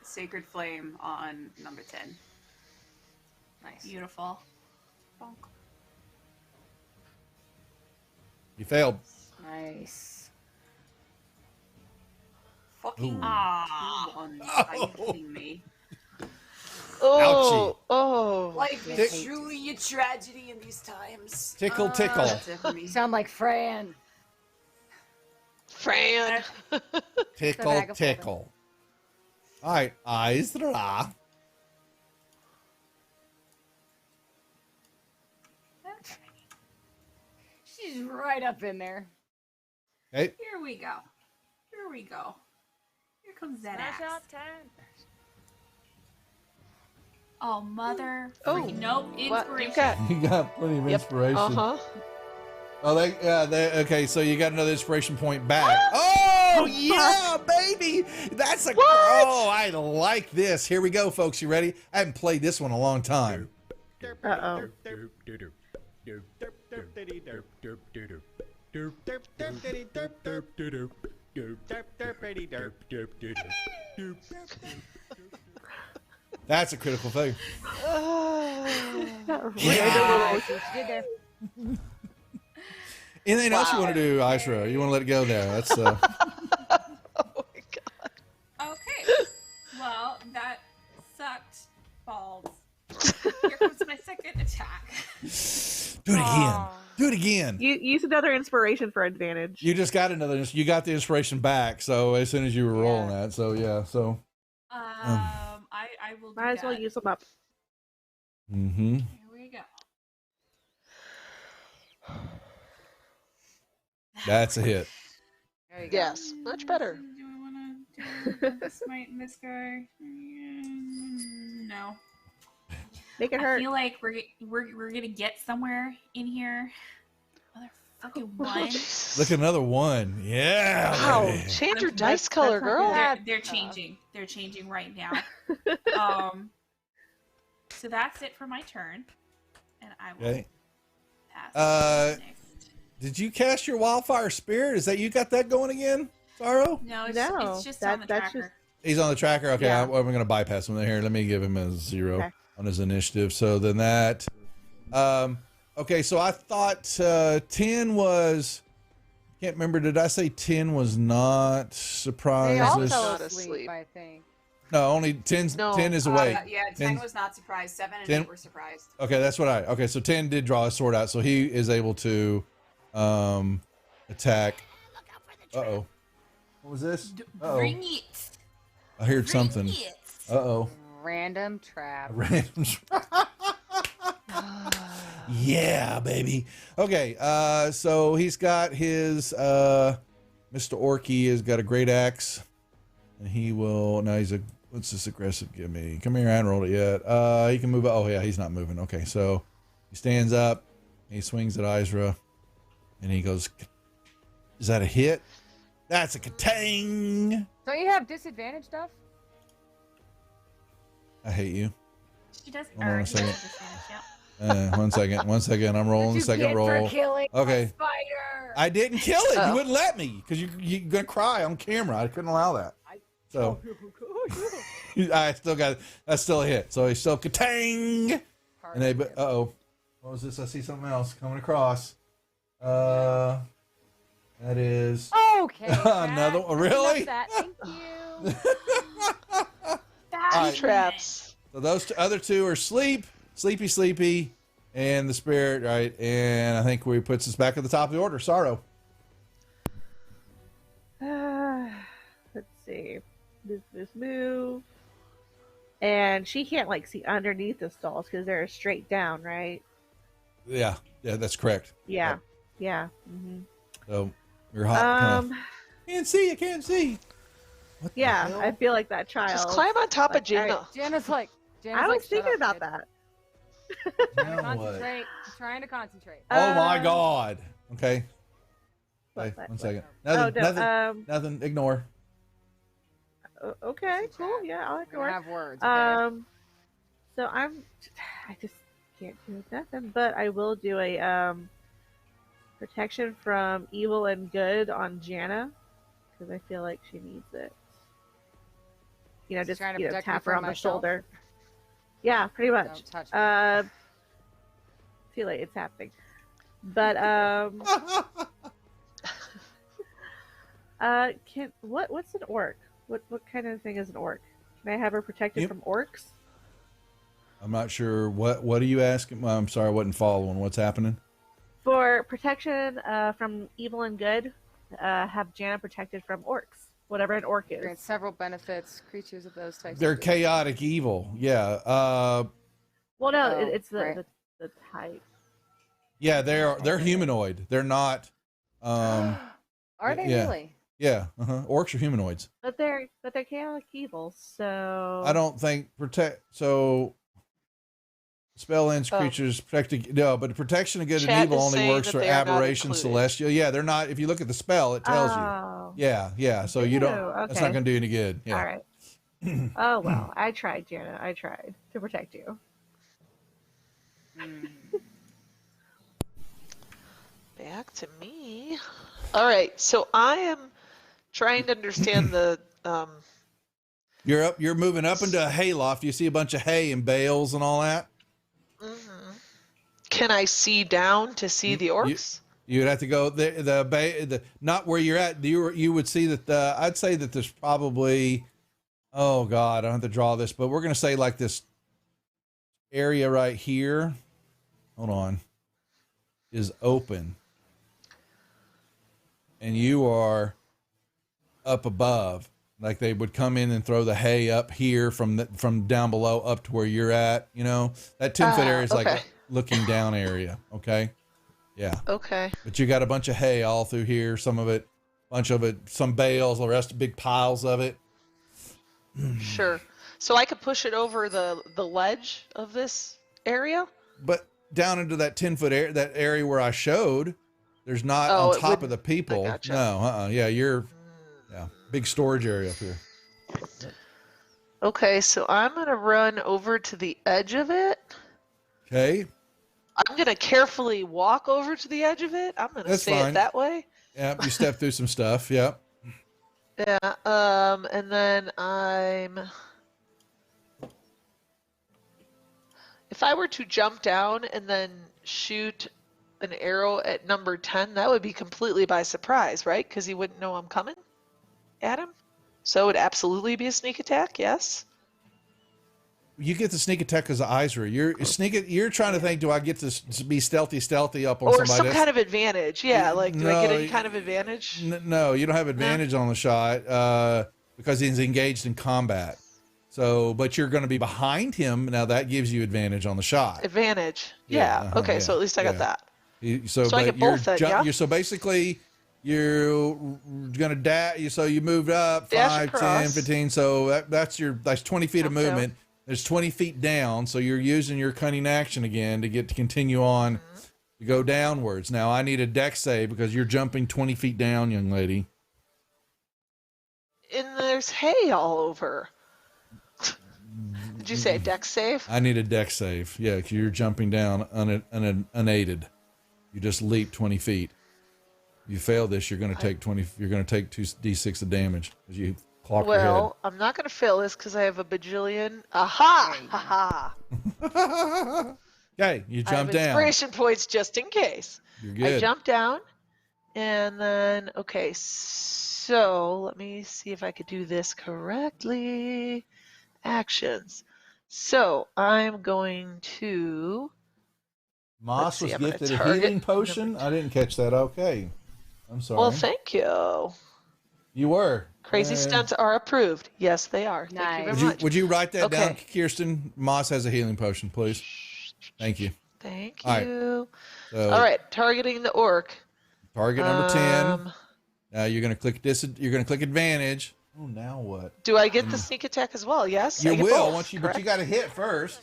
Sacred Flame on number 10. Nice. Beautiful. Bonk. You failed. Nice. Fucking Ooh. 2 1s. Are you kidding me? Oh, Ouchie. oh. Life is truly a tragedy in these times. Tickle, tickle. That's it for me. Sound like Fran. Fran. Tickle, tickle. All right, Izra. She's right up in there. Okay. Here we go. Here we go. Here comes that Smash axe. out 10. Oh, mother. Oh, Nope. what? Inspiration. You got plenty of inspiration. Uh-huh. Oh, okay, so you got another inspiration point back. Oh, yeah, baby. That's a Oh, I like this. Here we go, folks. You ready? I haven't played this one in a long time. Uh-oh. That's a critical failure. Yeah. What you did there. Anything else you want to do, Ishra? You want to let it go there? That's Okay. Well, that sucked balls. Here comes my second attack. Do it again. Do it again. You use another inspiration for advantage. You just got another. You got the inspiration back. So as soon as you were rolling that, so yeah, so. I will. Might as well use them up. Mm-hmm. Here we go. That's a hit. There you go. Yes, much better. Do I want to do this? Might miss guy. No. Make it I hurt. feel like we're gonna get somewhere in here. Motherfucking one. Look, another one. Yeah. Wow, baby. change your dice color, girl. They're changing. They're changing right now. So that's it for my turn, and I will Okay. pass. Next. Did you cast your wildfire spirit? Is that you got that going again, Sorrow? No, it's just on the tracker. He's on the tracker. Okay, Yeah. I'm going to bypass him here. Let me give him a 0 Okay. on his initiative. So then that. Okay, so I thought 10 was. Can't remember. Did I say 10 was not surprised? They all This- fell asleep, I think. No, only 10 is awake. Yeah, 10 was not surprised. 7 and 10 8 were surprised. Okay, that's what okay, so 10 did draw his sword out, so he is able to attack. Uh-oh. What was this? Uh-oh. Bring it. I heard something. it. Uh-oh. Random trap. Random Yeah, baby. Okay, so he's got his Mr. Orky has got a great axe. And he will now what's this aggressive give me? Come here, I haven't rolled it yet. He can move. Oh yeah, he's not moving. Okay, so he stands up, he swings at Izra, and he goes, is that a hit? That's a katang. Don't you have disadvantage stuff? I hate you. She does. Hold on a second. One second. I'm rolling the second roll. Okay. Spider. I didn't kill it. You wouldn't let me because you're gonna cry on camera. I couldn't allow that. So I still got it. That's still a hit. So he's still katang. And they, what was this? I see something else coming across. That is okay. another one. Really? Thank you. All right. Traps. So those other two are sleepy, and the spirit, right? And I think we puts us back at the top of the order. Sorrow. Let's see. This move. And she can't like see underneath the stalls because they're straight down, right? Yeah, that's correct. Yeah, Yep. yeah. Mm-hmm. So you're hot. Can't see. Yeah, I feel like that child. Just climb on top of Jana. Jana's like, I was thinking about that. Concentrate. I'm trying to concentrate. Oh my God. Okay. Okay, 1 second. Nothing. Ignore. Okay, cool. Yeah, I'll ignore. Have words. Okay? So I just can't do nothing, but I will do a protection from evil and good on Jana because I feel like she needs it. You know, just trying to protect me tap her from on the myself? shoulder. Yeah, pretty much. Don't touch me. Too late, it's happening. But what's an orc? What kind of thing is an orc? Can I have her protected from orcs? I'm not sure. What are you asking? I'm sorry, I wasn't following. What's happening? For protection from evil and good, have Jana protected from orcs. Whatever an orc is. Grant several benefits. Creatures of those types. They're chaotic evil. Yeah. Well, no, it's the type. Yeah, they're humanoid. They're not. Are they really? Yeah. Orcs are humanoids. But they're chaotic evil. So I don't think so. Spell ends creatures protected. No, but the protection of good and evil only works for aberration celestial. Yeah, they're not. If you look at the spell, it tells you. Yeah. So you don't. Okay. That's not going to do any good. Yeah. All right. Oh well, I tried, Jana. I tried to protect you. Back to me. All right. So I am trying to understand the. You're moving up into a hayloft. You see a bunch of hay and bales and all that. Can I see down to see the orcs? You'd have to go the not where you're at. You would see that I'd say that there's probably, oh God, I don't have to draw this, but we're gonna say like this area right here. Hold on, is open, and you are up above. Like they would come in and throw the hay up here from down below up to where you're at. You know, that 10-foot area is like a looking down area. Okay. Yeah. Okay. But you got a bunch of hay all through here. Some of it, bunch of it, some bales, the rest big piles of it. Sure. So I could push it over the ledge of this area? But down into that 10-foot area, that area where I showed, there's not on top of the people. Gotcha. No, yeah, big storage area up here. Okay, so I'm going to run over to the edge of it. Okay. I'm going to carefully walk over to the edge of it. I'm going to say it that way. Yeah, you step through some stuff. Yep. Yeah, and then if I were to jump down and then shoot an arrow at number 10, that would be completely by surprise, right? Because he wouldn't know I'm coming at him. So it would absolutely be a sneak attack, yes? You get the sneak attack because of Isra. You're trying to think, do I get to be stealthy up on or somebody? Or some kind of advantage. Yeah, like, do I get any kind of advantage? No, you don't have advantage on the shot because he's engaged in combat. So, but you're going to be behind him. Now that gives you advantage on the shot. Advantage. Yeah. Okay, so at least I got that. So I get both then, yeah? So basically, you're going to dash. So you moved up dash 5, 10, 15. So that's 20 feet of movement. Down. There's 20 feet down. So you're using your cunning action again to continue on to go downwards. Now I need a dex save because you're jumping 20 feet down, young lady. And there's hay all over. Did you say dex save? I need a dex save. Yeah, 'cause you're jumping down unaided. You just leap 20 feet. You fail this, you're going to take 20. You're going to take 2d6 of damage as you clock your head. Well, I'm not going to fail this because I have a bajillion. Aha! Ha ha! Okay, you I have jump down. inspiration points just in case. You're good. I jump down, and then okay. So let me see if I could do this correctly. Actions. So I'm going to. Moss was I'm gonna gifted a target healing potion. I didn't catch that. Okay, I'm sorry. Well, thank you. You were. Crazy stunts are approved. Yes, they are. Thank you very much. Would you write that down, Okay. Kirsten? Moss has a healing potion, please. Thank you. Thank All right. you. So, All right, targeting the orc. Target number 10. Um, Now you're gonna click this. You're gonna click advantage. Oh, now what? Do I get the sneak attack as well? Yes. You I get will both, once you, but you got to hit first.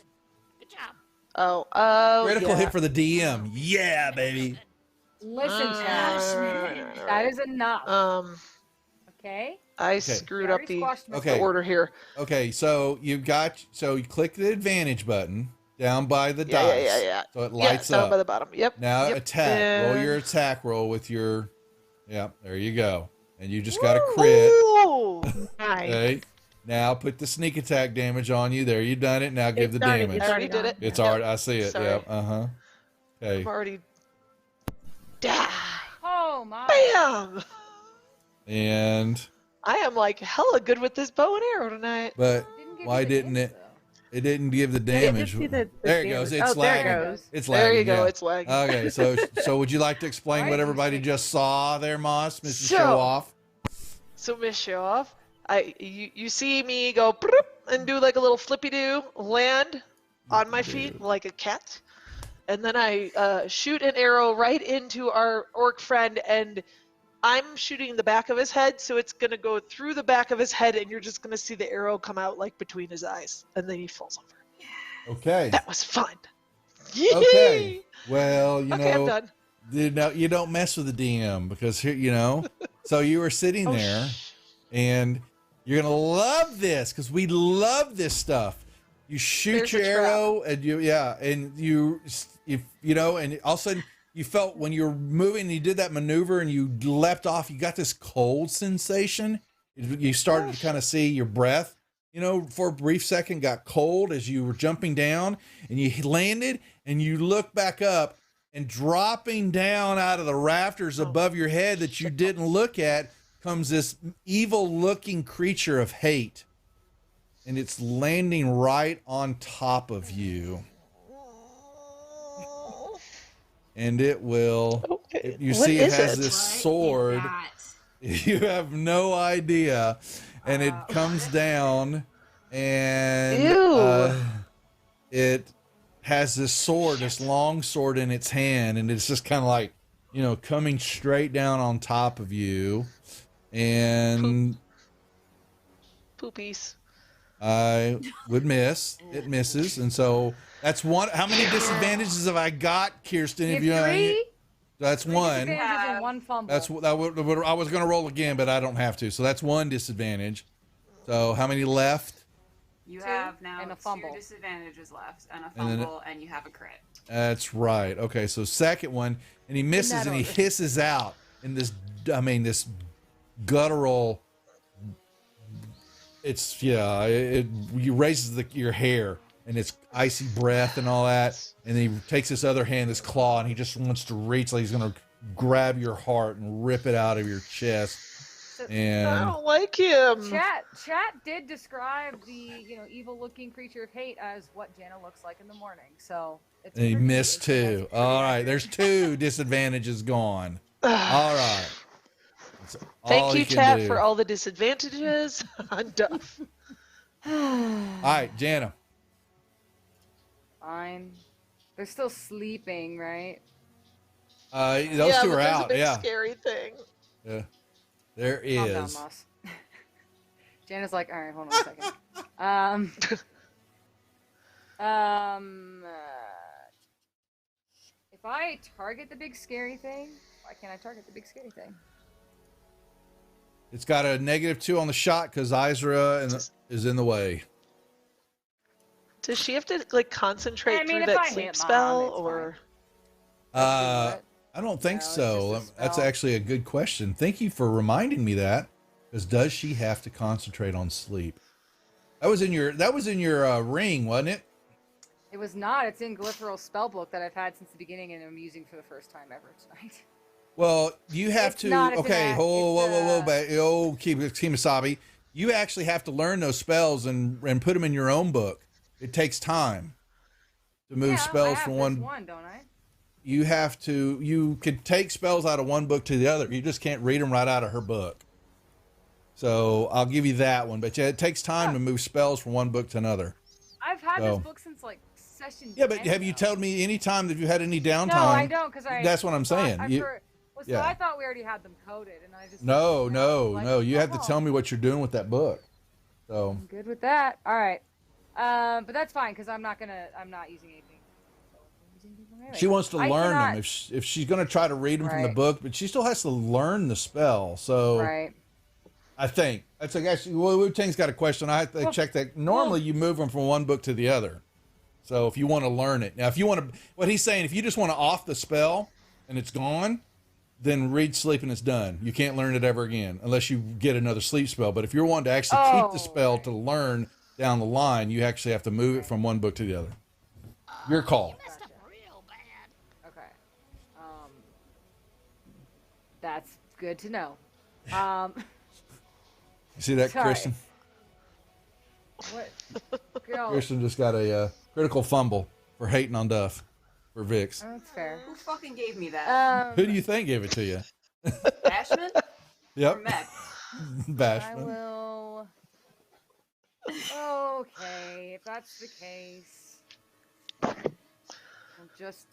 Oh, Critical yeah. hit for the DM. Yeah, baby. Listen, Chad. That is enough. Okay. I screwed up the order here. Okay, so you click the advantage button down by the dice. Yeah. So it lights down up. by the bottom. Yep. Now yep. attack. Roll And- your attack roll with your. Yeah, there you go. And you just got a crit. Ooh, nice. Okay. Now put the sneak attack damage on you. There, you've done it. Now give the damage. I already did it. It's Yep. already. I see it. Sorry. Yep. Okay. I'm already. Oh my. Bam! And I am like hella good with this bow and arrow tonight. but why didn't it? It didn't give the damage. see the There it damage. goes. It's Oh, there it lagging. goes. It's There lagging. you go, yeah. it's lagging. Okay, so would you like to explain what everybody just saw there, Moss, Mr. So- Show Off? So Miss Show Off, you see me go broop, and do like a little flippy do, land on my feet like a cat, and then I shoot an arrow right into our orc friend, and I'm shooting the back of his head, so it's gonna go through the back of his head, and you're just gonna see the arrow come out like between his eyes, and then he falls over. Okay. That was fun. Okay. Well, you Okay, I'm know, done. you don't mess with the DM because here, so you were sitting Oh, there, and you're gonna love this because we love this stuff. You shoot There's your a trap. arrow, and and all of a sudden you felt when you were moving, and you did that maneuver, and you leapt off. You got this cold sensation. You started to kind of see your breath. For a brief second, got cold as you were jumping down, and you landed, and you look back up, and dropping down out of the rafters above your head that you didn't look at comes this evil-looking creature of hate, and it's landing right on top of you. And it will. You What see, it is has it? this sword. You have no idea. And it comes down, and it has this sword, this long sword in its hand, and it's just kind of like, coming straight down on top of you. And Poopies. I would miss. It misses, and so that's one. How many disadvantages have I got, Kirsten? You If you have three? That's one. Disadvantages and one fumble. I was going to roll again, but I don't have to. So that's one disadvantage. So how many left? You have now and a 2 fumble. disadvantages left, and a And then- fumble, and you have a crit. That's right. Okay, so second one, and he misses, and he hisses out in this guttural. It's it raises your hair, and it's icy breath and all that, and he takes his other hand, this claw, and he just wants to reach, like he's gonna grab your heart and rip it out of your chest. I And don't like him. Chat did describe the evil-looking creature of hate as what Jana looks like in the morning. So it's he pretty- missed two. All right, there's 2 disadvantages gone. All right. That's all Thank you, can chat, do. for all the disadvantages on Duff. All right, Jana. Fine. They're still sleeping, right? Those yeah, two but are there's out. a big Yeah. scary thing. Yeah. There Calm down, is. Moss. Jana's like, all right, hold on a second. If I target the big scary thing, why can't I target the big scary thing? It's got a -2 on the shot because Izra is in the way. Does she have to like concentrate I mean, through if that I sleep hit spell, Mom, it's or? I don't think No, it's so. just a That's spell. actually a good question. Thank you for reminding me that. Because does she have to concentrate on sleep? That was in your ring, wasn't it? It was not. It's in Glypheral's spellbook that I've had since the beginning and I'm using for the first time ever tonight. Well, you have It's to. not, it's an Okay, act- whoa, it's, Kimasabi. You actually have to learn those spells and put them in your own book. It takes time to move Yeah, I spells have from this one. one, don't I? You have to. You could take spells out of one book to the other. You just can't read them right out of her book. So I'll give you that one. But yeah, it takes time to move spells from one book to another. I've had So- this book since like session. Yeah, but 10, have you told me any time that you had any downtime? No, I don't, because That's what I'm saying. So I thought we already had them coded, and I just No. You have to oh, tell me what you're doing with that book. So I'm good with that. All right, but that's fine because I'm not using anything. she wants to learn cannot- them. If she's going to try to read them from the Right. book, but she still has to learn the spell. So Right. I think that's I guess. Well, Wu Tang's got a question. I have to check that. Normally, you move them from one book to the other. So if you want to learn it now, if you want to, what he's saying, if you just want to off the spell and it's gone, then read sleep and it's done. You can't learn it ever again unless you get another sleep spell. But if you're wanting to actually keep the spell to learn down the line, you actually have to move it from one book to the other. Your call. Okay. That's good to know. You see that, sorry. Kristen? What? Girl. Kristen just got a critical fumble for hating on Duff for Vix. Oh, that's fair. Who fucking gave me that? Who do you think gave it to you? Bashman? Yep. Or Meg? I Bashman. will. Okay, if that's the case, I'll just.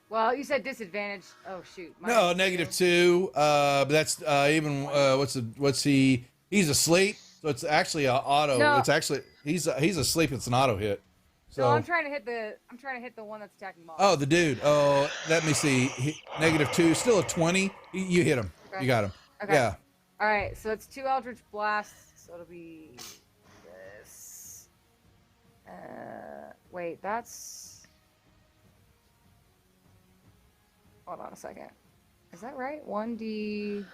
Well, you said disadvantage. Oh shoot. No, -2. But that's what's he? He's asleep, so it's actually an auto. No. It's actually he's asleep. It's an auto hit. So No, I'm trying to hit the one that's attacking Moss. oh, the dude. Oh, let me see. -2, still a 20. You hit him. Okay. You got him. Okay. Yeah. All right, so it's 2 Eldritch Blasts. So it'll be this. Wait, that's. Hold on a second. Is that right? 1d.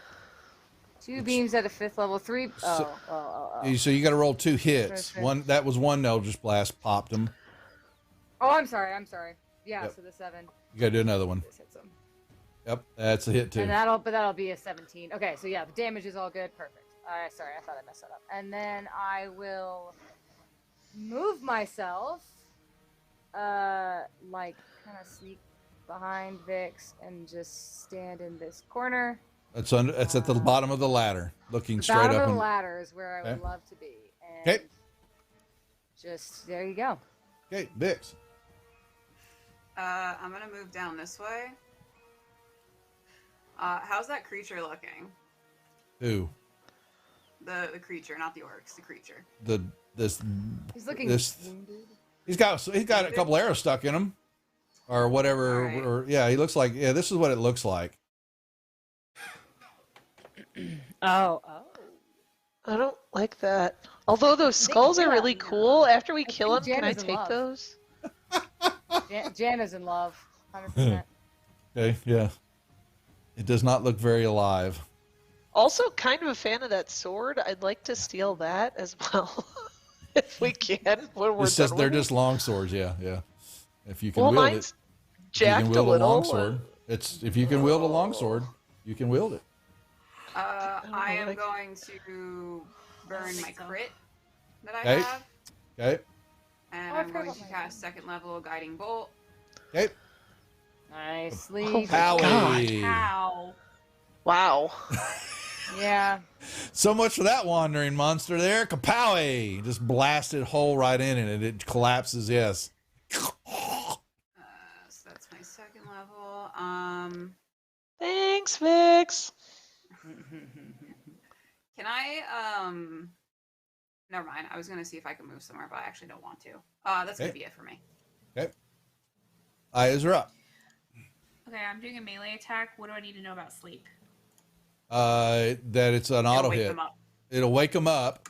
2 beams at a 5th level. 3. Oh. So you got to roll 2 hits. Okay. One that was one Eldritch Blast popped him. Oh, I'm sorry. Yeah, Yep. so the 7. You got to do another one. This hits him. Yep, that's a hit too. And that'll be a 17. Okay, so yeah, the damage is all good. Perfect. Sorry, I thought I messed that up. And then I will move myself, like kind of sneak behind Vix and just stand in this corner. It's at the bottom of the ladder, looking The straight bottom up. of the and- ladder is where I would Okay. love to be. And Okay. just there you go. Okay, Vix. I'm gonna move down this way. How's that creature looking? Who? The creature, not the orcs. The creature. He's looking wounded. He's got a couple arrows stuck in him, or whatever. Right. Or yeah, he looks like this is what it looks like. Oh. I don't like that. Although those skulls are really cool. After we kill them, think can I Jana's in take love. those? Jana's in love, 100%. Okay, yeah. It does not look very alive. Also, kind of a fan of that sword. I'd like to steal that as well, if we can. When we're It's just done they're with it. just long swords. Yeah. If you can Well, wield mine's it, if you jacked can a wield a little. longsword. If you can wield a longsword, you can wield it. I am going to burn my crit that I Okay. have, Okay. and Oh, I I'm forgot going about to my cast second level guiding bolt. Okay. Nicely. Howie. Ow. Wow. Yeah. So much for that wandering monster there. Kapowie! Just blasted hole right in it and it collapses, yes. So that's my second level. Thanks, Vix. Can I never mind. I was gonna see if I could move somewhere, but I actually don't want to. That's gonna Okay. be it for me. Okay. Eyes are up. Okay, I'm doing a melee attack. What do I need to know about sleep? That it's an auto wake hit. them up. It'll wake them up.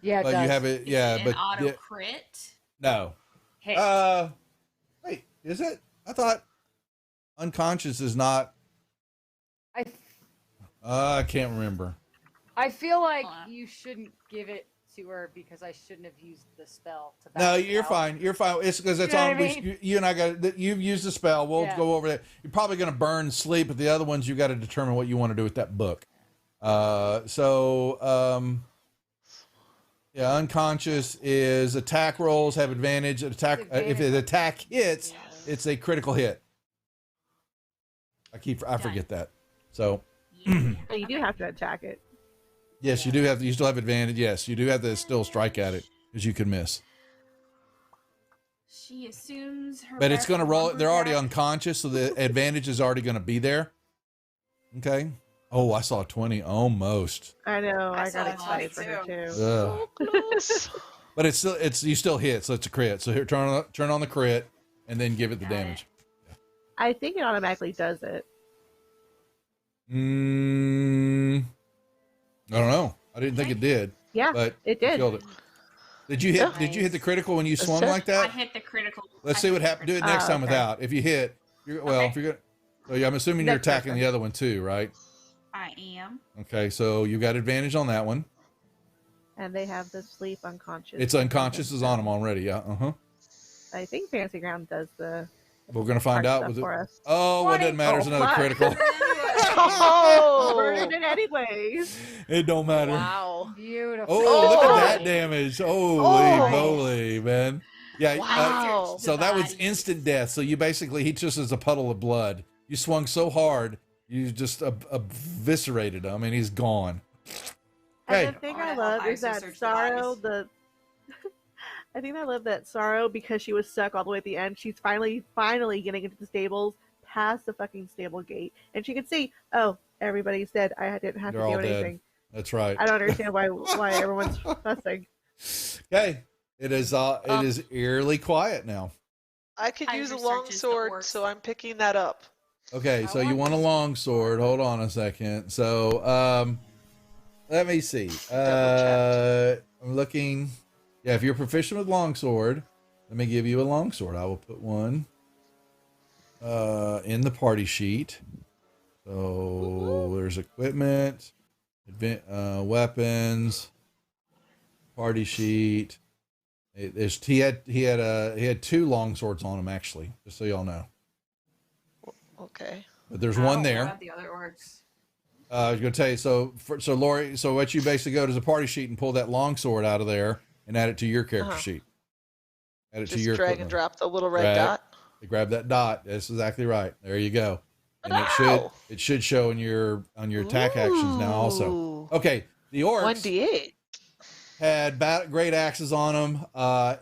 Yeah, it But does. you have it, Is yeah, it but an auto yeah, crit? no. hit. Wait, is it? I thought unconscious is not. I can't remember. I feel like you shouldn't give it to her because I shouldn't have used the spell to No, balance it you're out. fine. You're fine. It's because it's You know on. what I mean? You and I got. You've used the spell. We'll Yeah. go over that. You're probably going to burn sleep, but the other ones you got to determine what you want to do with that book. Yeah, unconscious is attack rolls have advantage. Attack if the attack hits, it's a critical hit. I forget that. So So you do have to attack it. yes, you do have. You still have advantage. Yes, you do have to still strike at it because you can miss. She assumes her. But it's best going to roll. They're already lumberjack- unconscious, so the advantage is already going to be there. Okay. Oh, I saw 20 almost. I know. I saw got it excited for her too. Ugh. But you still hit, so it's a crit. So here, turn on the crit, and then give it the damage. I think it automatically does it. I don't know. I didn't think it did. Yeah, but it you did. killed it. Did you hit? Yeah. Did you hit the critical when you That's swung it. like that? I hit the critical. Let's see what happens. Do it next time okay. without. If you hit, if you're good. So I'm assuming you're Next attacking time. the other one too, right? I am. Okay, so you got advantage on that one. And they have the sleep unconscious. It's unconscious is on them already. Yeah. I think Fantasy Ground does the. We're gonna find hard out stuff with it. for us. Oh, what doesn't matter is another fuck. critical. Oh, murdered it anyways. It don't matter. Wow. Beautiful. Oh, look at that damage. Holy moly, man. Yeah. Wow. So that was instant death. So you basically, he just is a puddle of blood. You swung so hard, you just eviscerated him, and he's gone. And Hey, the thing Oh, I that love whole is ISO that search Sorrow, device. I think I love that Sorrow, because she was stuck all the way at the end, she's finally getting into the stables, past the fucking stable gate. And she could see, oh, everybody's dead. I didn't have they're to all do dead. anything. That's right. I don't understand why everyone's fussing. Okay. It is eerily quiet now. I could I use a researches the longsword, orcs. so I'm picking that up. Okay, so you want a long sword. Hold on a second. So, let me see. I'm looking. Yeah, if you're proficient with longsword, let me give you a longsword. I will put one in the party sheet. So there's equipment, weapons, party sheet. He had two long swords on him actually, just so y'all know. Okay. But there's one What there. about the other orcs? I was going to tell you. So Lori, so what you basically go to the party sheet and pull that long sword out of there and add it to your character sheet. Add it Just to your drag equipment. and drop the little red dot. Grab that dot. That's exactly right. There you go. And it should show in your attack actions now also. Okay, the orcs 1d8 had great axes on them,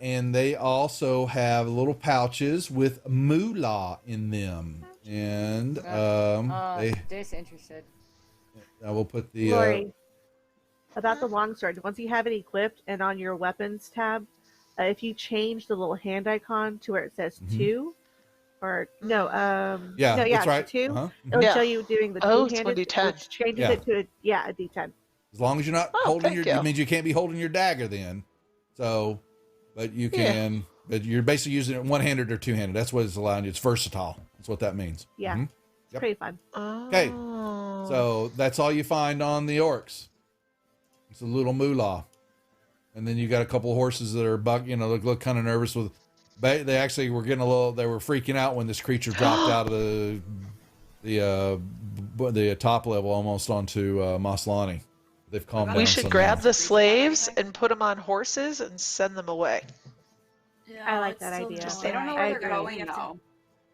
and they also have little pouches with moolah in them. And Disinterested. I will put the Lori, about the longsword, once you have it equipped and on your weapons tab, if you change the little hand icon to where it says 2, or that's right. 2, Uh-huh. it'll show you doing the Oh, it's two-handed, 1d10. which changes Yeah. it to a D10. As long as you're not holding your, it means you can't be holding your dagger then. So, but you can, but you're basically using it one-handed or two-handed. That's what it's allowing you. It's versatile. That's what that means. Yeah, Mhm. it's pretty fun. Okay, so that's all you find on the orcs. It's a little moolah, and then you got a couple of horses that are look kind of nervous with. They actually were getting they were freaking out when this creature dropped out of the top level almost onto Maslany. They've calmed down. We should some grab now. the slaves and put them on horses and send them away. I like that idea. They don't know where I they're agree. going though.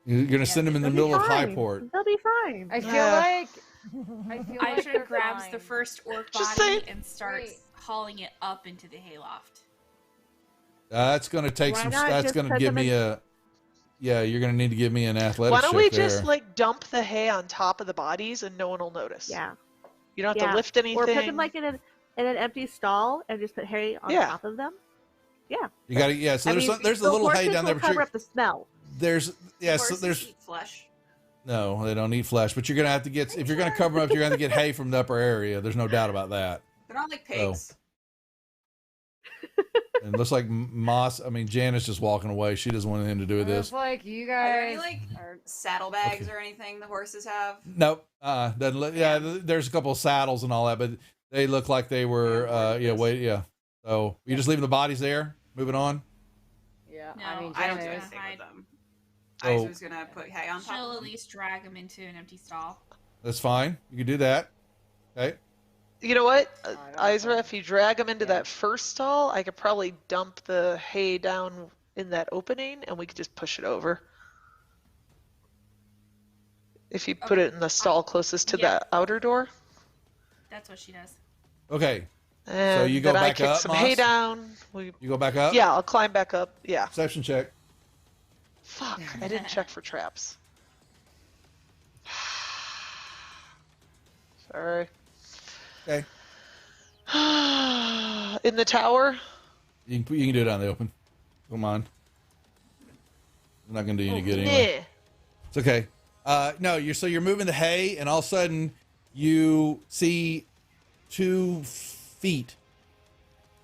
You're gonna send them in the They'll be middle of fine. Highport. They'll be fine. I feel I like should they're grabs fine. the first orc Just body saying. and starts hauling it up into the hayloft. That's gonna take Why some. not That's just gonna put give them me a. Yeah, you're gonna need to give me an athletic. Why don't check we there. just dump the hay on top of the bodies and no one will notice? Yeah. You don't have to lift anything. Or put them like in an empty stall and just put hay on top of them. Yeah. You got to. Yeah. So there's a little hay down there. Will But cover up the smell. there's so Horses there's eat flesh. no, they don't eat flesh. But you're gonna have to get if you're gonna cover them up, you're gonna get hay from the upper area. There's no doubt about that. They're not like pigs. And it looks like Janet's just walking away. She doesn't want anything to do with It's this. like you Are there any guys like are. saddlebags or anything the horses have? Nope. Doesn't look, yeah, there's a couple of saddles and all that, but they look like they were, So you just leaving the bodies there, moving on? Yeah, No, I mean, I don't do Janet- anything with them. So- I was just gonna put hay on top. She'll of at them. least drag him into an empty stall. That's fine. You can do that. Okay. You know what, Izra, if you drag him into that first stall, I could probably dump the hay down in that opening and we could just push it over. If you put it in the stall closest to yeah. the outer door. That's what she does. Okay. And so you go then I back kick up, some Moss? hay down. You go back up? Yeah, I'll climb back up. Yeah. Perception check. Fuck, I didn't check for traps. Sorry. Okay. In the tower? You can do it out in the open. Don't mind. I'm not gonna do you any good anyway. Nah. It's okay. No, you're moving the hay, and all of a sudden you see 2 feet,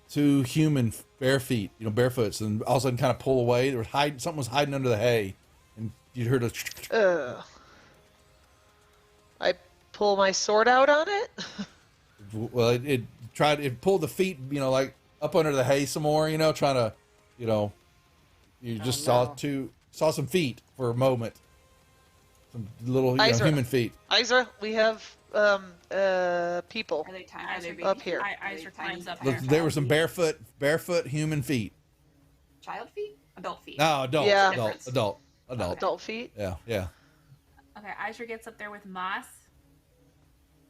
2 human bare feet, barefoots, and all of a sudden kind of pull away. Something was hiding under the hay, and you heard a. I pull my sword out on it. Well, it pulled the feet, like up under the hay some more, trying to, you just saw some feet for a moment. Some little human feet. Izra, we have people up here. Izra climbs up Look, there. there were some barefoot human feet. Child feet? Adult feet? No, adult. Yeah. Adult. Adult feet? Yeah. Okay, Izra gets up there with Moss.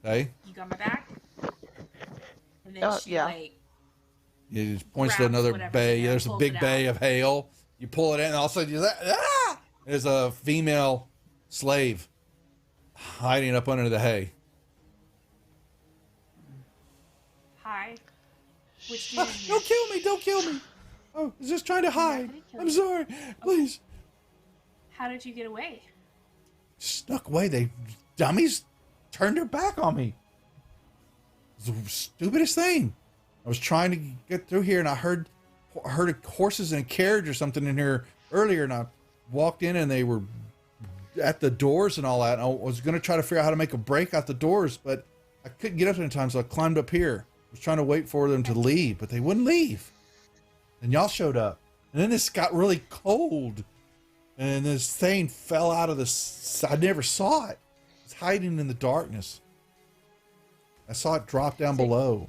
Okay. You got my back. And then she You just points to grabs another whatever's bay. in there, There's a pulls big it bay out. of hail. You pull it in, and all of a sudden there's a female slave hiding up under the hay. Hi. Which do you Don't kill me! Don't kill me! Oh, I was just trying to hide. I'm sorry. Please. How did you get away? Snuck away. They dummies turned their back on me. It was the stupidest thing. I was trying to get through here, and I heard horses in a carriage or something in here earlier, and I walked in, and they were at the doors and all that. And I was going to try to figure out how to make a break out the doors, but I couldn't get up in time, so I climbed up here. I was trying to wait for them to leave, but they wouldn't leave. And y'all showed up. And then this got really cold, and this thing fell out of the... I never saw it. It's hiding in the darkness. I saw it drop down below.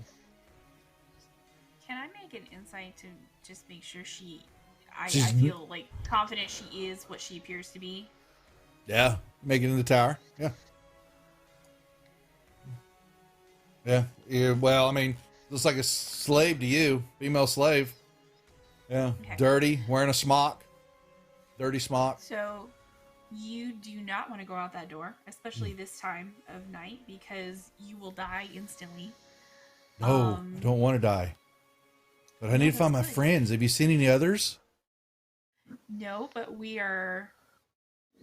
Can I make an insight to just make sure I She's- feel like confident she is what she appears to be? Yeah, make it in the tower. Yeah. Yeah. Well, I mean, looks like a slave to you, female slave. Yeah. Okay. Dirty, wearing a smock. Dirty smock. So you do not want to go out that door, especially this time of night, because you will die instantly. No, I don't want to die. But I need to find my friends. Have you seen any others? No, but we are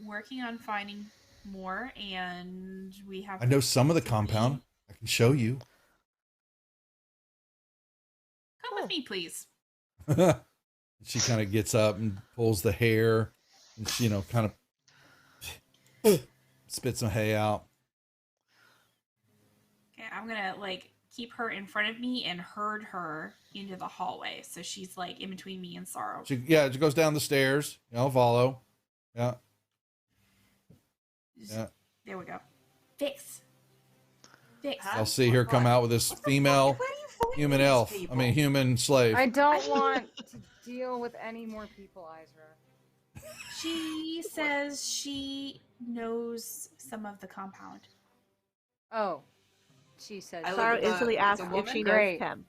working on finding more, and we have. I know some of the compound. I can show you. Come with me, please. She kind of gets up and pulls the hair, and she, kind of spits some hay out. Okay, I'm gonna keep her in front of me and herd her into the hallway, so she's in between me and Sorrow. She goes down the stairs. I'll follow. Yeah. Yeah. There we go. Fix. I'll see her come out with this female human elf. I mean, human slave. I don't want to deal with any more people, Izra. She says she knows some of the compound. Oh, she said. Sorrow instantly asked if she knows Great. him.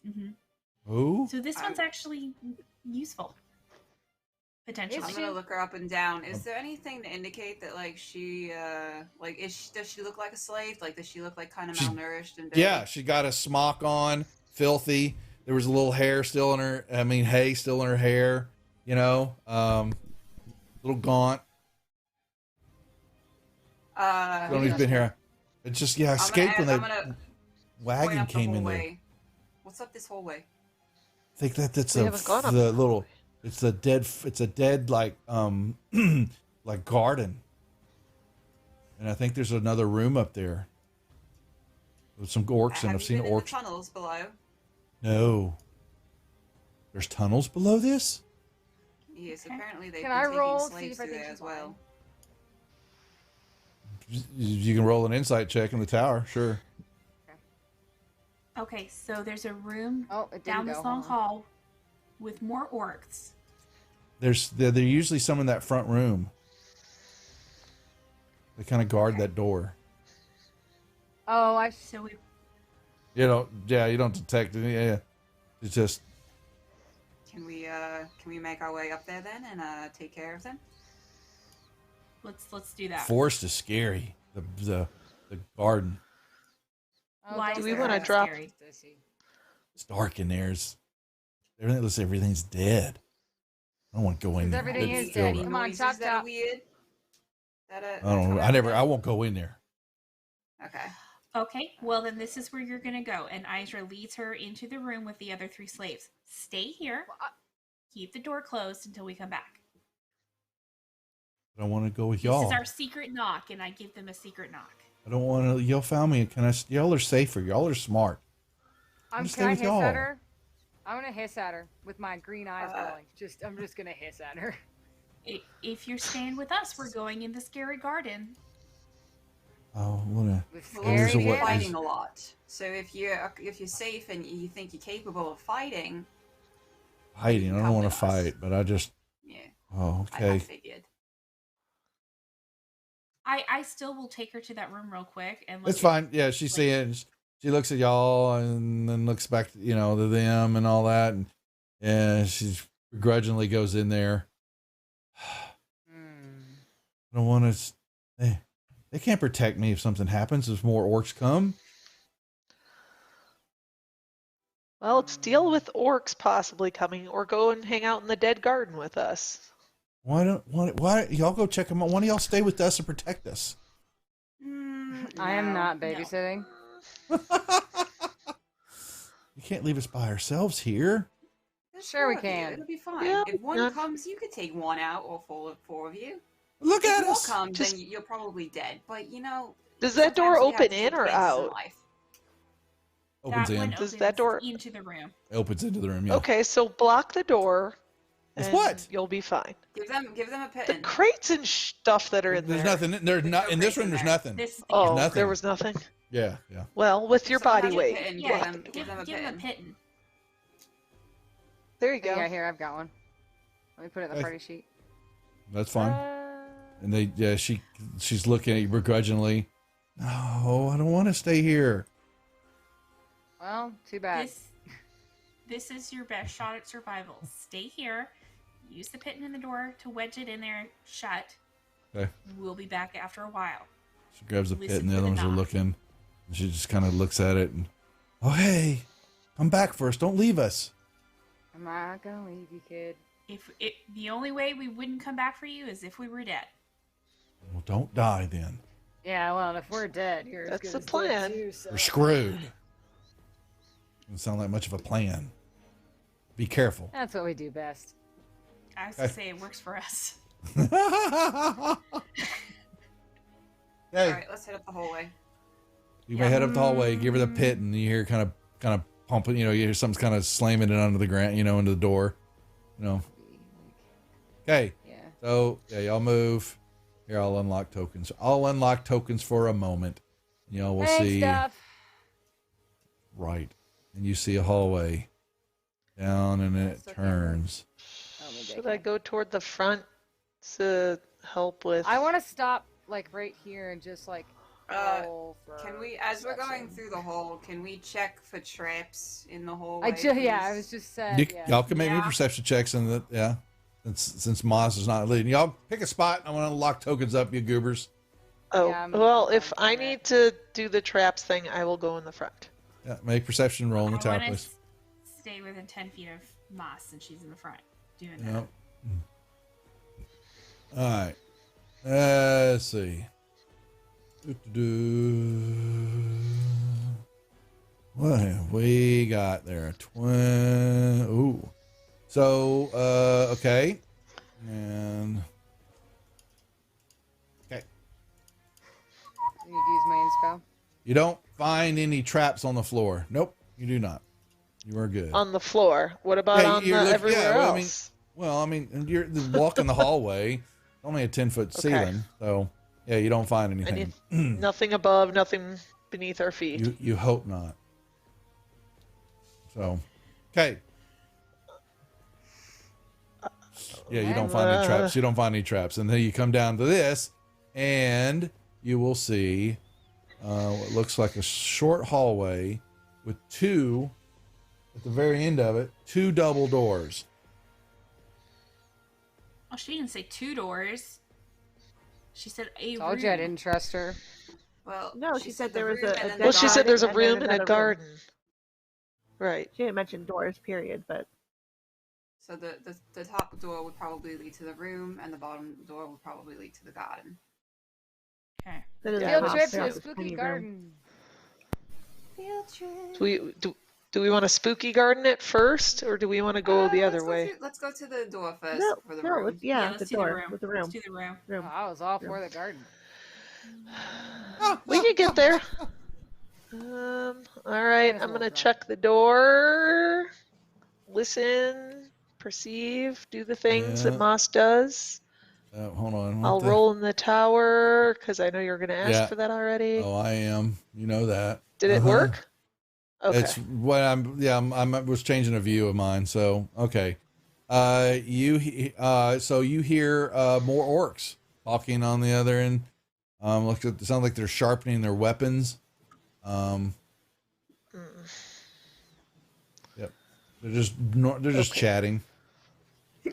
Mm-hmm. Who? So this one's actually useful. Potentially. I'm gonna look her up and down. Is there anything to indicate that she does she look like a slave? Does she look kind of malnourished and dirty? Yeah, she got a smock on, filthy. There was a little hair still in her. I mean, hay still in her hair. Little gaunt. Somebody's been here. It's just I escaped when the wagon came in there. What's up this hallway? think that's We haven't gone up the little. It's a dead like like garden. And I think there's another room up there with some orcs, and I've seen been in the orcs. tunnels below? No. There's tunnels below this? Yes, apparently they've Can been I taking roll, see slaves if I through think there she's as well. You can roll an insight check in the tower, sure. Okay, so there's a room it down didn't this go. long Hold on. hall with more orcs. There's usually some in that front room. They kind of guard that door. Oh, I So we You don't detect it. Yeah. It's just Can we make our way up there then and take care of them? let's do that. forest is scary. The garden. Why Do is we it want to so drop? scary? It's dark in there. Everything's dead. I don't want to go in there. everything It's is filled dead. up. Come on, Noises chop that are chop. weird. I won't go in there. Okay. Okay, well then this is where you're gonna go. And Isra leads her into the room with the other 3 slaves. Stay here. Keep the door closed until we come back. I don't want to go with This y'all. is our secret knock, and I give them a secret knock. I don't want to. Y'all found me. Y'all are safer. Y'all are smart. Can stay I with hiss y'all. at her? I'm gonna hiss at her with my green eyes rolling. I'm just gonna hiss at her. If you're staying with us, we're going in the scary garden. Oh, what Well, a you're fighting a lot. So if you're safe and you think you're capable of fighting, hiding. I don't want to fight, but I just. yeah. Oh, I okay. figured. I still will take her to that room real quick and It's fine. Yeah, she's seeing. She looks at y'all and then looks back, to them and all that, and she begrudgingly goes in there. I don't want to. They can't protect me if something happens. If more orcs come. Well, let's deal with orcs possibly coming, or go and hang out in the dead garden with us. Why y'all go check them out? Why don't y'all stay with us and protect us? I am not babysitting. You can't leave us by ourselves here. Sure we Four of you, can. It'll be fine. Yeah, if one not- comes, you could take one out, or four of you. Look if at more us. Come, Just- then you're probably dead. But Does that door sometimes we have open to in take or chances in out? life. Opens that in. one Does opens that door- into the room. Opens into the room. Yeah. Okay, so block the door. With and what? You'll be fine. Give them a The pit. crates and stuff that are in There's there. nothing. There's not in this room. There's nothing. Oh, nothing. there was nothing. Yeah. Well, with your body weight. Yeah, block the give door. them a pitten. There you go. Yeah, here I've got one. Let me put it in the Hey. party sheet. That's fine. And she's looking at you begrudgingly. No, I don't want to stay here. Well, too bad. This is your best shot at survival. Stay here. Use the pitten in the door to wedge it in there shut. Okay. We'll be back after a while. She grabs the Listen pit, and the for other the ones are knock. looking. And she just kind of looks at it and, oh hey, come back first. Don't leave us. I'm not gonna leave you, kid. The only way we wouldn't come back for you is if we were dead. Well, don't die then. Yeah, well, if we're dead, you're as That's good the as dead plan. too, so- We're screwed. Doesn't sound like much of a plan. Be careful. That's what we do best. I was to say it works for us. Hey. Alright, let's head up the hallway. You may head up the hallway, give her the pit, and you hear kind of pumping. You hear something's kind of slamming it onto the ground. Into the door. Okay. Yeah. So y'all move. Here, I'll unlock tokens. I'll unlock tokens for a moment. Y'all will Thanks, see. Stuff. Right, and you see a hallway down, and it turns. Should I go toward the front to help with? I want to stop right here and just roll for Can we, as we're going perception. through the hall, can we check for traps in the hallway? I was just saying. Y'all can make me perception checks, and since Moz is not leading, y'all pick a spot. I want to unlock tokens up, you goobers. Oh, Yeah, well, if I need to do the traps thing, I will go in the front. Yeah, make perception roll in the I tower, want to please. stay within 10 feet of Moss since she's in the front doing that. Yep. All right. Let's see. What have we got there? Ooh. So, okay. And okay. You need to use main spell. You don't find any traps on the floor. Nope, you do not. You are good. On the floor. What about on the everywhere else? I mean, you're walking the hallway. Only a 10-foot ceiling, so yeah, you don't find anything. Nothing above, nothing beneath our feet. You hope not. So, okay. Yeah, you don't find any traps. You don't find any traps, and then you come down to this, and you will see what looks like a short hallway with two, at the very end of it, two double doors. Oh, she didn't say 2 doors. She said a room. Told you I didn't trust her. Well, No, she said there was a Well, she said there's a and room then and a another garden. room. Right. She didn't mention doors, period, but. So the top door would probably lead to the room, and the bottom door would probably lead to the garden. Okay. Field trip to a spooky garden. Field trip. Do we want to spooky garden it first, or do we want to go the other way? Let's go to the door first for the No, room. Let's the do door the room. with the room. Let's do the room. Oh, I was all for the garden. We can get there. All right, I'm gonna check the door. Listen, perceive, do the things that Moss does. Hold on. I'll roll in the tower because I know you're gonna ask for that already. Oh, I am. You know that. Did it work? Okay. It's what I was changing a view of mine. So okay. So you hear more orcs talking on the other end. It sounds like they're sharpening their weapons. Yep. They're just chatting.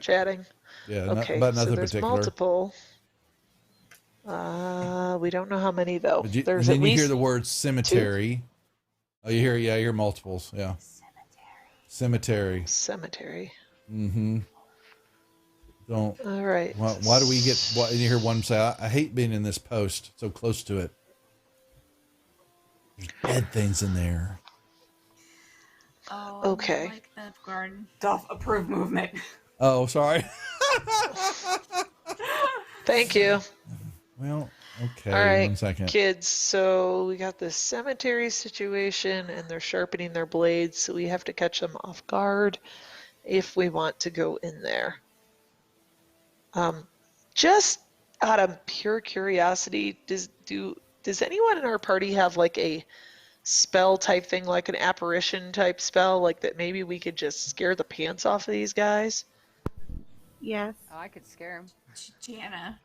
Chatting. Yeah. Okay. But nothing so there's particular. multiple. We don't know how many though. There's then at you least hear the word cemetery. Oh, you hear multiples. Yeah. Cemetery. Mm-hmm. Don't. All right. Why do we get? You hear one say, "I hate being in this post so close to it. There's dead things in there." Oh, okay. I like the garden. Doth approve movement. Oh, sorry. Thank you. Well, okay. All right, 1 second. kids. So we got the cemetery situation, and they're sharpening their blades, so we have to catch them off guard if we want to go in there. Just out of pure curiosity, does anyone in our party have like a spell type thing, like an apparition type spell, like that maybe we could just scare the pants off of these guys? Yes. Oh, I could scare him. Jana.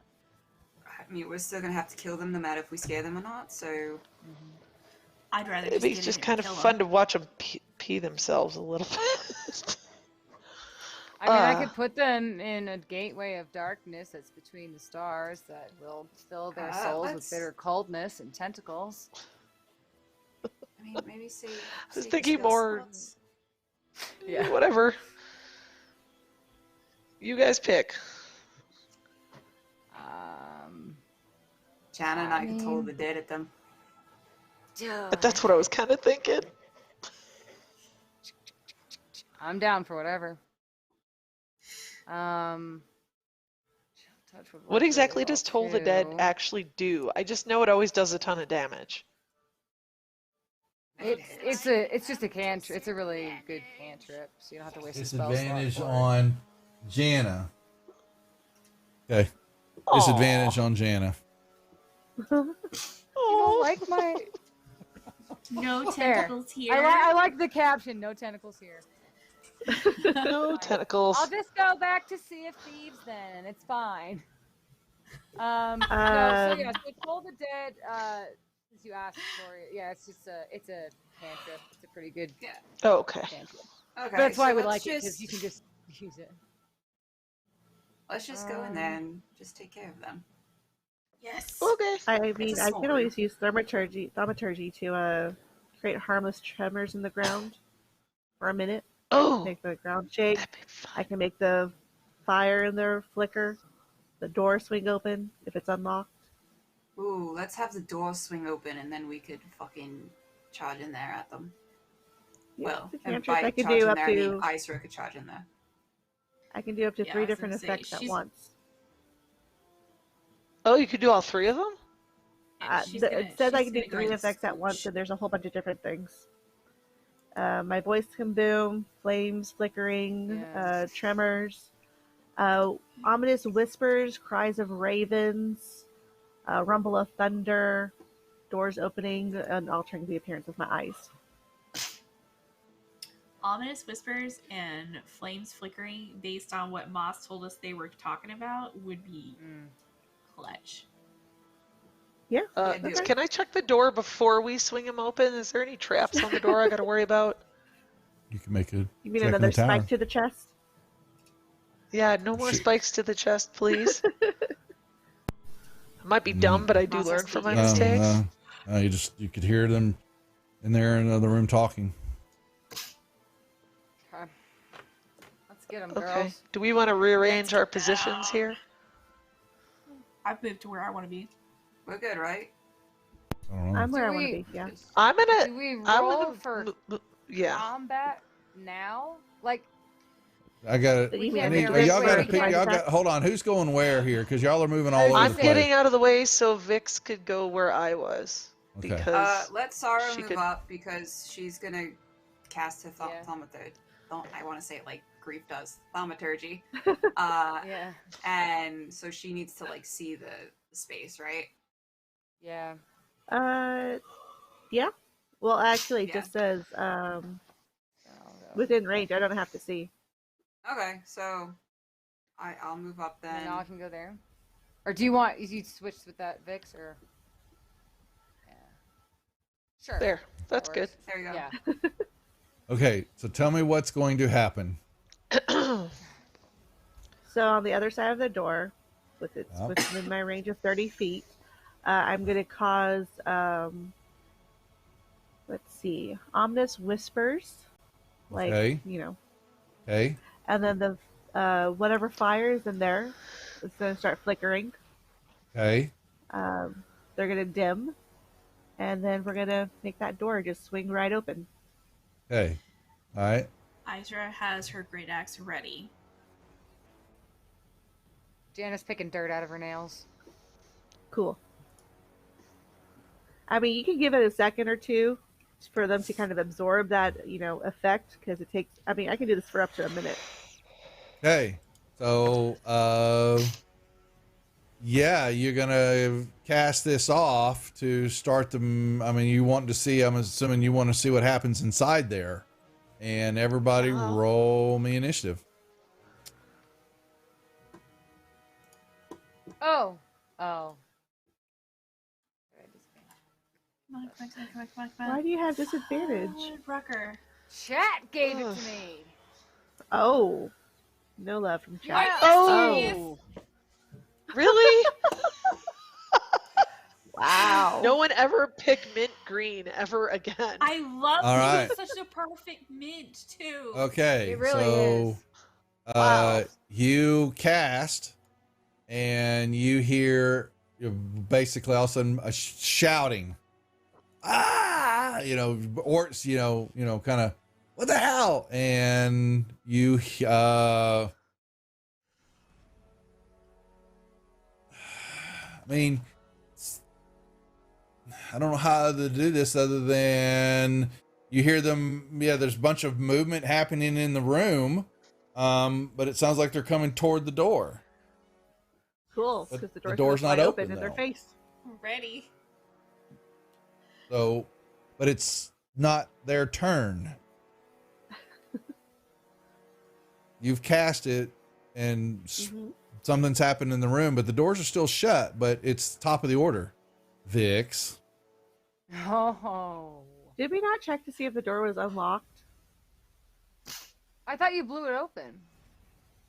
I mean, we're still gonna have to kill them no matter if we scare them or not. So I'd rather It'd be just kind of fun to watch them pee themselves a little bit. I mean, I could put them in a gateway of darkness that's between the stars that will fill their souls with bitter coldness and tentacles. I mean, maybe say. I was thinking more. Yeah, whatever. You guys pick. Jana and I could toll the dead at them. But that's what I was kind of thinking. I'm down for whatever. What exactly does Toll the Dead actually do? I just know it always does a ton of damage. It's just a cantrip. It's a really good cantrip, so you don't have to waste a spell slot Disadvantage for it. on Jana. Okay. Disadvantage on Jana. You don't like my... No There. tentacles here. I like the caption, no tentacles here. No tentacles. I'll just go back to Sea of Thieves then. It's fine. So Toll the Dead, since you asked for it, yeah, it's a cantrip. It's a pretty good okay. cantrip. Okay, That's why so we let's like it, because you can just use it. Let's just go in there and just take care of them. Yes. Okay. I mean, It's a I small can always use thaumaturgy to create harmless tremors in the ground for a minute. Oh. Make the ground shake. I can make the fire in there flicker. The door swing open if it's unlocked. Ooh, let's have the door swing open and then we could fucking charge in there at them. Well, it's a and cantrip. by I can charge do in up there, I mean to Aizra could charge in there. I can do up to Yeah, I 3 was different gonna say, effects at she's- once. Oh, you could do all 3 of them? It says I can do gonna go 3 into effects at once, and there's a whole bunch of different things. My voice can boom, flames flickering, tremors, ominous whispers, cries of ravens, rumble of thunder, doors opening, and altering the appearance of my eyes. Ominous whispers and flames flickering, based on what Moss told us they were talking about, would be clutch. Yeah. Can I check the door before we swing him open? Is there any traps on the door I got to worry about? You can make a. You mean check in another the tower. spike to the chest? Yeah, no more spikes to the chest, please. I might be dumb, but I do learn from my mistakes. You could hear them in there in another room talking. Okay. Let's get them, Okay. girls. Do we want to rearrange our positions here? I've moved to where I want to be. We're good, right? I don't know. I'm where Do I want to we- be. Yeah. I'm gonna. Do we I'm roll gonna. for Yeah. combat now? Like, I got We it. can't Y'all got to rearrange pick. where Y'all we got. Hold on. Who's going where here? Because y'all are moving all over I'm the place. getting out of the way so Vix could go where I was. Okay. Because Let Sarah she move could- up because she's gonna cast her thaumaturgy. I want to say it like Grief does, thaumaturgy. yeah. And so she needs to like see the space, right? Yeah. Yeah. Well, actually, it just says within range. I don't have to see. Okay, so I'll move up then. And now I can go there. Or do you want you switch with that Vix or? Yeah. Sure. There. That's That good. works. There you go. Yeah. Okay. So tell me what's going to happen. So on the other side of the door, within my range of 30 feet, I'm going to cause, let's see, ominous whispers, like, Okay. Okay. and then the whatever fire is in there is going to start flickering. Okay. They're going to dim, and then we're going to make that door just swing right open. Okay. All right. Aizra has her great axe ready. Janice picking dirt out of her nails. Cool. I mean, you can give it a second or two for them to kind of absorb that, effect, because it takes. I mean, I can do this for up to a minute. Okay. So, yeah, you're gonna cast this off to start them. I mean, you want to see. I'm assuming you want to see what happens inside there, and everybody roll me initiative. Oh. Oh. Come on. Why do you have disadvantage? Rucker. Chat gave it to me. Oh, no love from chat. Yeah, Oh. Really? Wow. No one ever picked mint green ever again. I love All it. right. It's such a perfect mint too. Okay. It really so, is. Wow. you cast, and you hear basically all of a sudden a shouting. Orts, kind of, what the hell? And you, I mean, I don't know how to do this other than you hear them. Yeah, there's a bunch of movement happening in the room, but it sounds like they're coming toward the door. Cool, But because the the door's door's not open, in their though. face. Ready. So, but it's not their turn. You've cast it, and something's happened in the room, but the doors are still shut. But it's top of the order. Vix. Oh. Did we not check to see if the door was unlocked? I thought you blew it open.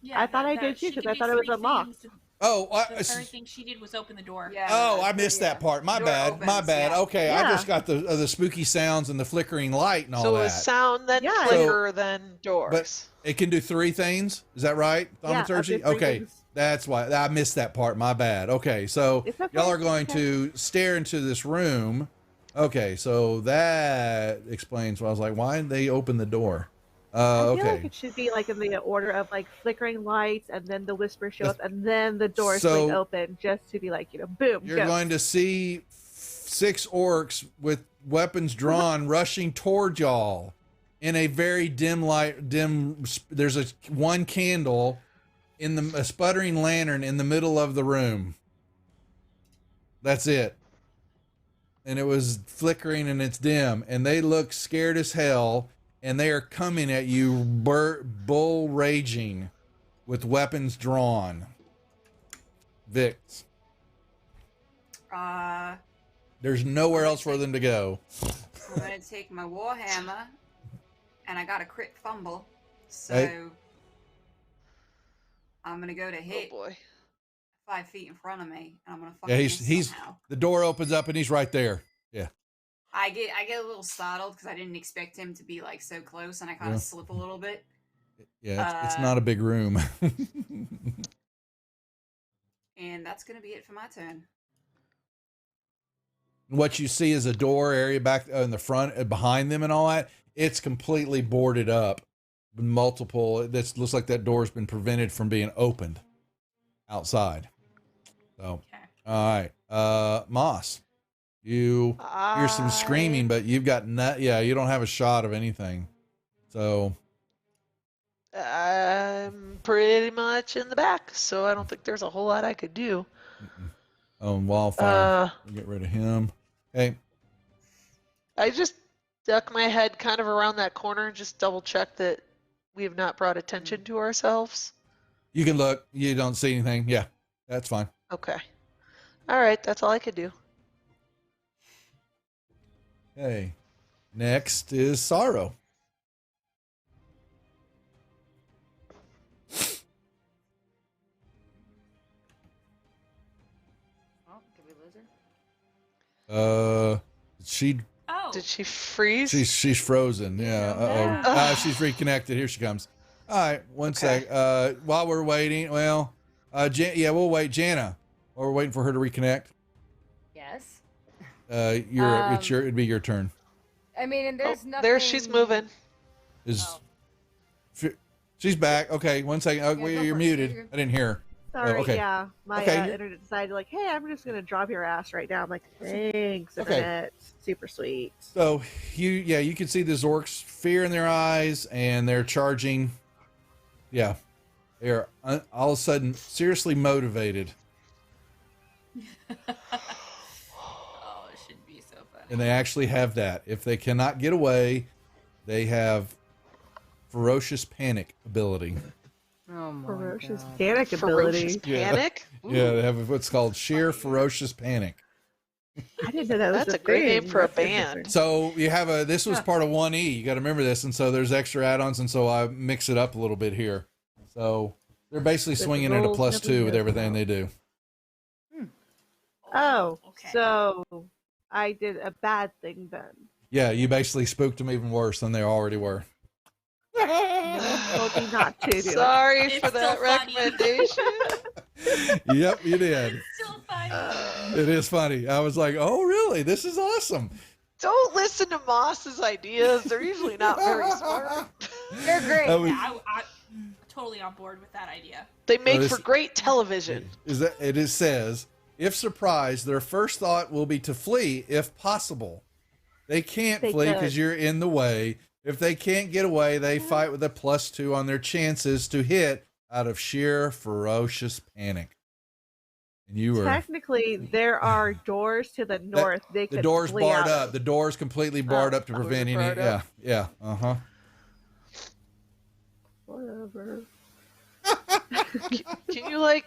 Yeah, I thought I did too, she because could I do thought it was 3 unlocked. things. Oh, The third thing she did was open the door. Yeah. oh, I missed that part. My Door bad. My opens, bad. yeah. Okay, I Yeah. just got the spooky sounds and the flickering light and all So that. a sound, then Yeah. flicker, then doors. But it can do 3 things. Is that right? Yeah, up to Thaumaturgy? 3 Okay. things. That's why I missed that part. My bad. Okay. So It's okay, y'all are it's going okay. to stare into this room Okay, so that explains why I was like, why did they open the door? I feel like Okay. it should be like in the order of like flickering lights, and then the whispers show up, and then the doors swing So- open, just to be like, boom. You're ghost. going to see 6 orcs with weapons drawn rushing toward y'all in a very dim light. There's one candle in a sputtering lantern in the middle of the room. That's it. And it was flickering and it's dim, and they look scared as hell, and they are coming at you bull raging with weapons drawn. Vix. There's nowhere else for them to go. I'm gonna take my warhammer, and I got a crit fumble, so Hey. I'm gonna go to hit. Oh boy. 5 feet in front of me, and I'm gonna Yeah, fucking miss he's somehow. the door opens up and he's right there. Yeah. I get a little startled because I didn't expect him to be like so close, and I kind of Yeah. slip a little bit. Yeah, it's not a big room. And that's gonna be it for my turn. What you see is a door area back in the front, behind them, and all that. It's completely boarded up. Multiple. This looks like that door's been prevented from being opened outside. So, all right, Moss, you hear some screaming, but you've got you don't have a shot of anything. So I'm pretty much in the back, so I don't think there's a whole lot I could do. Wildfire, we'll get rid of him. Hey, I just duck my head kind of around that corner and just double check that we have not brought attention to ourselves. you can look. You don't see anything. Yeah, that's fine. Okay. All right, that's all I could do. Hey, next is Sorrow. Oh, did we lose her? She. Oh. Did she freeze? She's frozen. Yeah. She's reconnected. Here she comes. All right. One sec. While we're waiting, we'll wait. Jana, while we're waiting for her to reconnect. Yes. It'd be your turn. I mean, and there's nothing. There she's moving. She's back. Okay. One second. Oh, wait, you're muted. I didn't hear her. Sorry, okay. yeah. My Okay. internet decided, like, hey, I'm just going to drop your ass right now. I'm like, thanks, Okay. internet. Super sweet. So you can see the Zorks, fear in their eyes, and they're charging. Yeah, they're all of a sudden seriously motivated, Oh, it should be so funny. and they actually have that. If they cannot get away, they have ferocious panic ability. Oh my Ferocious God. panic ability. Panic? Yeah, they have what's called sheer ferocious panic. I didn't know that was That's a great name thing. for a That's band. interesting. So you have this was part of 1E. You got to remember this, and so there's extra add-ons, and so I mix it up a little bit here. So they're basically swinging at a rolls plus never 2 with go everything they do. Oh, Okay. so I did a bad thing then. Yeah, you basically spooked them even worse than they already were. Told me not to do it. Sorry It's for that still funny. recommendation. Yep, you did. Still funny. It is funny. I was like, oh, really? This is awesome. Don't listen to Moss's ideas. They're usually not very smart. They're great. I was- Yeah, I'm totally on board with that idea. They make this- for great television. It says, if surprised, their first thought will be to flee if possible. They can't They flee could. because you're in the way. If they can't get away, they fight with a plus 2 on their chances to hit out of sheer ferocious panic. And you were Technically, there are doors to the north. They the could door's flee barred out up. of. The door's completely barred up to doors prevent are any. barred Yeah, up. yeah, Whatever. Can you like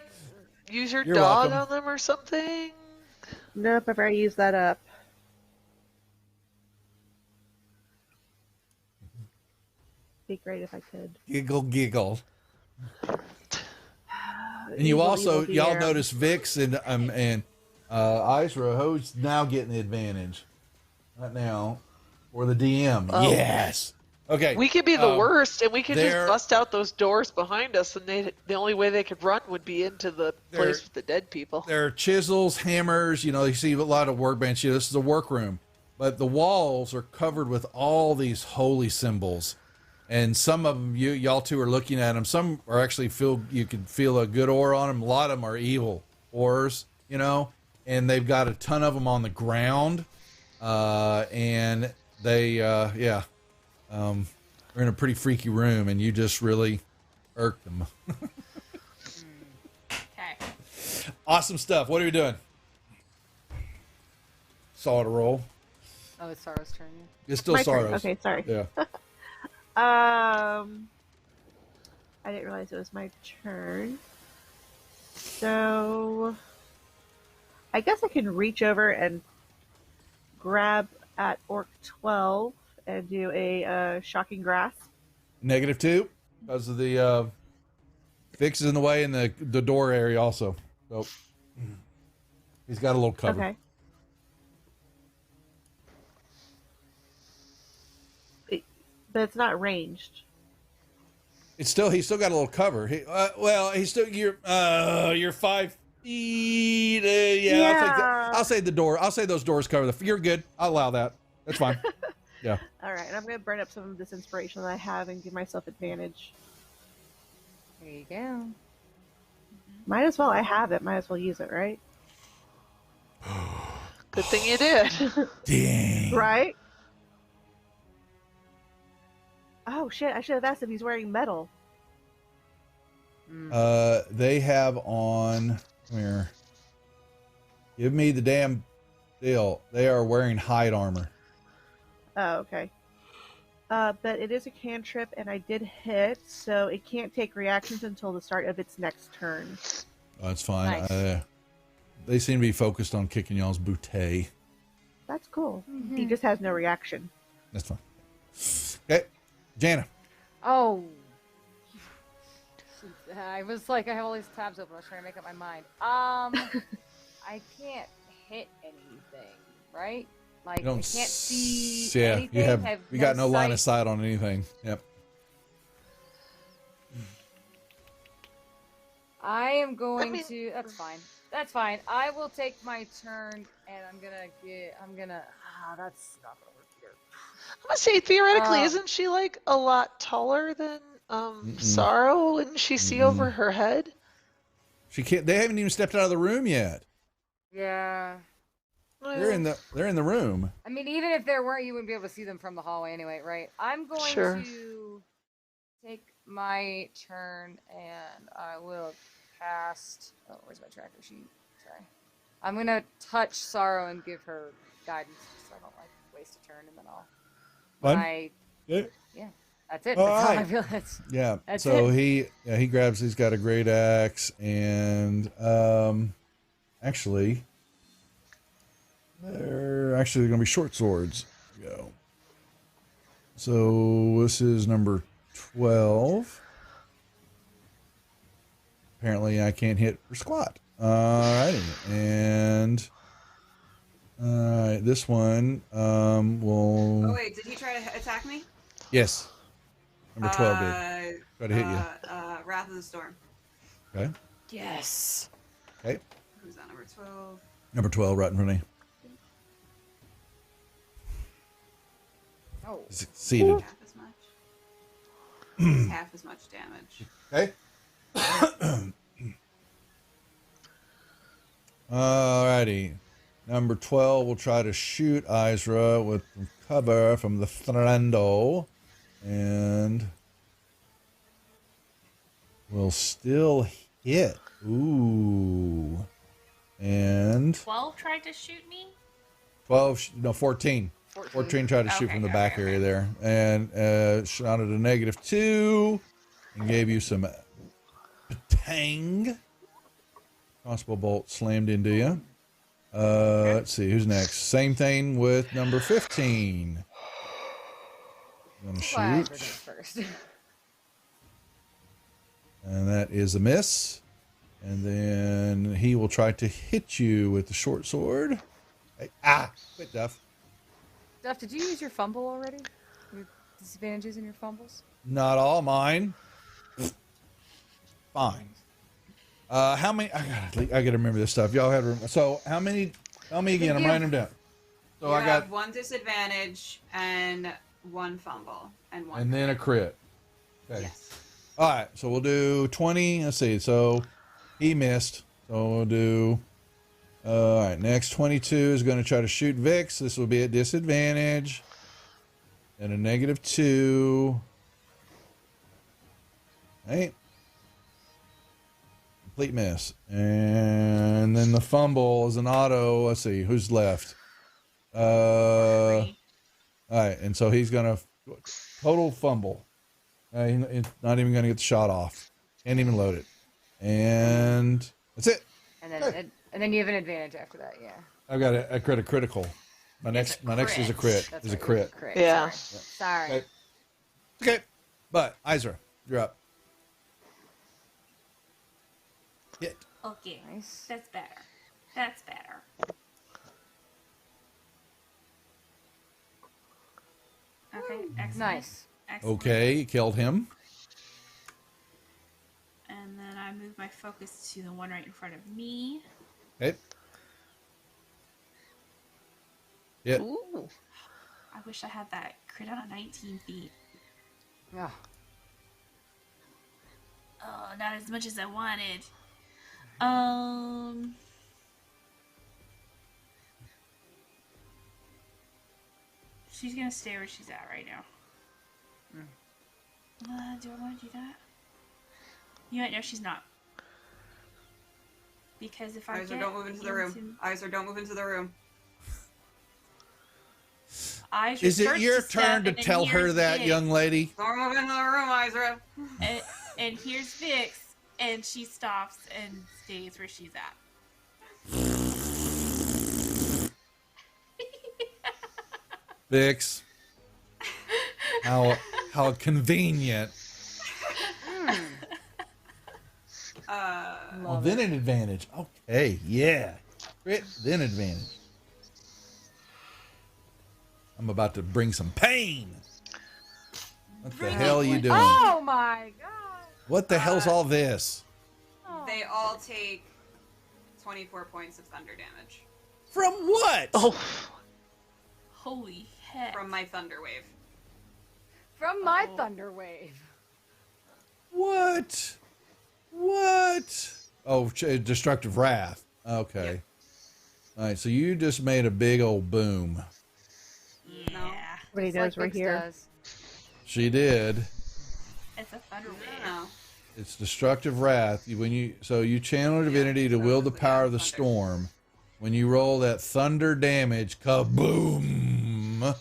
use your You're dog welcome. on them or something? Nope, I've already used that up. Be great if I could. Giggle, giggle. And you Evil, also evil y'all dear. notice Vix and Isra, who's now getting the advantage right now, or the DM. Oh. Yes. Okay. We could be the worst, and we could just they're- bust out those doors behind us, and the only way they could run would be into the place They're- with the dead people. There are chisels, hammers. You see a lot of workbench. This is a workroom. but the walls are covered with all these holy symbols. And some of them, y'all two are looking at them. Some are actually you can feel a good aura on them. A lot of them are evil auras, you know, and they've got a ton of them on the ground. And they, they're in a pretty freaky room, and you just really irk them. Okay. Awesome stuff. What are you doing? Saw it roll. Oh, it's Sorrow's turn. It's still My turn. Sorrow's. Okay, sorry. Yeah. I didn't realize it was my turn. So I guess I can reach over and grab at Orc 12 and do a shocking grasp. -2 because of the fix is in the way in the door area also. So he's got a little cover. Okay. But it's not ranged. He's still got a little cover. He's still you're 5 feet. Yeah. I'll say the door. I'll say those doors cover you're good. I'll allow that. That's fine. Yeah. All right, and I'm going to burn up some of this inspiration that I have and give myself advantage. There you go. Might as well. I have it. Might as well use it, right? Good thing you did. Dang. Right? Oh shit! I should have asked if he's wearing metal. They have on. Come here. Give me the damn deal. They are wearing hide armor. Oh, okay. But it is a cantrip, and I did hit, so it can't take reactions until the start of its next turn. That's fine. Nice. They seem to be focused on kicking y'all's bootay. That's cool. He just has no reaction. That's fine. Okay, Jana. Oh. I was like, I have all these tabs open. I was trying to make up my mind. I can't hit anything, right? Like, I can't see anything. You got no line of sight on anything. Yep. I am going to. That's fine. That's fine. I will take my turn, and I'm gonna. That's not gonna work here. I'm gonna say theoretically, isn't she like a lot taller than Sorrow? Wouldn't she see over her head? She can't. They haven't even stepped out of the room yet. Yeah. They're in the room. I mean, even if there weren't, you wouldn't be able to see them from the hallway anyway, right? I'm going to take my turn, and I will cast. Oh, where's my tracker sheet? Sorry. I'm gonna touch Sorrow and give her guidance, so I don't like waste a turn, and then I'll. Fun? Yeah. That's it. All That's all I right. feel. That's, Yeah. That's So it. he grabs. He's got a great axe, and actually, they're going to be short swords. Go. So this is number 12. Apparently, I can't hit for squat. Alrighty, and this one will. Oh wait, did he try to attack me? Yes. Number 12 did. Try to hit you. Wrath of the Storm. Okay. Yes. Okay. Who's that? Number 12. Number 12, right in front of you. Oh. Succeeded. Half as much. It's half as much damage. Okay. Alrighty. Number 12 will try to shoot Izra with cover from the Thrando. And will still hit. Ooh. And 12 tried to shoot me? 14. 14 tried to shoot from the back area there. And shot at a -2 and gave you some patang. Crossbow bolt slammed into you. Let's see, who's next? Same thing with number 15. Gonna shoot. First. And that is a miss. And then he will try to hit you with the short sword. Hey, quit, Duff. Duff, did you use your fumble already? Your disadvantages in your fumbles? Not all mine. Fine. How many? I gotta remember this stuff. Y'all had to remember. So how many? Tell me again. I'm writing them down. So you I got have 1 disadvantage and 1 fumble and 1. and then a crit. Okay. Yes. All right, so we'll do 20. Let's see. So he missed. So we'll do. All right, next 22 is going to try to shoot Vix. This will be at disadvantage. And a -2. Right. Complete miss. And then the fumble is an auto. Let's see, who's left? All right, and so he's going to total fumble. He's not even going to get the shot off. Can't even load it. And that's it. And then you have an advantage after that, yeah. I've got a critical. My next is a crit. That's Is a right, crit. it's a crit. Yeah. Sorry. Okay. Okay. But Izra, you're up. Hit. Okay. Nice. That's better. That's better. Okay. Excellent. Nice. Excellent. Okay, you killed him. And then I move my focus to the one right in front of me. Okay. Yeah. Ooh. I wish I had that crit on a 19 feet. Yeah. Oh, not as much as I wanted. She's gonna stay where she's at right now. Do I want to do that? You might know she's not. Because if I Izra, don't move into the room. Izra, don't move into the room. Is it your turn to tell her that, young lady? Don't move into the room, Izra. And here's Vix, and she stops and stays where she's at. Vix. How convenient. Well, then an advantage. Okay, yeah. Crit, then advantage. I'm about to bring some pain. What the hell are you doing? Oh my god. What the hell's all this? They all take 24 points of thunder damage. From what? Oh. Holy heck. From my thunder wave. From my thunder wave. What? What? Oh, destructive wrath. Okay. All right, so you just made a big old boom. Yeah. But he knows we're here. She did. It's a thunder wave. It's destructive wrath. You channel divinity to wield the power of the storm. When you roll that thunder damage, kaboom,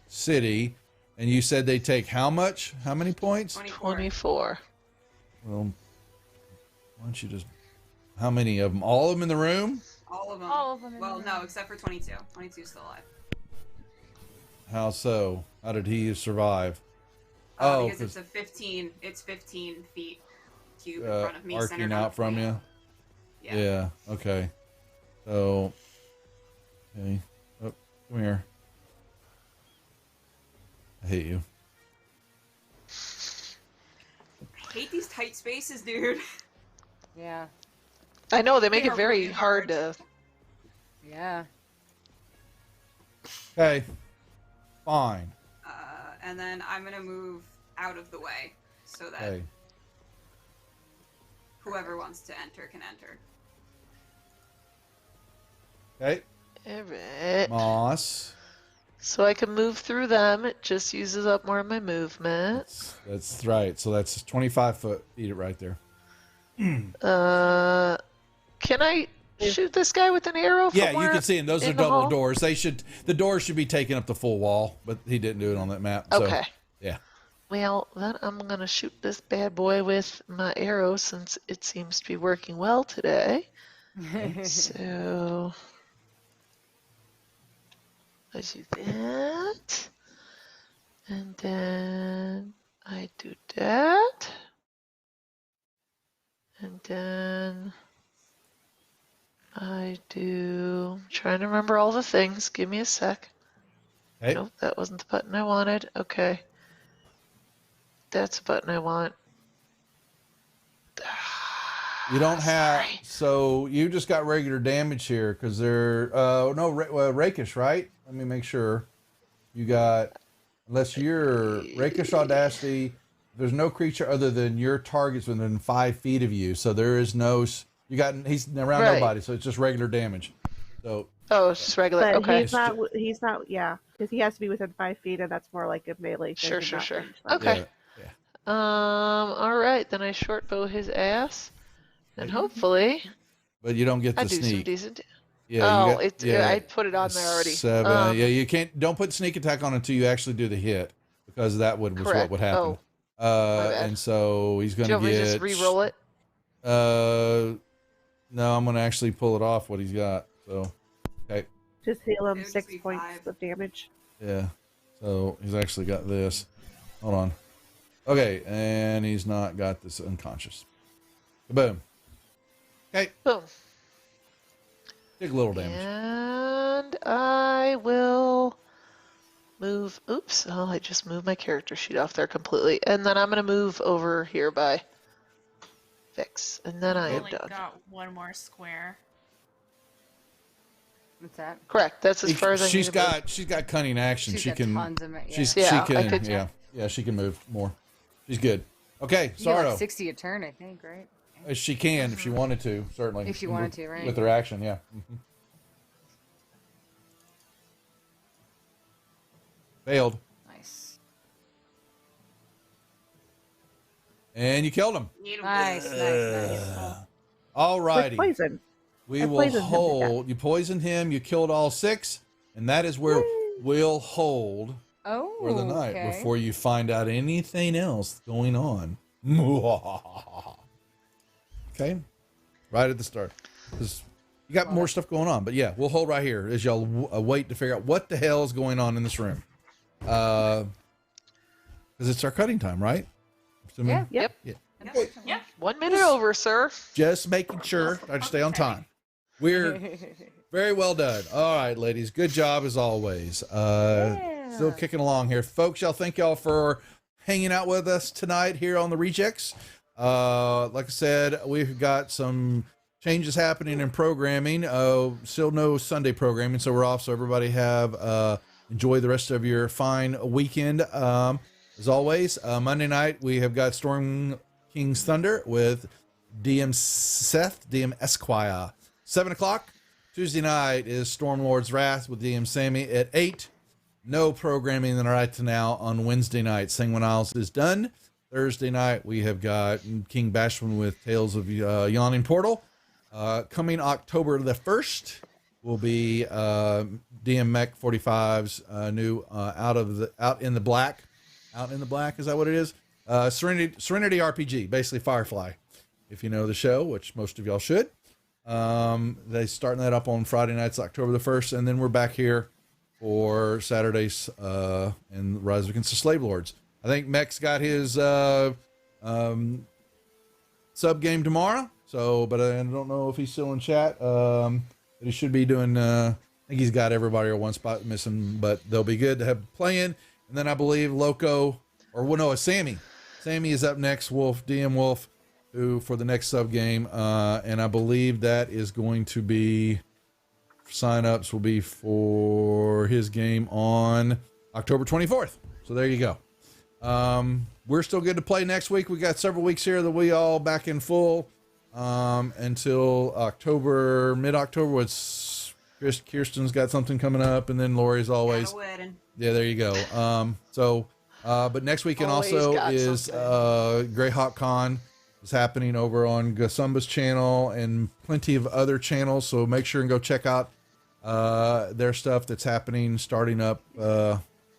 city, and you said they take how much? How many points? 24. Well, why don't you just? How many of them? All of them in the room? All of them. All of them. Well, no, except for 22. 22 is still alive. How so? How did he survive? Because it's 15 feet cube in front of me, arcing centered out from you. Yeah. Okay. So. Okay. Oh, come here. I hate you. I hate these tight spaces, dude. Yeah. I know, they make They it are very really hard to... Yeah. Okay. Fine. And then I'm gonna move out of the way so that Okay. whoever wants to enter can enter. Okay. Alright. Moss. So I can move through them. It just uses up more of my movement. That's right. So that's 25 foot. Eat it right there. Can I shoot this guy with an arrow? Yeah, from you where can see, and those in are the double hall? doors. The doors should be taking up the full wall, but he didn't do it on that map. So, Okay. yeah. Well, then I'm gonna shoot this bad boy with my arrow since it seems to be working well today. So I do that, and then I do that, and then I do. I'm trying to remember all the things. Give me a sec. Okay. Nope, that wasn't the button I wanted. Okay. That's the button I want. You don't have, so you just got regular damage here because they're, rakish, right? Let me make sure. You got, unless you're rakish audacity, there's no creature other than your targets within 5 feet of you. So there is no, he's around nobody. So it's just regular damage. So. Oh, it's just regular. But Okay. he's not, yeah, because he has to be within 5 feet, and that's more like a melee thing. Sure. not ranged Okay. Yeah. All right, then I short bow his ass, and hopefully. But you don't get the I do some sneak. decent. Yeah. I put it on there already. 7. Yeah, you can't. Don't put sneak attack on until you actually do the hit, because that was what would happen. And so he's going to get. Do you want me to just re-roll it? No, I'm going to actually pull it off. What he's got. So, okay. Just heal him 6 points of damage. Yeah. So he's actually got this. Hold on. Okay, and he's not got this unconscious. Boom. Okay. Boom. Take a little damage. And I will move. Oops. Oh, I just moved my character sheet off there completely. And then I'm going to move over here by Vix. And then I am only done. got one more square. What's that? Correct. That's as far as I She's need to move. she's got cunning action. She's She got can. tons of it, yeah. She Yeah, can. I could- Yeah. She can move more. She's good. Okay. You get Sorrow. like 60 a turn, I think, right? She can if she wanted to. Certainly. If she wanted to, right? With her action, yeah. Failed. Nice. And you killed him. Nice. All righty. With poison. We I will poisoned him to hold. You poisoned him. You killed all 6, and that is where we'll hold for the night before you find out anything else going on. Okay, right at the start. You got more stuff going on, but yeah, we'll hold right here as y'all wait to figure out what the hell is going on in this room. Because it's our cutting time, right? Yeah. Yep. Yeah. Yep. 1 minute over, sir. Just making sure I stay on time. We're very well done. All right, ladies. Good job as always. Still kicking along here. Folks, thank y'all for hanging out with us tonight here on the Rejects. Like I said, we've got some changes happening in programming. Still no Sunday programming, so we're off. So everybody have enjoy the rest of your fine weekend. As always, Monday night we have got Storm King's Thunder with DM Seth, DM Esquire. 7 o'clock. Tuesday night is Stormlord's Wrath with DM Sammy at 8. No programming right to now on Wednesday night. Sanguine Isles is done. Thursday night we have got King Bashman with Tales of Yawning Portal. Coming October the 1st will be DM Mech 45's new Out in the Black. Out in the Black, is that what it is? Serenity RPG, basically Firefly, if you know the show, which most of y'all should. They starting that up on Friday nights, October the 1st, and then we're back here for Saturdays in Rise Against the Slave Lords. I think Mech's got his sub game tomorrow, but I don't know if he's still in chat. But he should be doing. I think he's got everybody or one spot missing, but they'll be good to have playing. And then I believe Loco, Sammy. Sammy is up next. DM Wolf, who for the next sub game, and I believe that is going to be sign-ups will be for his game on October 24th. So there you go. We're still good to play next week. We got several weeks here that we all back in full until October, mid-October. What's Kirsten's got something coming up, and then Lori's always. Got a wedding. Yeah, there you go. But next weekend Always also got is Greyhawk Con is happening over on Gasumba's channel and plenty of other channels. So make sure and go check out their stuff that's happening starting up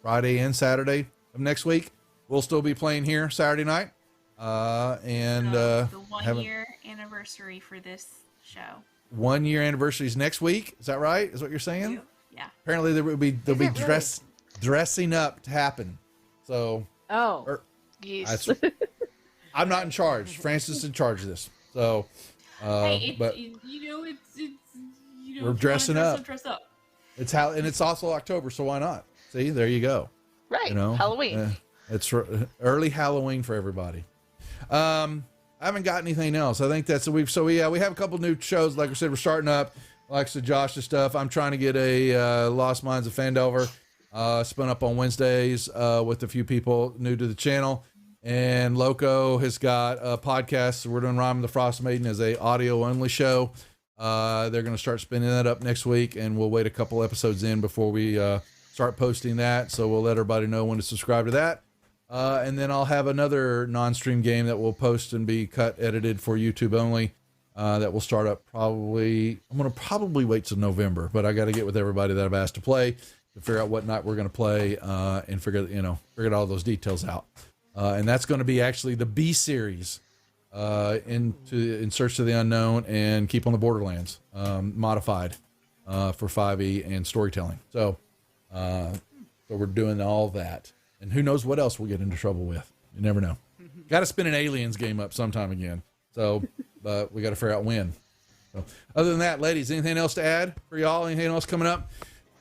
Friday and Saturday of next week. We'll still be playing here Saturday night. The 1 year anniversary for this show. 1 year anniversary is next week. Is that right? Is what you're saying? Yeah. Apparently they'll be dressing up to happen. So Yes. I'm not in charge. Francis is in charge of this. So but we're dressing up. Dress up. It's also October, so why not? See, there you go. Right. Halloween. It's early Halloween for everybody. I haven't got anything else. I think that's we have a couple new shows. Like I said, we're starting up. Like I said, Josh's stuff. I'm trying to get a Lost Minds of Fandover spun up on Wednesdays with a few people new to the channel. And Loco has got a podcast. So we're doing Rhyme of the Frost Maiden as a audio only show. They're going to start spinning that up next week, and we'll wait a couple episodes in before we start posting that. So we'll let everybody know when to subscribe to that. And then I'll have another non-stream game that will post and be cut, edited for YouTube only. That will start up probably. I'm going to probably wait till November, but I got to get with everybody that I've asked to play to figure out what night we're going to play and figure all those details out. And that's going to be actually the B series in Search of the Unknown and Keep on the Borderlands modified for 5e and storytelling. So we're doing all that. And who knows what else we'll get into trouble with. You never know. Got to spin an Aliens game up sometime again. So, but we got to figure out when. So, other than that, ladies, anything else to add for y'all? Anything else coming up?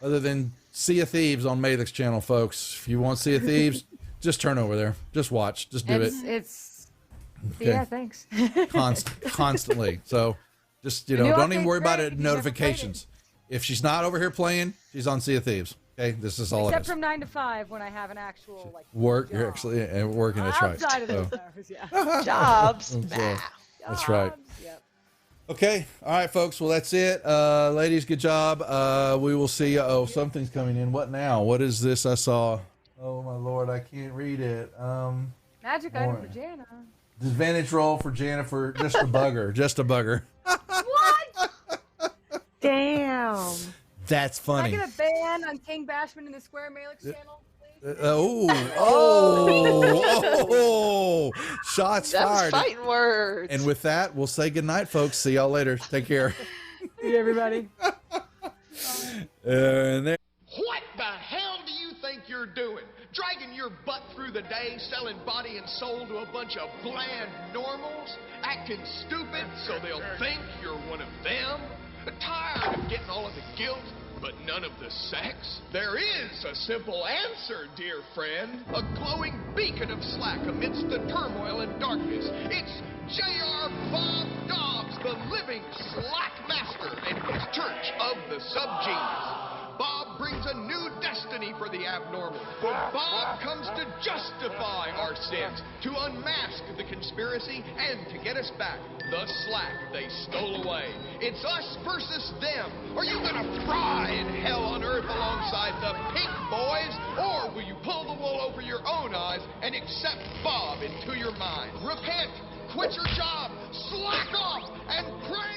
Other than Sea of Thieves on Malik's channel, folks. If you want Sea of Thieves, just turn over there. Just watch. Just do it. Okay. Yeah, thanks. Constantly. So, just, don't even worry about it. Notifications. If she's not over here playing, she's on Sea of Thieves. Okay, this is all Except it is. from 9 to 5 when I have an actual work. job. You're actually working. That's right. Outside of those hours, yeah. Jobs. That's right. Yep. Okay. All right, folks. Well, that's it. Ladies, good job. We will see you. Oh, something's coming in. What now? What is this I saw? Oh, my Lord. I can't read it. Magic item for Jana. Disadvantage roll for Jennifer. Just a bugger. Just a bugger. What? Damn. That's funny. Can I get a ban on King Bashman in the Square Malix channel, please? Shots That was fired. fighting words. And with that, we'll say goodnight, folks. See y'all later. Take care. See everybody. And there. What the hell do you think you're doing? Dragging your butt through the day, selling body and soul to a bunch of bland normals? Acting stupid so they'll think you're one of them? Tired of getting all of the guilt, but none of the sex? There is a simple answer, dear friend. A glowing beacon of slack amidst the turmoil and darkness. It's J.R. Bob Dobbs, the living slack master, and his church of the subgenius. Bob brings a new destiny for the abnormal. For Bob comes to justify our sins, to unmask the conspiracy, and to get us back the slack they stole away. It's us versus them. Are you gonna fry in hell on earth alongside the pink boys? Or will you pull the wool over your own eyes and accept Bob into your mind? Repent, quit your job, slack off, and pray